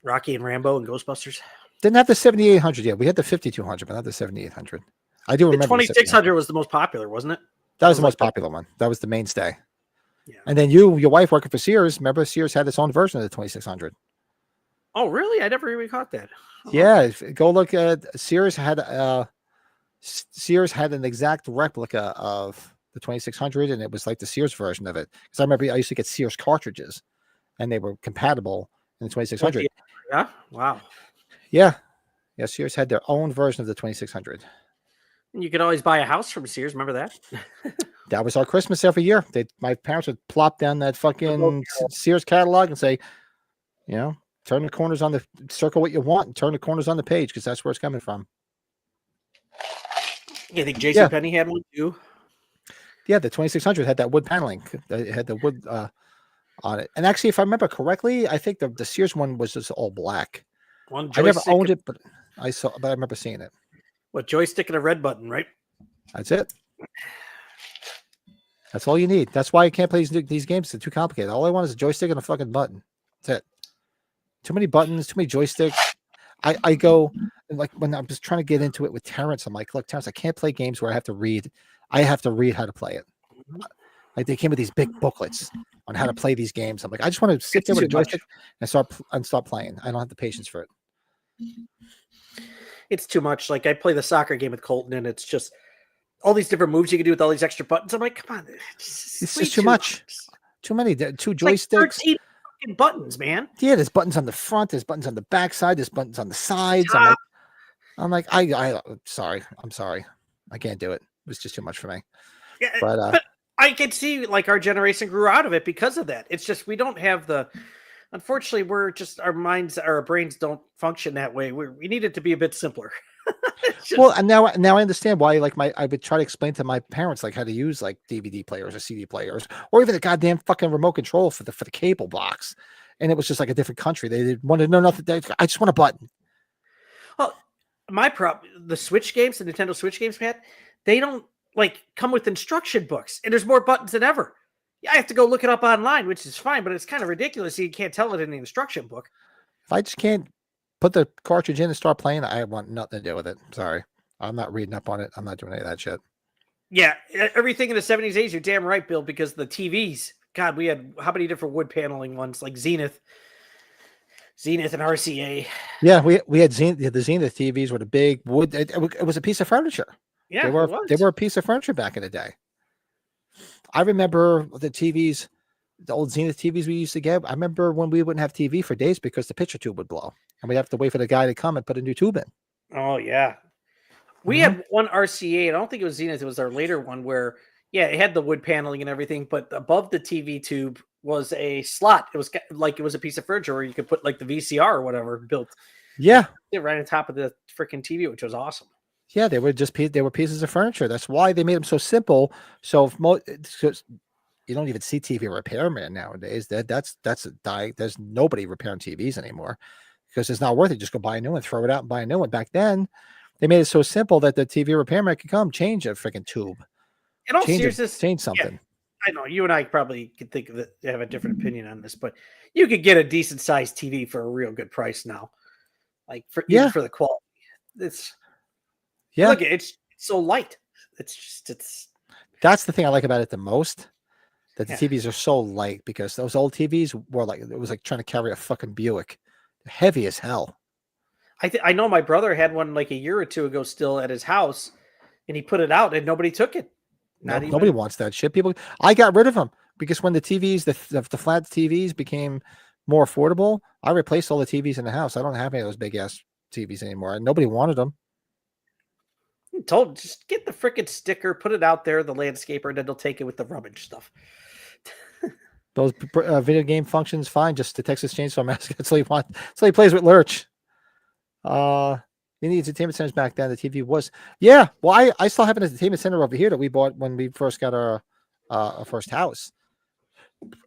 [SPEAKER 3] Rocky and Rambo and Ghostbusters.
[SPEAKER 1] Didn't have the 7800 yet. We had the 5200, but not the 7800. I do remember.
[SPEAKER 3] The 2600 was the most popular, wasn't it?
[SPEAKER 1] That was the most popular one. That was the mainstay.
[SPEAKER 3] Yeah.
[SPEAKER 1] And then your wife working for Sears. Remember, Sears had its own version of the 2600.
[SPEAKER 3] Oh, really? I never even caught that. Oh.
[SPEAKER 1] Yeah, go look at Sears had an exact replica of the 2600, and it was like the Sears version of it. Because I remember I used to get Sears cartridges, and they were compatible in the 2600.
[SPEAKER 3] Yeah. Wow.
[SPEAKER 1] Yeah. Sears had their own version of the 2600.
[SPEAKER 3] And you could always buy a house from Sears. Remember that?
[SPEAKER 1] That was our Christmas every year. My parents would plop down that fucking Sears catalog and say, turn the corners circle what you want and turn the corners on the page because that's where it's coming from.
[SPEAKER 3] You think JCPenney had one too?
[SPEAKER 1] Yeah, the 2600 had that wood paneling. It had the wood on it. And actually, if I remember correctly, I think the Sears one was just all black. I never owned it, but I remember seeing it.
[SPEAKER 3] What, joystick and a red button, right?
[SPEAKER 1] That's it. That's all you need. That's why I can't play these games. They're too complicated. All I want is a joystick and a fucking button. That's it. Too many buttons, too many joysticks. I go, like, when I'm just trying to get into it with Terrence, I'm like, look, Terrence, I can't play games where I have to read. I have to read how to play it. Like, they came with these big booklets on how to play these games. I'm like, I just want to sit there with a joystick and start playing. I don't have the patience for it.
[SPEAKER 3] It's too much. Like, I play the soccer game with Colton, and it's just all these different moves you can do with all these extra buttons. I'm like, come on,
[SPEAKER 1] it's just too much. Too many. 2 joysticks. Like
[SPEAKER 3] 13 fucking buttons, man.
[SPEAKER 1] Yeah, there's buttons on the front. There's buttons on the back side. There's buttons on the sides. I'm like, sorry. I'm sorry. I can't do it. It was just too much for me.
[SPEAKER 3] Yeah, but I can see like our generation grew out of it because of that. It's just we don't have unfortunately, we're just our brains don't function that way. We need it to be a bit simpler. It's just-
[SPEAKER 1] Well, and now I understand why. Like I would try to explain to my parents like how to use like DVD players or CD players, or even the goddamn fucking remote control for the cable box, and it was just like a different country. They didn't want to know nothing. I just want a button.
[SPEAKER 3] well, my problem, the Switch games, the Nintendo Switch games, Pat, they don't like come with instruction books, and there's more buttons than ever. Yeah, I have to go look it up online, which is fine, but it's kind of ridiculous. You can't tell it in the instruction book.
[SPEAKER 1] If I just can't put the cartridge in and start playing, I want nothing to do with it. Sorry, I'm not reading up on it. I'm not doing any of that shit.
[SPEAKER 3] Yeah, everything in the 70s, 80s, you're damn right, Bill, because the TVs, God, we had how many different wood paneling ones, like Zenith and RCA.
[SPEAKER 1] Yeah, we had the Zenith TVs with a big wood. It was a piece of furniture.
[SPEAKER 3] Yeah,
[SPEAKER 1] They were a piece of furniture back in the day. I remember the TVs, the old Zenith TVs we used to get. I remember when we wouldn't have TV for days because the picture tube would blow, and we'd have to wait for the guy to come and put a new tube in.
[SPEAKER 3] Oh yeah, we had one RCA, and I don't think it was Zenith. It was our later one where, yeah, it had the wood paneling and everything, but above the TV tube was a slot. It was like it was a piece of furniture where you could put like the VCR or whatever built.
[SPEAKER 1] Yeah,
[SPEAKER 3] Right on top of the freaking TV, which was awesome.
[SPEAKER 1] yeah, they were pieces of furniture. That's why they made them so simple. So if you don't even see TV repairman nowadays. That's a die. There's nobody repairing TVs anymore because it's not worth it. Just go buy a new one, throw it out, and buy a new one. Back then, they made it so simple that the TV repairman could come change a freaking tube.
[SPEAKER 3] In all
[SPEAKER 1] Change
[SPEAKER 3] seriousness,
[SPEAKER 1] something.
[SPEAKER 3] I know you and I probably could think of it, have a different opinion on this, but you could get a decent sized TV for a real good price now. Like even for the quality. It's look, it's so light. It's
[SPEAKER 1] That's the thing I like about it the most. That the TVs are so light because those old TVs were like it was like trying to carry a fucking Buick. Heavy as hell.
[SPEAKER 3] I know my brother had one like a year or two ago still at his house, and he put it out and nobody took it.
[SPEAKER 1] Nobody wants that shit. I got rid of them because when the TVs, the flat TVs became more affordable, I replaced all the TVs in the house. I don't have any of those big ass TVs anymore, and nobody wanted them.
[SPEAKER 3] Just get the freaking sticker, put it out there, the landscaper, and then they'll take it with the rubbish stuff.
[SPEAKER 1] Those video game functions, fine. Just the Texas Chainsaw Massacre. So he plays with Lurch. You need entertainment centers back then. The TV was, yeah. Well, I still have an entertainment center over here that we bought when we first got our first house,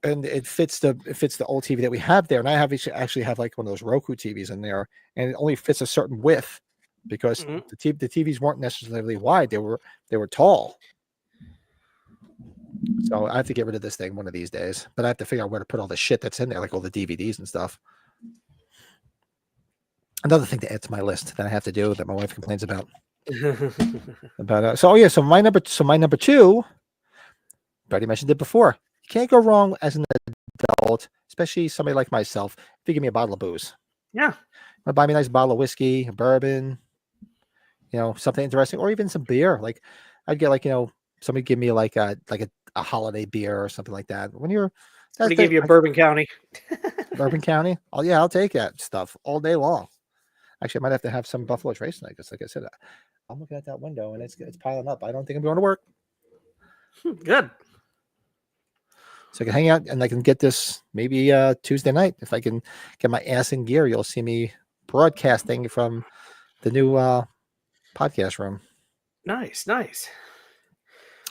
[SPEAKER 1] and it fits the old TV that we have there. And I actually have like one of those Roku TVs in there, and it only fits a certain width because the TVs weren't necessarily wide. They were tall. So I have to get rid of this thing one of these days. But I have to figure out where to put all the shit that's in there, like all the DVDs and stuff. Another thing to add to my list that I have to do that my wife complains about. So my number two, already mentioned it before. You can't go wrong as an adult, especially somebody like myself, if you give me a bottle of booze.
[SPEAKER 3] Yeah.
[SPEAKER 1] Buy me a nice bottle of whiskey, bourbon, something interesting, or even some beer. Like I'd get somebody give me like a holiday beer or something like that.
[SPEAKER 3] Somebody give you a Bourbon County.
[SPEAKER 1] Bourbon County. Oh yeah, I'll take that stuff all day long. Actually, I might have to have some Buffalo Trace tonight because, like I said, I'm looking at that window and it's piling up. I don't think I'm going to work.
[SPEAKER 3] Good.
[SPEAKER 1] So I can hang out and I can get this maybe Tuesday night. If I can get my ass in gear, you'll see me broadcasting from the new podcast room.
[SPEAKER 3] Nice.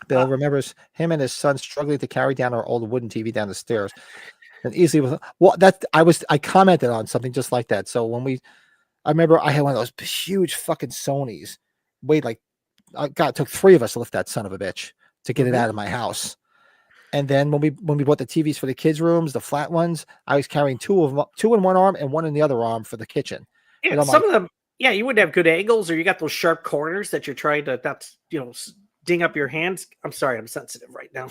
[SPEAKER 1] Bill remembers him and his son struggling to carry down our old wooden TV down the stairs. And easily I commented on something just like that. So I remember I had one of those huge fucking Sonys. It took 3 of us to lift that son of a bitch to get it out of my house. And then when we bought the TVs for the kids' rooms, the flat ones, I was carrying 2 of them, 2 in one arm and 1 in the other arm for the kitchen.
[SPEAKER 3] Yeah, some of them, you wouldn't have good angles, or you got those sharp corners that you're trying to ding up your hands. I'm sorry, I'm sensitive right now.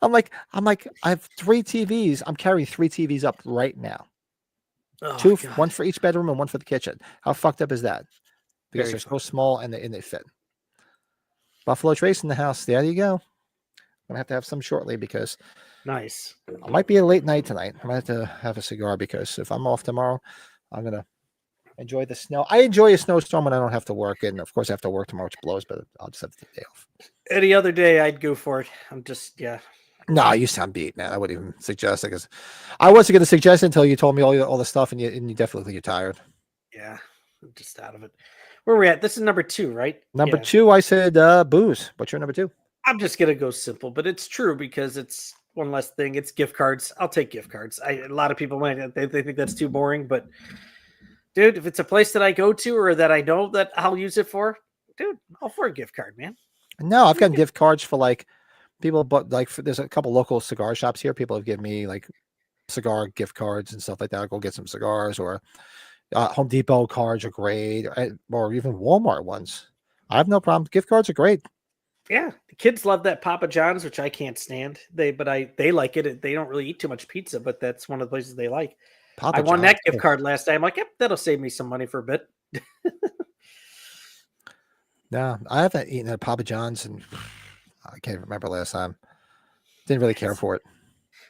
[SPEAKER 3] I'm like, I have 3 TVs. I'm carrying 3 TVs up right now.
[SPEAKER 1] Oh, 2, God. 1 for each bedroom and 1 for the kitchen. How fucked up is that? Because they're so small and they fit. Buffalo Trace in the house. There you go. I'm gonna have some shortly because
[SPEAKER 3] nice.
[SPEAKER 1] It might be a late night tonight. I might have to have a cigar because if I'm off tomorrow, I'm gonna enjoy the snow. I enjoy a snowstorm when I don't have to work, and of course I have to work tomorrow, which blows. But I'll just have to take the day off.
[SPEAKER 3] Any other day, I'd go for it. I'm just
[SPEAKER 1] No, you sound beat, man. I wouldn't even suggest it because I wasn't going to suggest it until you told me all the stuff, and you definitely you're tired.
[SPEAKER 3] Yeah. I'm just out of it. Where we at? This is number 2, right?
[SPEAKER 1] Number
[SPEAKER 3] Yeah.
[SPEAKER 1] 2, I said booze. What's your number 2?
[SPEAKER 3] I'm just gonna go simple, but it's true because it's one less thing. It's gift cards. I'll take gift cards. A lot of people might they think that's too boring, but dude, if it's a place that I go to or that I know that I'll use it for, dude, I'll for a gift card, man.
[SPEAKER 1] No, I've gotten gift cards for like people, but like there's a couple local cigar shops here. People have given me like cigar gift cards and stuff like that. I'll go get some cigars, or Home Depot cards are great, or even Walmart ones. I have no problem. Gift cards are great.
[SPEAKER 3] Yeah, the kids love that Papa John's, which I can't stand. They like it. They don't really eat too much pizza, but that's one of the places they like.
[SPEAKER 1] Papa
[SPEAKER 3] I won
[SPEAKER 1] John's,
[SPEAKER 3] that gift
[SPEAKER 1] yeah.
[SPEAKER 3] card last time. I'm like, yep, that'll save me some money for a bit.
[SPEAKER 1] No, I haven't eaten at Papa John's, and I can't remember last time. Didn't really care for it.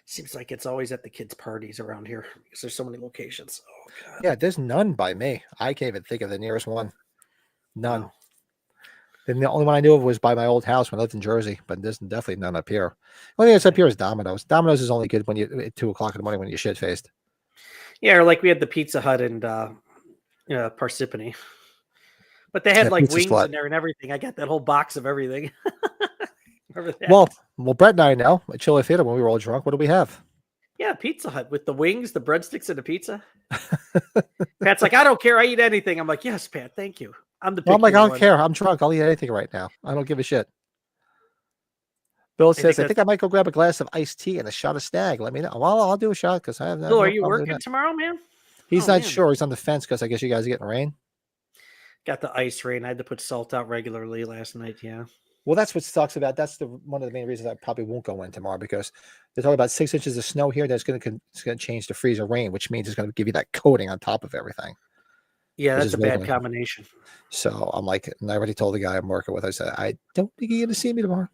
[SPEAKER 3] Seems like it's always at the kids' parties around here because there's so many locations. Oh god.
[SPEAKER 1] Yeah, there's none by me. I can't even think of the nearest one. None.
[SPEAKER 3] No.
[SPEAKER 1] Then the only one I knew of was by my old house when I lived in Jersey, but there's definitely none up here. The only thing that's up here is Domino's. Domino's is only good when you at 2 o'clock in the morning when you're shit faced.
[SPEAKER 3] Yeah, or like we had the Pizza Hut and Parsippany. But they had
[SPEAKER 1] Yeah,
[SPEAKER 3] like
[SPEAKER 1] Pizza
[SPEAKER 3] wings
[SPEAKER 1] Slut.
[SPEAKER 3] in there and everything. I got that whole box of everything. Remember that?
[SPEAKER 1] Well, Brett and I know at Chili Theater when we were all drunk. What do we have?
[SPEAKER 3] Yeah, Pizza Hut with the wings, the breadsticks, and the pizza. Pat's like, I don't care. I eat anything. I'm like, yes, Pat, thank you. I'm the
[SPEAKER 1] Well, I'm like, I
[SPEAKER 3] pickier
[SPEAKER 1] don't
[SPEAKER 3] one.
[SPEAKER 1] care. I'm drunk. I'll eat anything right now. I don't give a shit. Bill says, I think I might go grab a glass of iced tea and a shot of Stag. Let me know. Well, I'll do a shot because I have
[SPEAKER 3] Bill,
[SPEAKER 1] no
[SPEAKER 3] are you
[SPEAKER 1] problem doing
[SPEAKER 3] working
[SPEAKER 1] that.
[SPEAKER 3] tomorrow, man?
[SPEAKER 1] He's
[SPEAKER 3] Oh,
[SPEAKER 1] not
[SPEAKER 3] man.
[SPEAKER 1] sure. He's on the fence because I guess you guys are getting rain.
[SPEAKER 3] Got the ice rain. I had to put salt out regularly last night. Yeah.
[SPEAKER 1] Well, that's what sucks about. That's one of the main reasons I probably won't go in tomorrow, because they're talking about 6 inches of snow here. That's going to change to freeze or rain, which means it's going to give you that coating on top of everything.
[SPEAKER 3] Yeah,
[SPEAKER 1] Which
[SPEAKER 3] that's
[SPEAKER 1] is
[SPEAKER 3] a bad
[SPEAKER 1] lovely.
[SPEAKER 3] combination.
[SPEAKER 1] So I'm like, and I already told the guy I'm working with, I said, I don't think you're going to see me tomorrow.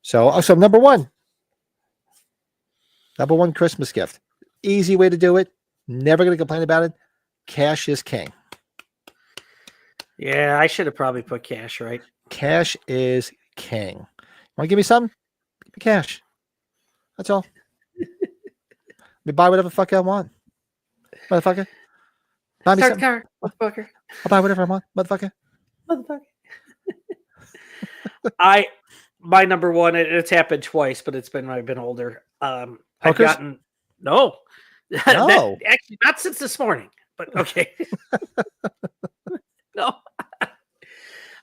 [SPEAKER 1] So number one Christmas gift, easy way to do it. Never going to complain about it. Cash is king.
[SPEAKER 3] Yeah, I should have probably put cash, right?
[SPEAKER 1] Cash is king. Want to give me something? Give me cash. That's all. Me buy whatever the fuck I want, motherfucker. Buy me
[SPEAKER 3] Start the
[SPEAKER 1] something.
[SPEAKER 3] car, motherfucker.
[SPEAKER 1] I'll buy whatever I want, motherfucker.
[SPEAKER 3] Motherfucker. My number one, it's happened twice, but I've been older. I've
[SPEAKER 1] Hookers?
[SPEAKER 3] gotten no.
[SPEAKER 1] No.
[SPEAKER 3] Actually not since this morning, but okay. No.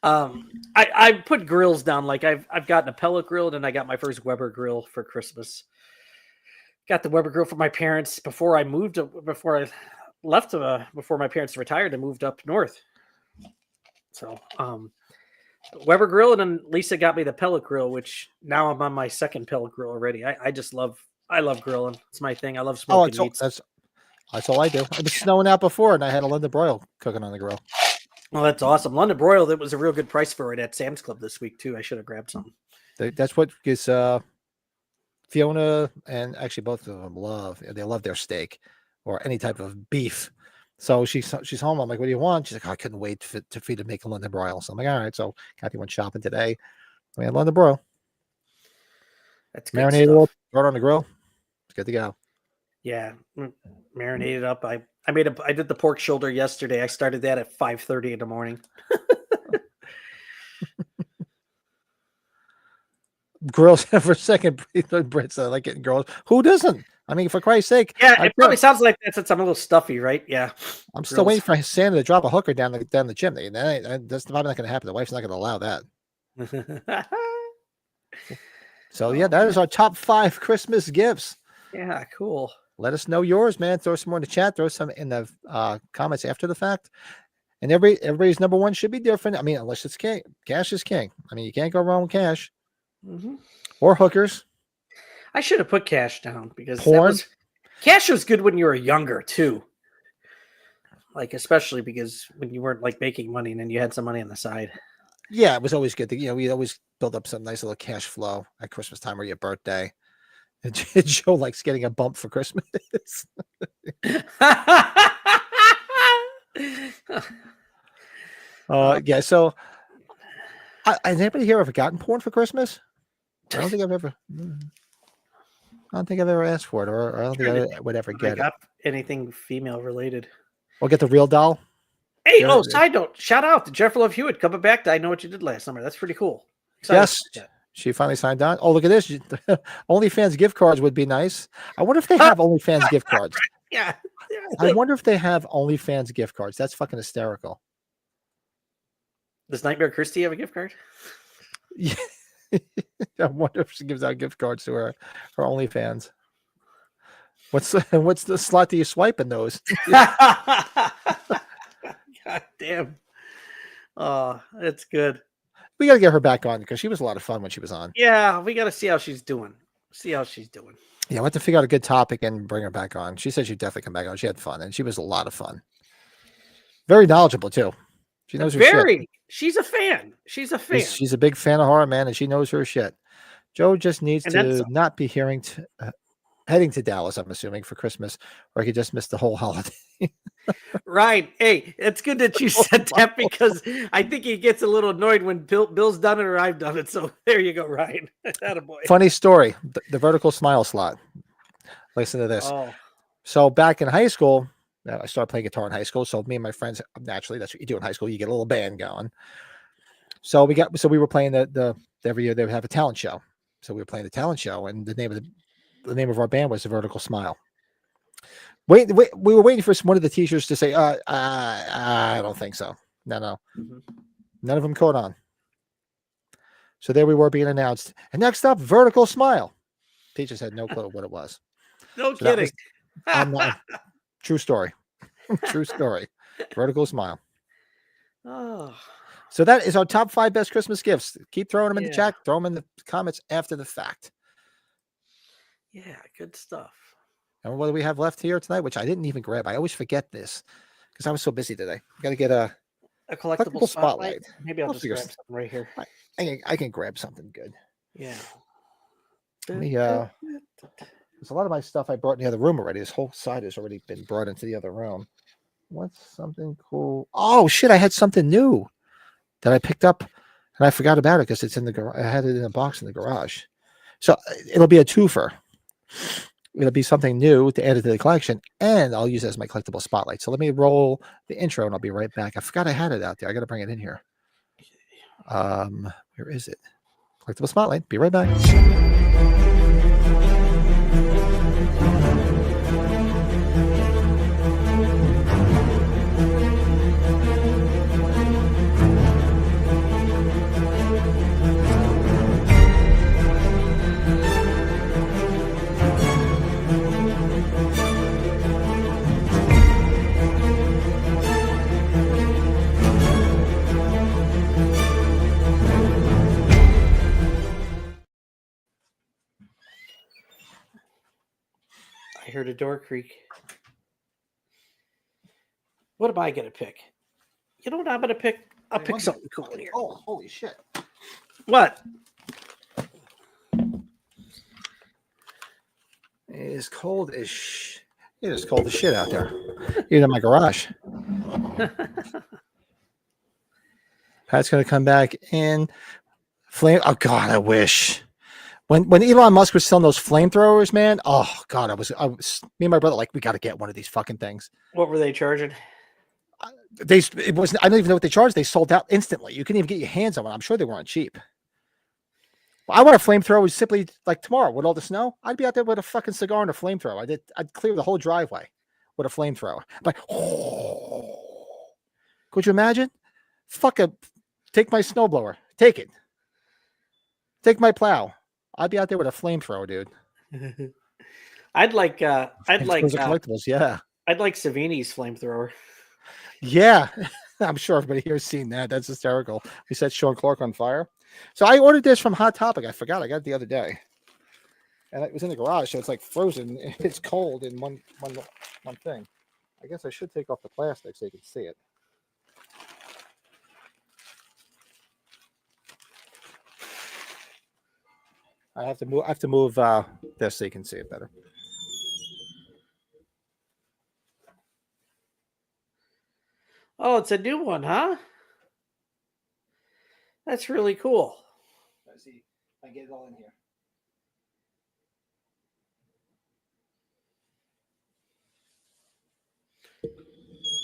[SPEAKER 3] I put grills down. Like I've gotten a pellet grill, and I got my first Weber grill for Christmas. Got the Weber grill for my parents before I left before my parents retired and moved up north. So Weber grill, and then Lisa got me the pellet grill, which now I'm on my second pellet grill already. I love grilling. It's my thing. I love smoking meats.
[SPEAKER 1] That's all I do. It was snowing out before, and I had a Linda broil cooking on the grill.
[SPEAKER 3] Well, that's awesome. London broil, that was a real good price for it at Sam's Club this week too. I should have grabbed some.
[SPEAKER 1] That's what gives Fiona and actually both of them love their steak or any type of beef. So she's home. I'm like, what do you want? She's like, I couldn't wait for you to make a London broil. So I'm like, all right. So Kathy went shopping today. We had London broil.
[SPEAKER 3] That's good
[SPEAKER 1] Marinated a
[SPEAKER 3] stuff.
[SPEAKER 1] little, throw it on the grill. It's good to go.
[SPEAKER 3] Yeah, marinated up. I did the pork shoulder yesterday. I started that at 5:30 in the morning.
[SPEAKER 1] Grills for a second. Brett said, I like getting grills. Who doesn't? I mean, for Christ's sake.
[SPEAKER 3] Yeah, it probably sounds like that since I'm a little stuffy, right? Yeah.
[SPEAKER 1] I'm still waiting for Santa to drop a hooker down the chimney. And that's probably not going to happen. The wife's not going to allow that. So yeah, that is our top 5 Christmas gifts.
[SPEAKER 3] Yeah, cool.
[SPEAKER 1] Let us know yours, man. Throw some more in the chat. Throw some in the comments after the fact. And everybody's number one should be different. I mean, unless it's king. Cash is king. I mean, you can't go wrong with cash or hookers.
[SPEAKER 3] I should have put cash down because
[SPEAKER 1] Porn.
[SPEAKER 3] Cash was good when you were younger too. Like especially because when you weren't like making money and then you had some money on the side.
[SPEAKER 1] Yeah, it was always good. We always build up some nice little cash flow at Christmas time or your birthday. And Joe likes getting a bump for Christmas. Yeah. So, has anybody here ever gotten porn for Christmas? I don't think I've ever asked for it, or I don't think I would ever get it.
[SPEAKER 3] Got anything female related?
[SPEAKER 1] We'll get the real doll.
[SPEAKER 3] Hey,
[SPEAKER 1] Yeah,
[SPEAKER 3] oh, side note, shout out to Jennifer Love Hewitt coming back to I Know What You Did Last Summer. That's pretty cool. Excited
[SPEAKER 1] Yes,
[SPEAKER 3] about
[SPEAKER 1] she finally signed on. Oh, look at this. OnlyFans gift cards would be nice. I wonder if they
[SPEAKER 3] that.
[SPEAKER 1] have OnlyFans gift cards.
[SPEAKER 3] Yeah.
[SPEAKER 1] I wonder if they have OnlyFans gift cards. That's fucking hysterical.
[SPEAKER 3] Does Nightmare Christie have a gift card?
[SPEAKER 1] Yeah. I wonder if she gives out gift cards to her OnlyFans. What's the slot do you swipe in those?
[SPEAKER 3] God damn. Oh, that's good.
[SPEAKER 1] We got to get her back on because she was a lot of fun when she was on.
[SPEAKER 3] Yeah, we got to see how she's doing.
[SPEAKER 1] Yeah, we'll have to figure out a good topic and bring her back on. She said she'd definitely come back on. She had fun, and she was a lot of fun. Very knowledgeable too. She knows her shit.
[SPEAKER 3] She's a fan. She's a fan.
[SPEAKER 1] She's a big fan of horror, man, and she knows her shit. Joe just needs
[SPEAKER 3] And
[SPEAKER 1] to
[SPEAKER 3] that's-
[SPEAKER 1] not be heading to Dallas, I'm assuming, for Christmas, or he could just miss the whole holiday.
[SPEAKER 3] Right. Hey, it's good that you said that because I think he gets a little annoyed when Bill's done it or I've done it. So there you go, Ryan. Attaboy.
[SPEAKER 1] Funny story, the vertical smile slot. Listen to this.
[SPEAKER 3] Oh,
[SPEAKER 1] So back in high school, I started playing guitar in high school. So me and my friends, naturally, that's what you do in high school. You get a little band going. So we were playing the every year they would have a talent show. So we were playing the talent show, and the name of our band was the Vertical Smile. We were waiting for one of the teachers to say, I don't think so. No.
[SPEAKER 3] Mm-hmm.
[SPEAKER 1] None of them caught on. So there we were being announced. And next up, Vertical Smile. Teachers had no clue what it was.
[SPEAKER 3] no
[SPEAKER 1] So that
[SPEAKER 3] kidding.
[SPEAKER 1] True story. True story. Vertical Smile.
[SPEAKER 3] Oh,
[SPEAKER 1] So that is our top 5 best Christmas gifts. Keep throwing them in the
[SPEAKER 3] Yeah.
[SPEAKER 1] chat. Throw them in the comments after the fact.
[SPEAKER 3] yeah, good stuff.
[SPEAKER 1] And what do we have left here tonight? Which I didn't even grab. I always forget this because I was so busy today. Got to get a
[SPEAKER 3] collectible spotlight. Maybe I'll
[SPEAKER 1] I'll
[SPEAKER 3] just
[SPEAKER 1] figure
[SPEAKER 3] grab something right here.
[SPEAKER 1] I can grab something good.
[SPEAKER 3] Yeah.
[SPEAKER 1] There's a lot of my stuff I brought in the other room already. This whole side has already been brought into the other room. What's something cool? Oh shit! I had something new that I picked up and I forgot about it because it's in the garage. I had it in a box in the garage. So it'll be a twofer. It'll be something new to add it to the collection, and I'll use it as my collectible spotlight. So let me roll the intro, and I'll be right back. I forgot I had it out there. I got to bring it in here. Where is it? Collectible spotlight. Be right back.
[SPEAKER 3] I heard a door creak. What am I going to pick? You know what I'm going to pick? I'll pick something cool here.
[SPEAKER 1] Oh, holy shit!
[SPEAKER 3] What?
[SPEAKER 1] It is cold as it is cold as shit out there. Even in my garage. Pat's gonna come back in flame. Oh God, I wish. When Elon Musk was selling those flamethrowers, man. Oh God, I was me and my brother like we got to get one of these fucking things.
[SPEAKER 3] What were they charging?
[SPEAKER 1] It wasn't. I don't even know what they charged. They sold out instantly. You couldn't even get your hands on one. I'm sure they weren't cheap. I want a flamethrower simply like tomorrow with all the snow. I'd be out there with a fucking cigar and a flamethrower. I'd clear the whole driveway with a flamethrower. Like, could you imagine? Take my snowblower. Take it. Take my plow. I'd be out there with a flamethrower, dude.
[SPEAKER 3] I'd like
[SPEAKER 1] collectibles, yeah.
[SPEAKER 3] I'd like Savini's flamethrower.
[SPEAKER 1] Yeah. I'm sure everybody here has seen that. That's hysterical. We set Sean Clark on fire. So I ordered this from Hot Topic. I forgot. I got it the other day. And it was in the garage, so it's like frozen. It's cold in one thing. I guess I should take off the plastic so you can see it. I have to move this so you can see it better.
[SPEAKER 3] Oh, it's a new one, huh? That's really cool.
[SPEAKER 1] Let's see if I get it all in here.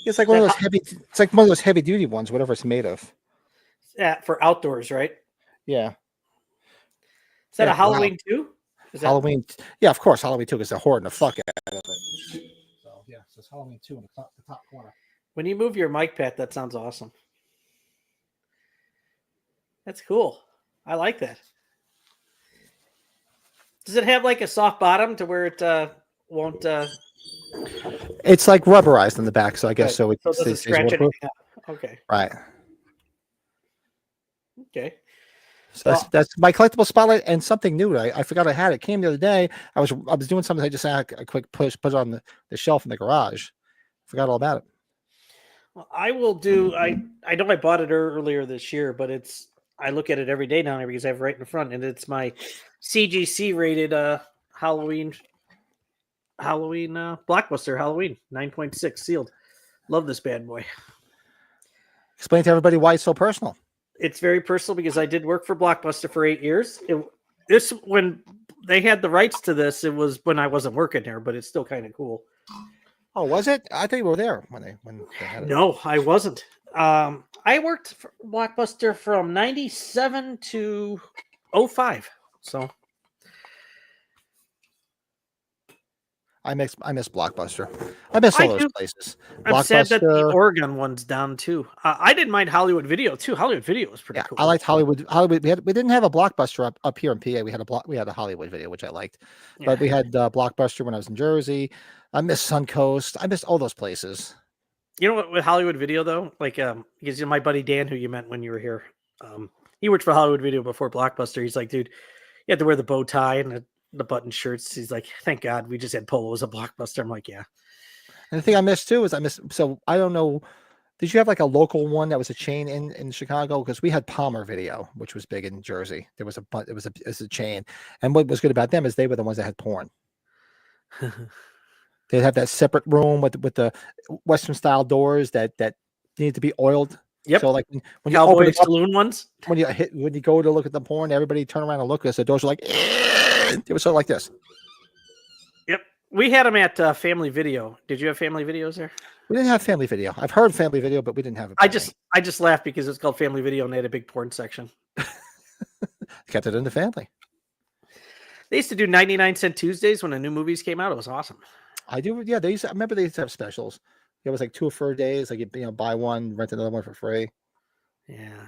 [SPEAKER 1] It's like one of those heavy. It's like one of those heavy duty ones, whatever it's made of.
[SPEAKER 3] Yeah, for outdoors, right?
[SPEAKER 1] Yeah.
[SPEAKER 3] Is that
[SPEAKER 1] Yeah,
[SPEAKER 3] a Halloween too? Is that
[SPEAKER 1] Halloween. Yeah, of course. Halloween 2 because they're hoarding the fuck out of it. So yeah, so it's Halloween 2 in the top corner.
[SPEAKER 3] when you move your mic, Pat? That sounds awesome. That's cool. I like that. Does it have like a soft bottom to where it won't?
[SPEAKER 1] It's like rubberized in the back, so I guess
[SPEAKER 3] Right.
[SPEAKER 1] so. It
[SPEAKER 3] So it doesn't
[SPEAKER 1] stays
[SPEAKER 3] scratch
[SPEAKER 1] waterproof.
[SPEAKER 3] anything up. Okay.
[SPEAKER 1] Right.
[SPEAKER 3] Okay.
[SPEAKER 1] So that's my collectible spotlight and something new. I forgot I had it. Came the other day. I was doing something. I just had a quick push, put it on the shelf in the garage. Forgot all about it.
[SPEAKER 3] Well, I will do. I know I bought it earlier this year, but I look at it every day now because I have it right in front, and it's my CGC rated Halloween blockbuster Halloween 9.6 sealed. Love this bad boy.
[SPEAKER 1] Explain to everybody why it's so personal.
[SPEAKER 3] It's very personal because I did work for Blockbuster for 8 years. This when they had the rights to this, it was when I wasn't working there, but it's still kind of cool.
[SPEAKER 1] Oh, was it? I think you were there when they had it.
[SPEAKER 3] No, I wasn't. I worked for Blockbuster from 97 to 05. So
[SPEAKER 1] I miss Blockbuster. I miss all
[SPEAKER 3] I
[SPEAKER 1] those
[SPEAKER 3] do.
[SPEAKER 1] places.
[SPEAKER 3] I'm sad that the
[SPEAKER 1] Blockbuster.
[SPEAKER 3] Oregon one's down too. I didn't mind Hollywood Video too. Hollywood Video was pretty
[SPEAKER 1] Yeah,
[SPEAKER 3] cool.
[SPEAKER 1] I liked Hollywood. We didn't have a Blockbuster up here in PA. We had a Hollywood Video, which I liked. But we had Blockbuster when I was in Jersey. I miss Suncoast. I miss all those places.
[SPEAKER 3] You know what? With Hollywood Video though, like because my buddy Dan, who you met when you were here, he worked for Hollywood Video before Blockbuster. He's like, dude, you have to wear the bow tie and the button shirts. He's like, thank God we just had polos at Blockbuster. I'm like, yeah.
[SPEAKER 1] And the thing I miss too is so I don't know. Did you have like a local one that was a chain in Chicago? Because we had Palmer Video, which was big in Jersey. There was it was a chain. And what was good about them is they were the ones that had porn. They'd have that separate room with the Western style doors that needed to be oiled.
[SPEAKER 3] Yep.
[SPEAKER 1] So like when you
[SPEAKER 3] Cowboy
[SPEAKER 1] open it up,
[SPEAKER 3] saloon ones.
[SPEAKER 1] when you go to look at the porn, everybody turn around and look at us. The doors were like they were sort of like this.
[SPEAKER 3] Yep. We had them at Family Video. Did you have Family Videos there?
[SPEAKER 1] We didn't have Family Video. I've heard Family Video, but we didn't have it.
[SPEAKER 3] I just laughed because it's called Family Video and they had a big porn section.
[SPEAKER 1] Kept it in the family.
[SPEAKER 3] They used to do 99-cent Tuesdays when the new movies came out. It was awesome.
[SPEAKER 1] I do. Yeah, I remember they used to have specials. It was like 2 for days. Like buy one, rent another one for free.
[SPEAKER 3] Yeah.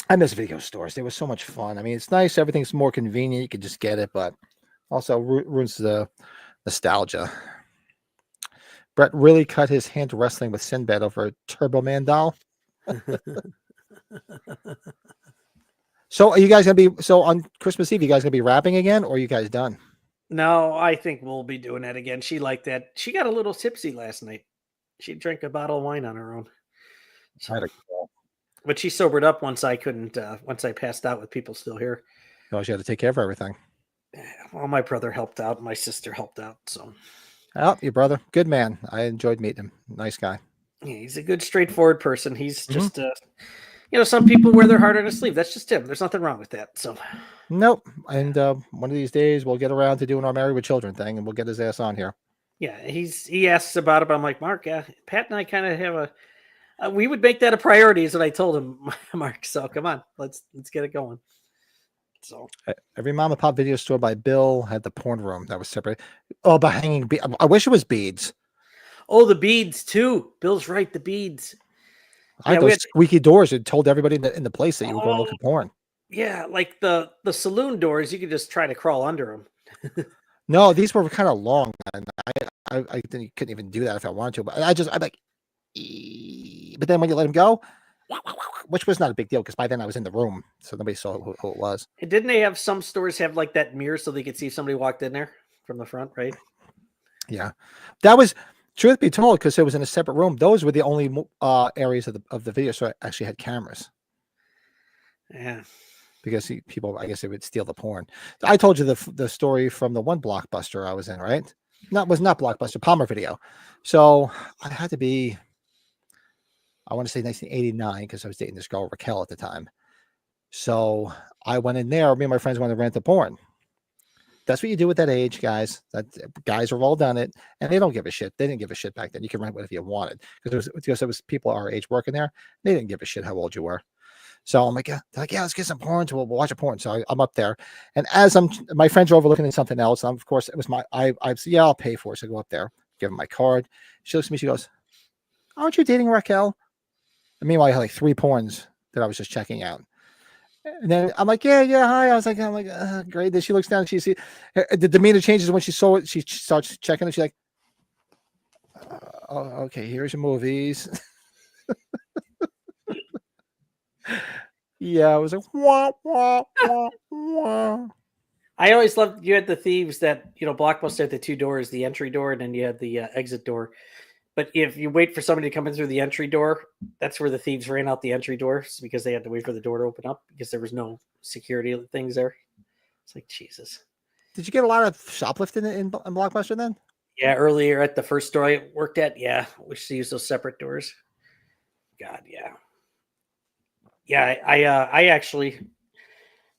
[SPEAKER 1] I miss video stores. They were so much fun. I mean, it's nice. Everything's more convenient. You can just get it, but also ruins the nostalgia. Brett really cut his hand wrestling with Sinbad over a Turbo Man doll. So are you guys gonna be on Christmas Eve? You guys gonna be rapping again, or are you guys done?
[SPEAKER 3] No, I think we'll be doing that again. She liked that. She got a little tipsy last night. She drank a bottle of wine on her own. So, but she sobered up once I passed out with people still here.
[SPEAKER 1] Oh, she had to take care of everything.
[SPEAKER 3] Well, my brother helped out. My sister helped out. So,
[SPEAKER 1] Oh, your brother, good man. I enjoyed meeting him. Nice guy.
[SPEAKER 3] yeah, he's a good, straightforward person. He's just, some people wear their heart on their sleeve. That's just him. There's nothing wrong with that. So,
[SPEAKER 1] nope. And one of these days we'll get around to doing our Married with Children thing, and we'll get his ass on here.
[SPEAKER 3] yeah, he asks about it, but I'm like, Mark, Pat and I kind of have we would make that a priority, is what I told him, Mark. So come on, let's get it going. So
[SPEAKER 1] Every mom and pop video store by Bill had the porn room that was separate. Oh, by hanging. I wish it was beads.
[SPEAKER 3] Oh, the beads too. Bill's right. The beads.
[SPEAKER 1] I had those squeaky doors that told everybody in the place that you were going to look at porn.
[SPEAKER 3] Yeah, like the saloon doors, you could just try to crawl under them.
[SPEAKER 1] No, these were kind of long, and I couldn't even do that if I wanted to. But I'm like, but then when you let them go, which was not a big deal because by then I was in the room, so nobody saw who it was.
[SPEAKER 3] And didn't they have some stores have like that mirror so they could see if somebody walked in there from the front, right?
[SPEAKER 1] Yeah, that was. Truth be told, because it was in a separate room, those were the only areas of the video store actually had cameras.
[SPEAKER 3] Yeah,
[SPEAKER 1] because people, I guess, they would steal the porn. I told you the story from the one Blockbuster I was in, right? Was not Blockbuster, Palmer Video. So I had to be, I want to say 1989 because I was dating this girl Raquel at the time. So I went in there. Me and my friends wanted to rent the porn. That's what you do at that age, guys. That guys have all done it, and they don't give a shit. They didn't give a shit back then. You can rent whatever you wanted because it was people our age working there. They didn't give a shit how old you were. So I'm like, yeah, they're like, yeah, let's get some porn. So we'll watch a porn. So I'm up there, and as my friends are overlooking at something else. Of course, it was I said, yeah, I'll pay for it. So I go up there, give them my card. She looks at me. She goes, "Aren't you dating Raquel?" And meanwhile, I had like 3 porns that I was just checking out. And then I'm like, yeah, hi. I was like, great. Then she looks down and she sees the demeanor changes when she saw it. She starts checking it. She's like, oh, okay, here's your movies. Yeah, I was like, wah, wah, wah, wah.
[SPEAKER 3] I always loved you had the thieves that Blockbuster had the 2 doors, the entry door, and then you had the exit door. But if you wait for somebody to come in through the entry door, that's where the thieves ran out the entry doors because they had to wait for the door to open up because there was no security things there. It's like, Jesus.
[SPEAKER 1] Did you get a lot of shoplifting in Blockbuster then?
[SPEAKER 3] Yeah, earlier at the first store I worked at, yeah, we used to use those separate doors. God, yeah. Yeah, I actually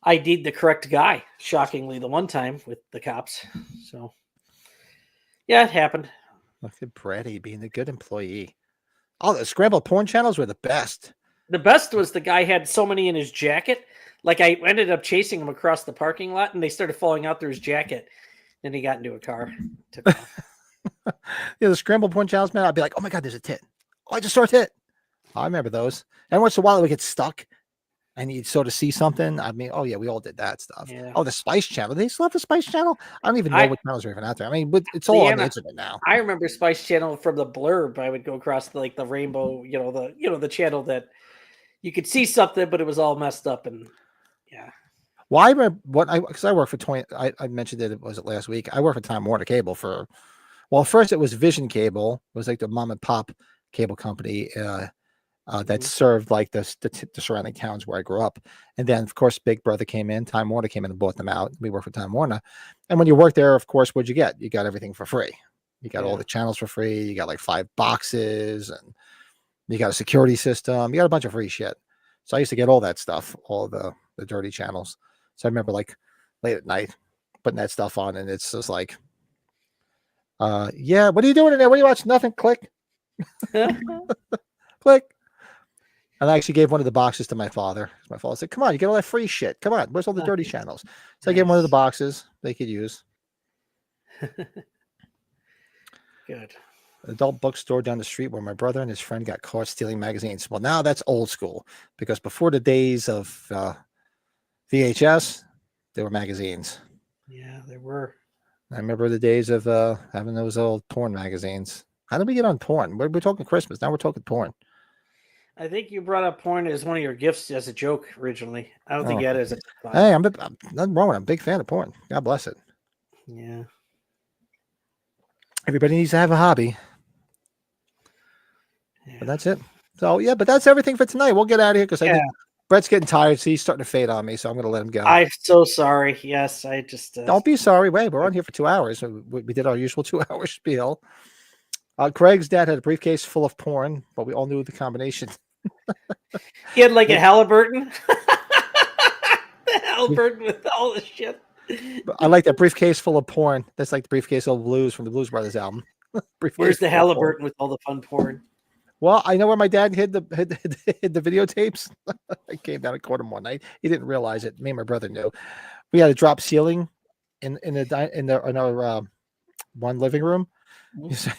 [SPEAKER 3] ID'd the correct guy, shockingly, the one time with the cops. So, yeah, it happened.
[SPEAKER 1] Look at Brady being a good employee. Oh, the scrambled porn channels were the best.
[SPEAKER 3] The best was the guy had so many in his jacket. Like I ended up chasing him across the parking lot, and they started falling out through his jacket. Then he got into a car. Took off.
[SPEAKER 1] Yeah, the scrambled porn channels, man. I'd be like, oh my god, there's a tit. Oh, I just saw a tit. I remember those. And once in a while, it would get stuck, and you'd sort of see something. I mean, oh yeah, we all did that stuff.
[SPEAKER 3] Yeah.
[SPEAKER 1] Oh, the Spice Channel. They still have the Spice Channel. I don't even know what channels are even out there. I mean, it's all on the internet now.
[SPEAKER 3] I remember Spice Channel from the blurb. I would go across the rainbow, the channel that you could see something, but it was all messed up. And yeah.
[SPEAKER 1] Well, I remember because I worked for 20. I mentioned it last week. I worked for Time Warner Cable first it was Vision Cable. It was like the mom and pop cable company that served like the surrounding towns where I grew up. And then, of course, Big Brother came in. Time Warner came in and bought them out. We worked for Time Warner. And when you work there, of course, what'd you get? You got everything for free. You got all the channels for free. You got like 5 boxes, and you got a security system. You got a bunch of free shit. So I used to get all that stuff, all the dirty channels. So I remember like late at night putting that stuff on, and it's just like, yeah, what are you doing in there? What are you watching? Nothing. Click. Click. And I actually gave one of the boxes to my father. My father said, come on, you get all that free shit. Come on, where's all the dirty channels? So I gave him one of the boxes they could use.
[SPEAKER 3] Good.
[SPEAKER 1] Adult bookstore down the street where my brother and his friend got caught stealing magazines. Well, now that's old school, because before the days of VHS, there were magazines.
[SPEAKER 3] Yeah, there were.
[SPEAKER 1] I remember the days of having those old porn magazines. How did we get on porn? We're talking Christmas. Now we're talking porn.
[SPEAKER 3] I think you brought up porn as one of your gifts as a joke originally. I don't think you had it as a thought.
[SPEAKER 1] Hey, I'm nothing wrong with it. I'm a big fan of porn. God bless it.
[SPEAKER 3] Yeah.
[SPEAKER 1] Everybody needs to have a hobby. But that's it. So yeah, but that's everything for tonight. We'll get out of here because I think Brett's getting tired. So he's starting to fade on me. So I'm going to let him go.
[SPEAKER 3] I'm so sorry. Yes, I just
[SPEAKER 1] don't be sorry. Wait, we're on here for 2 hours. So we did our usual 2-hour spiel. Craig's dad had a briefcase full of porn, but we all knew the combination.
[SPEAKER 3] He had like a Halliburton. The Halliburton with all the shit.
[SPEAKER 1] I like that briefcase full of porn. That's like the briefcase of blues from the Blues Brothers album.
[SPEAKER 3] Where's the Halliburton with all the fun porn?
[SPEAKER 1] Well, I know where my dad hid the videotapes. I came down and caught him one night. He didn't realize it. Me and my brother knew. We had a drop ceiling in our one living room.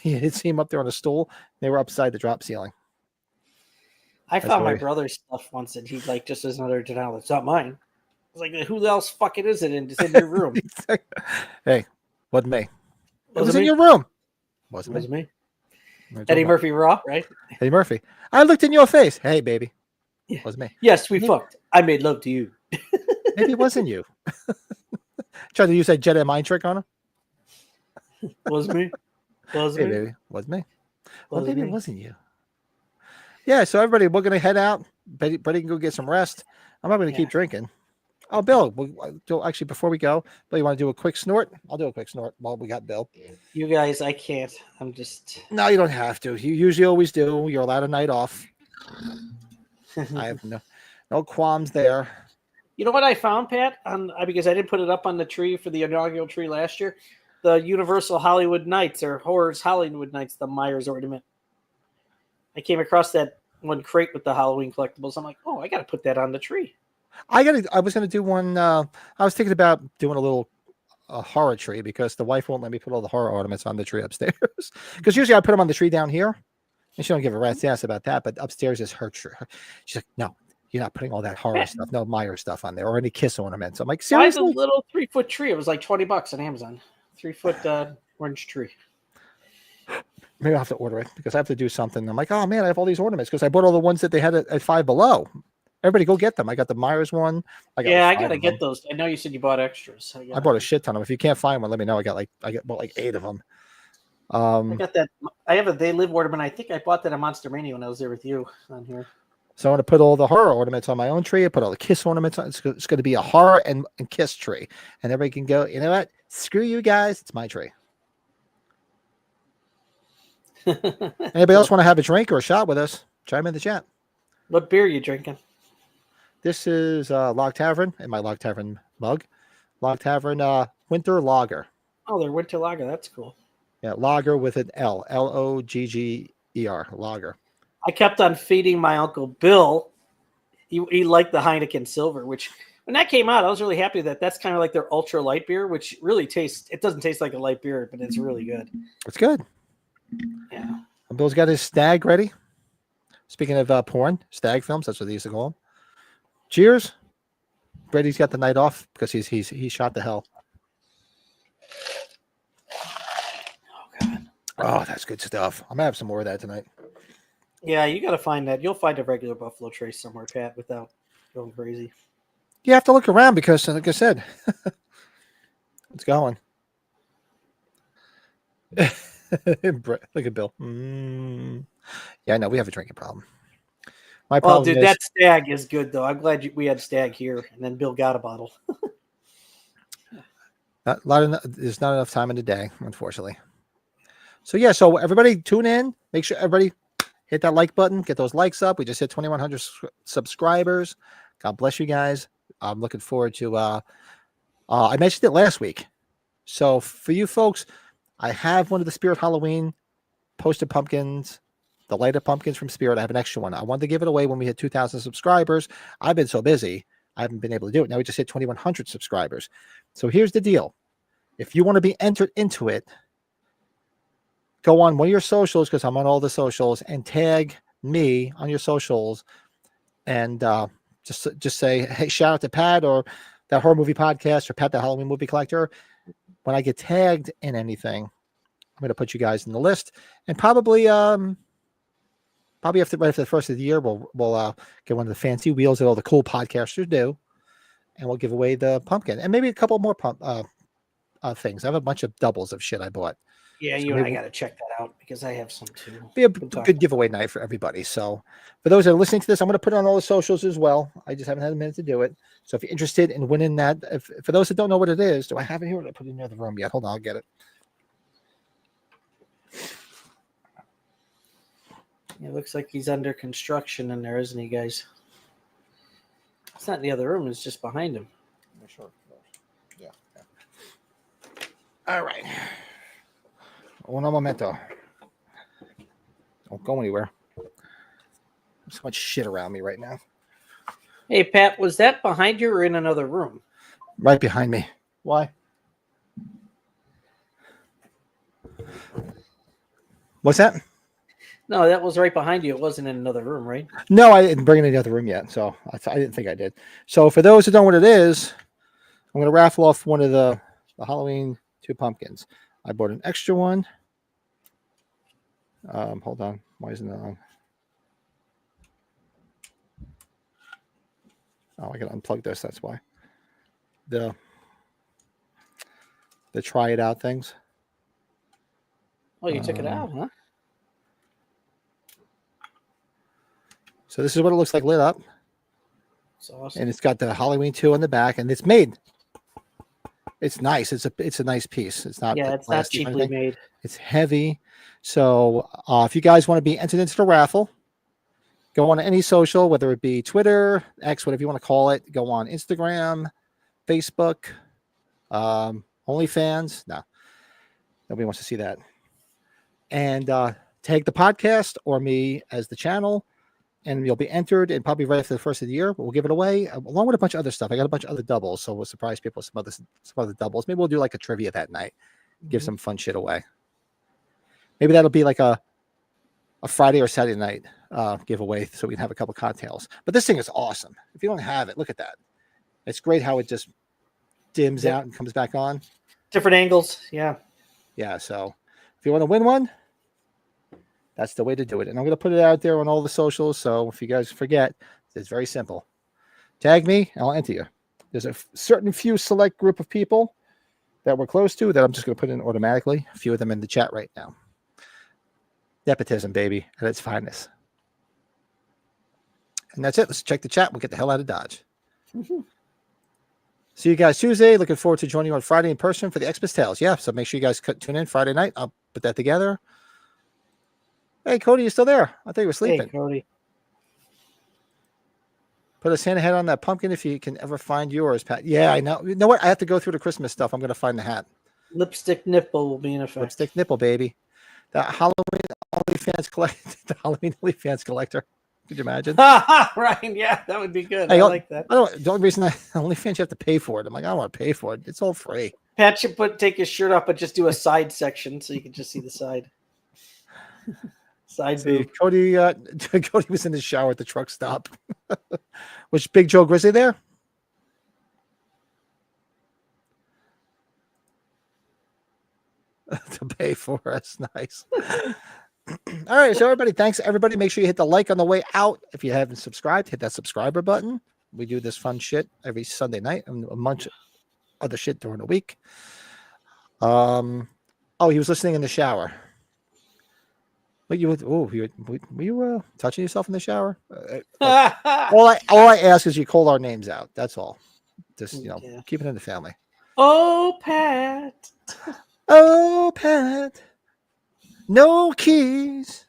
[SPEAKER 1] You did see him up there on a stool. They were upside the drop ceiling.
[SPEAKER 3] I found my brother's stuff once, and he just as another denial. It's not mine. I was like, who else fucking is it? And it's in your room.
[SPEAKER 1] Hey, wasn't me. It was in your room. Wasn't
[SPEAKER 3] me. Eddie Murphy Raw, right?
[SPEAKER 1] Eddie Murphy. I looked in your face. Hey, baby.
[SPEAKER 3] Yeah.
[SPEAKER 1] Wasn't me.
[SPEAKER 3] Yes, we fucked. I made love to you.
[SPEAKER 1] Maybe it wasn't you. Tried to use that Jedi mind trick on him.
[SPEAKER 3] Was me. Was
[SPEAKER 1] hey,
[SPEAKER 3] me.
[SPEAKER 1] baby. Was me. Well,
[SPEAKER 3] Was
[SPEAKER 1] maybe
[SPEAKER 3] me.
[SPEAKER 1] it wasn't you. Yeah, so everybody, we're going to head out. Betty can go get some rest. I'm not going to keep drinking. Oh, Bill, actually, before we go, Bill, you want to do a quick snort? I'll do a quick snort while we got Bill.
[SPEAKER 3] You guys, I can't. I'm just...
[SPEAKER 1] No, you don't have to. You usually always do. You're allowed a night off. I have no qualms there.
[SPEAKER 3] You know what I found, Pat? Because I didn't put it up on the tree for the inaugural tree last year. The Universal Hollywood Nights or Horrors Hollywood Nights, the Myers ornament. I came across that one crate with the Halloween collectibles. I'm like, oh, I got to put that on the tree.
[SPEAKER 1] I was going to do one. I was thinking about doing a little horror tree because the wife won't let me put all the horror ornaments on the tree upstairs. Because usually I put them on the tree down here, and she don't give a rat's ass about that. But upstairs is her tree. She's like, no, you're not putting all that horror stuff, no Meyer stuff on there, or any Kiss ornaments. I'm like, seriously?
[SPEAKER 3] Why the little 3-foot tree? It was like $20 on Amazon. 3-foot orange tree.
[SPEAKER 1] Maybe I'll have to order it because I have to do something. I'm like, oh man, I have all these ornaments because I bought all the ones that they had at Five Below. Everybody go get them. I got the Myers one.
[SPEAKER 3] I gotta get those. I know you said you bought extras.
[SPEAKER 1] I bought a shit ton of them. If you can't find one, let me know. I got like 8 of them.
[SPEAKER 3] I got that. I have a They Live ornament. I think I bought that at Monster Mania when I was there with you on here.
[SPEAKER 1] So I'm going to put all the horror ornaments on my own tree. I put all the Kiss ornaments on. It's going to be a horror and Kiss tree. And everybody can go, you know what? Screw you guys. It's my tree. Anybody else want to have a drink or a shot with us? Chime in the chat.
[SPEAKER 3] What beer are you drinking?
[SPEAKER 1] This is Log Tavern in my Log Tavern mug. Log Tavern Winter Lager.
[SPEAKER 3] Oh, they're Winter Lager. That's cool.
[SPEAKER 1] Yeah, lager with an L. Logger. Lager.
[SPEAKER 3] I kept on feeding my Uncle Bill. He liked the Heineken Silver, which when that came out, I was really happy that that's kind of like their ultra light beer, which really it doesn't taste like a light beer, but it's really good.
[SPEAKER 1] It's good.
[SPEAKER 3] Yeah.
[SPEAKER 1] And Bill's got his stag ready. Speaking of porn, stag films, that's what they used to call them. Cheers. Brady's got the night off because he shot the hell.
[SPEAKER 3] Oh God.
[SPEAKER 1] Oh, that's good stuff. I'm gonna have some more of that tonight.
[SPEAKER 3] Yeah, you got to find that. You'll find a regular Buffalo Trace somewhere, Pat, without going crazy.
[SPEAKER 1] You have to look around because, like I said, it's going. Look at Bill. Yeah, I know we have a drinking problem. My problem
[SPEAKER 3] dude,
[SPEAKER 1] is,
[SPEAKER 3] that stag is good though. I'm glad we had stag here, and then Bill got a bottle.
[SPEAKER 1] There's not enough time in the day, unfortunately. So yeah, so everybody tune in. Make sure everybody hit that like button, get those likes up. We just hit 2,100 subscribers. God bless you guys. I'm looking forward to. I mentioned it last week. So for you folks, I have one of the Spirit Halloween posted pumpkins, the lighted pumpkins from Spirit. I have an extra one. I wanted to give it away when we hit 2,000 subscribers. I've been so busy, I haven't been able to do it. Now we just hit 2,100 subscribers. So here's the deal. If you want to be entered into it, go on one of your socials, because I'm on all the socials, and tag me on your socials, and just say, hey, shout out to Pat or that horror movie podcast or Pat the Halloween movie collector. When I get tagged in anything, I'm going to put you guys in the list, and probably after right after the first of the year, we'll get one of the fancy wheels that all the cool podcasters do, and we'll give away the pumpkin and maybe a couple more things. I have a bunch of doubles of shit I bought.
[SPEAKER 3] Yeah,
[SPEAKER 1] So
[SPEAKER 3] you and I got to check that out because I have some too.
[SPEAKER 1] Be a good giveaway night for everybody. So for those that are listening to this, I'm going to put it on all the socials as well. I just haven't had a minute to do it. So if you're interested in winning that, for those that don't know what it is, do I have it here or did I put it in the other room yet? Hold on, I'll get it.
[SPEAKER 3] It looks like he's under construction in there, isn't he, guys? It's not in the other room. It's just behind him.
[SPEAKER 1] Sure. Yeah. All right. Uno momento. Don't go anywhere. There's so much shit around me right now.
[SPEAKER 3] Hey, Pat, was that behind you or in another room?
[SPEAKER 1] Right behind me. Why? What's that?
[SPEAKER 3] No, that was right behind you. It wasn't in another room, right?
[SPEAKER 1] No, I didn't bring it in the other room yet, so I didn't think I did. So for those who don't know what it is, I'm going to raffle off one of the Halloween 2 pumpkins. I bought an extra one. Hold on. Why isn't that on? Oh, I got to unplug this. That's why. The try it out things.
[SPEAKER 3] Oh, you took it out, huh?
[SPEAKER 1] So this is what it looks like lit up.
[SPEAKER 3] That's awesome.
[SPEAKER 1] And it's got the Halloween 2 on the back, and it's made. It's nice. It's a nice piece. It's not.
[SPEAKER 3] Yeah, it's not cheaply made.
[SPEAKER 1] It's heavy. So if you guys want to be entered into the raffle, Go on any social, whether it be Twitter, X, whatever you want to call it. Go on Instagram, Facebook, OnlyFans. No, nobody wants to see that. And tag the podcast or me as the channel, and you'll be entered. And probably right after the first of the year, we'll give it away along with a bunch of other stuff. I got a bunch of other doubles, so we'll surprise people with some other doubles. Maybe we'll do like a trivia that night, give some fun shit away. Maybe that'll be like a Friday or Saturday night giveaway, so we can have a couple cocktails. But this thing is awesome. If you don't have it, look at that. It's great how it just dims out and comes back on.
[SPEAKER 3] Different angles. Yeah.
[SPEAKER 1] Yeah. So if you want to win one, that's the way to do it. And I'm going to put it out there on all the socials. So if you guys forget, it's very simple. Tag me, and I'll enter you. There's a certain few select group of people that we're close to that I'm just going to put in automatically. A few of them in the chat right now. Nepotism, baby, at its finest. And that's it. Let's check the chat. We'll get the hell out of Dodge. See you guys Tuesday. Looking forward to joining you on Friday in person for the Xmas Tales. Yeah, so make sure you guys tune in Friday night. I'll put that together. Hey, Cody, you still there? I thought you were sleeping.
[SPEAKER 3] Hey, Cody.
[SPEAKER 1] Put a Santa hat on that pumpkin if you can ever find yours, Pat. Yeah, I know. You know what? I have to go through the Christmas stuff. I'm going to find the hat.
[SPEAKER 3] Lipstick nipple will be in effect.
[SPEAKER 1] Lipstick nipple, baby. The Halloween OnlyFans collector. The Halloween OnlyFans collector. Could you imagine?
[SPEAKER 3] Right, yeah, that would be good.
[SPEAKER 1] Hey,
[SPEAKER 3] I like that.
[SPEAKER 1] The only reason OnlyFans you have to pay for it. I'm like, I don't want to pay for it. It's all free.
[SPEAKER 3] Pat should take his shirt off, but just do a side section so you can just see the side. Side
[SPEAKER 1] See,
[SPEAKER 3] boob.
[SPEAKER 1] Cody was in the shower at the truck stop. Was Big Joe Grizzly there? To pay for us. Nice. All right, so everybody, thanks everybody. Make sure you hit the like on the way out. If you haven't subscribed, hit that subscriber button. We do this fun shit every Sunday night and a bunch of other shit during the week. Oh, he was listening in the shower. But were you touching yourself in the shower? All I ask is you call our names out. That's all. Just keep it in the family.
[SPEAKER 3] Oh, Pat.
[SPEAKER 1] Oh, Pat. No keys.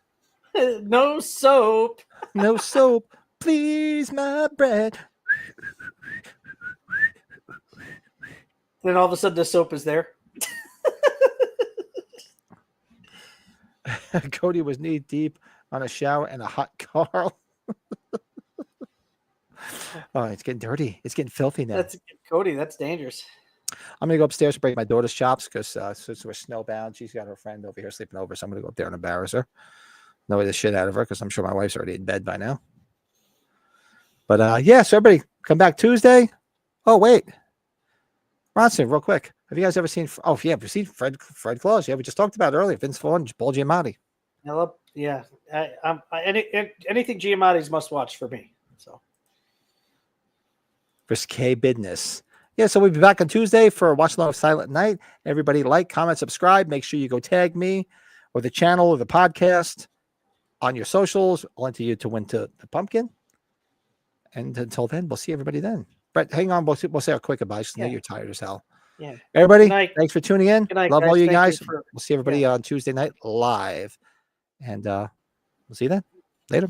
[SPEAKER 3] No soap.
[SPEAKER 1] No soap. Please, my bread.
[SPEAKER 3] Then all of a sudden the soap is there.
[SPEAKER 1] Cody was knee deep on a shower in a hot car. Oh, it's getting dirty. It's getting filthy now.
[SPEAKER 3] That's Cody. That's dangerous.
[SPEAKER 1] I'm going to go upstairs and break my daughter's chops because since we're snowbound, she's got her friend over here sleeping over. So I'm going to go up there and embarrass her. Annoy the shit out of her because I'm sure my wife's already in bed by now. But yeah, so everybody come back Tuesday. Oh, wait. Ronson, real quick. Have you guys ever seen? Oh, yeah, we've seen Fred Claus. Yeah, we just talked about it earlier. Vince Vaughn, Paul Giamatti.
[SPEAKER 3] Yeah. Anything Giamatti's must watch for me. So
[SPEAKER 1] Risque business. Yeah, so we'll be back on Tuesday for Watch Along with Silent Night. Everybody like, comment, subscribe. Make sure you go tag me or the channel or the podcast on your socials. I'll enter you to win the pumpkin. And until then, we'll see everybody then. Brett, hang on. We'll say a quick goodbye. I know you're tired as hell.
[SPEAKER 3] Yeah.
[SPEAKER 1] Everybody, thanks for tuning in.
[SPEAKER 3] Good night,
[SPEAKER 1] Love all you
[SPEAKER 3] Thank
[SPEAKER 1] guys. We'll see everybody on Tuesday night live. And we'll see you then. Later.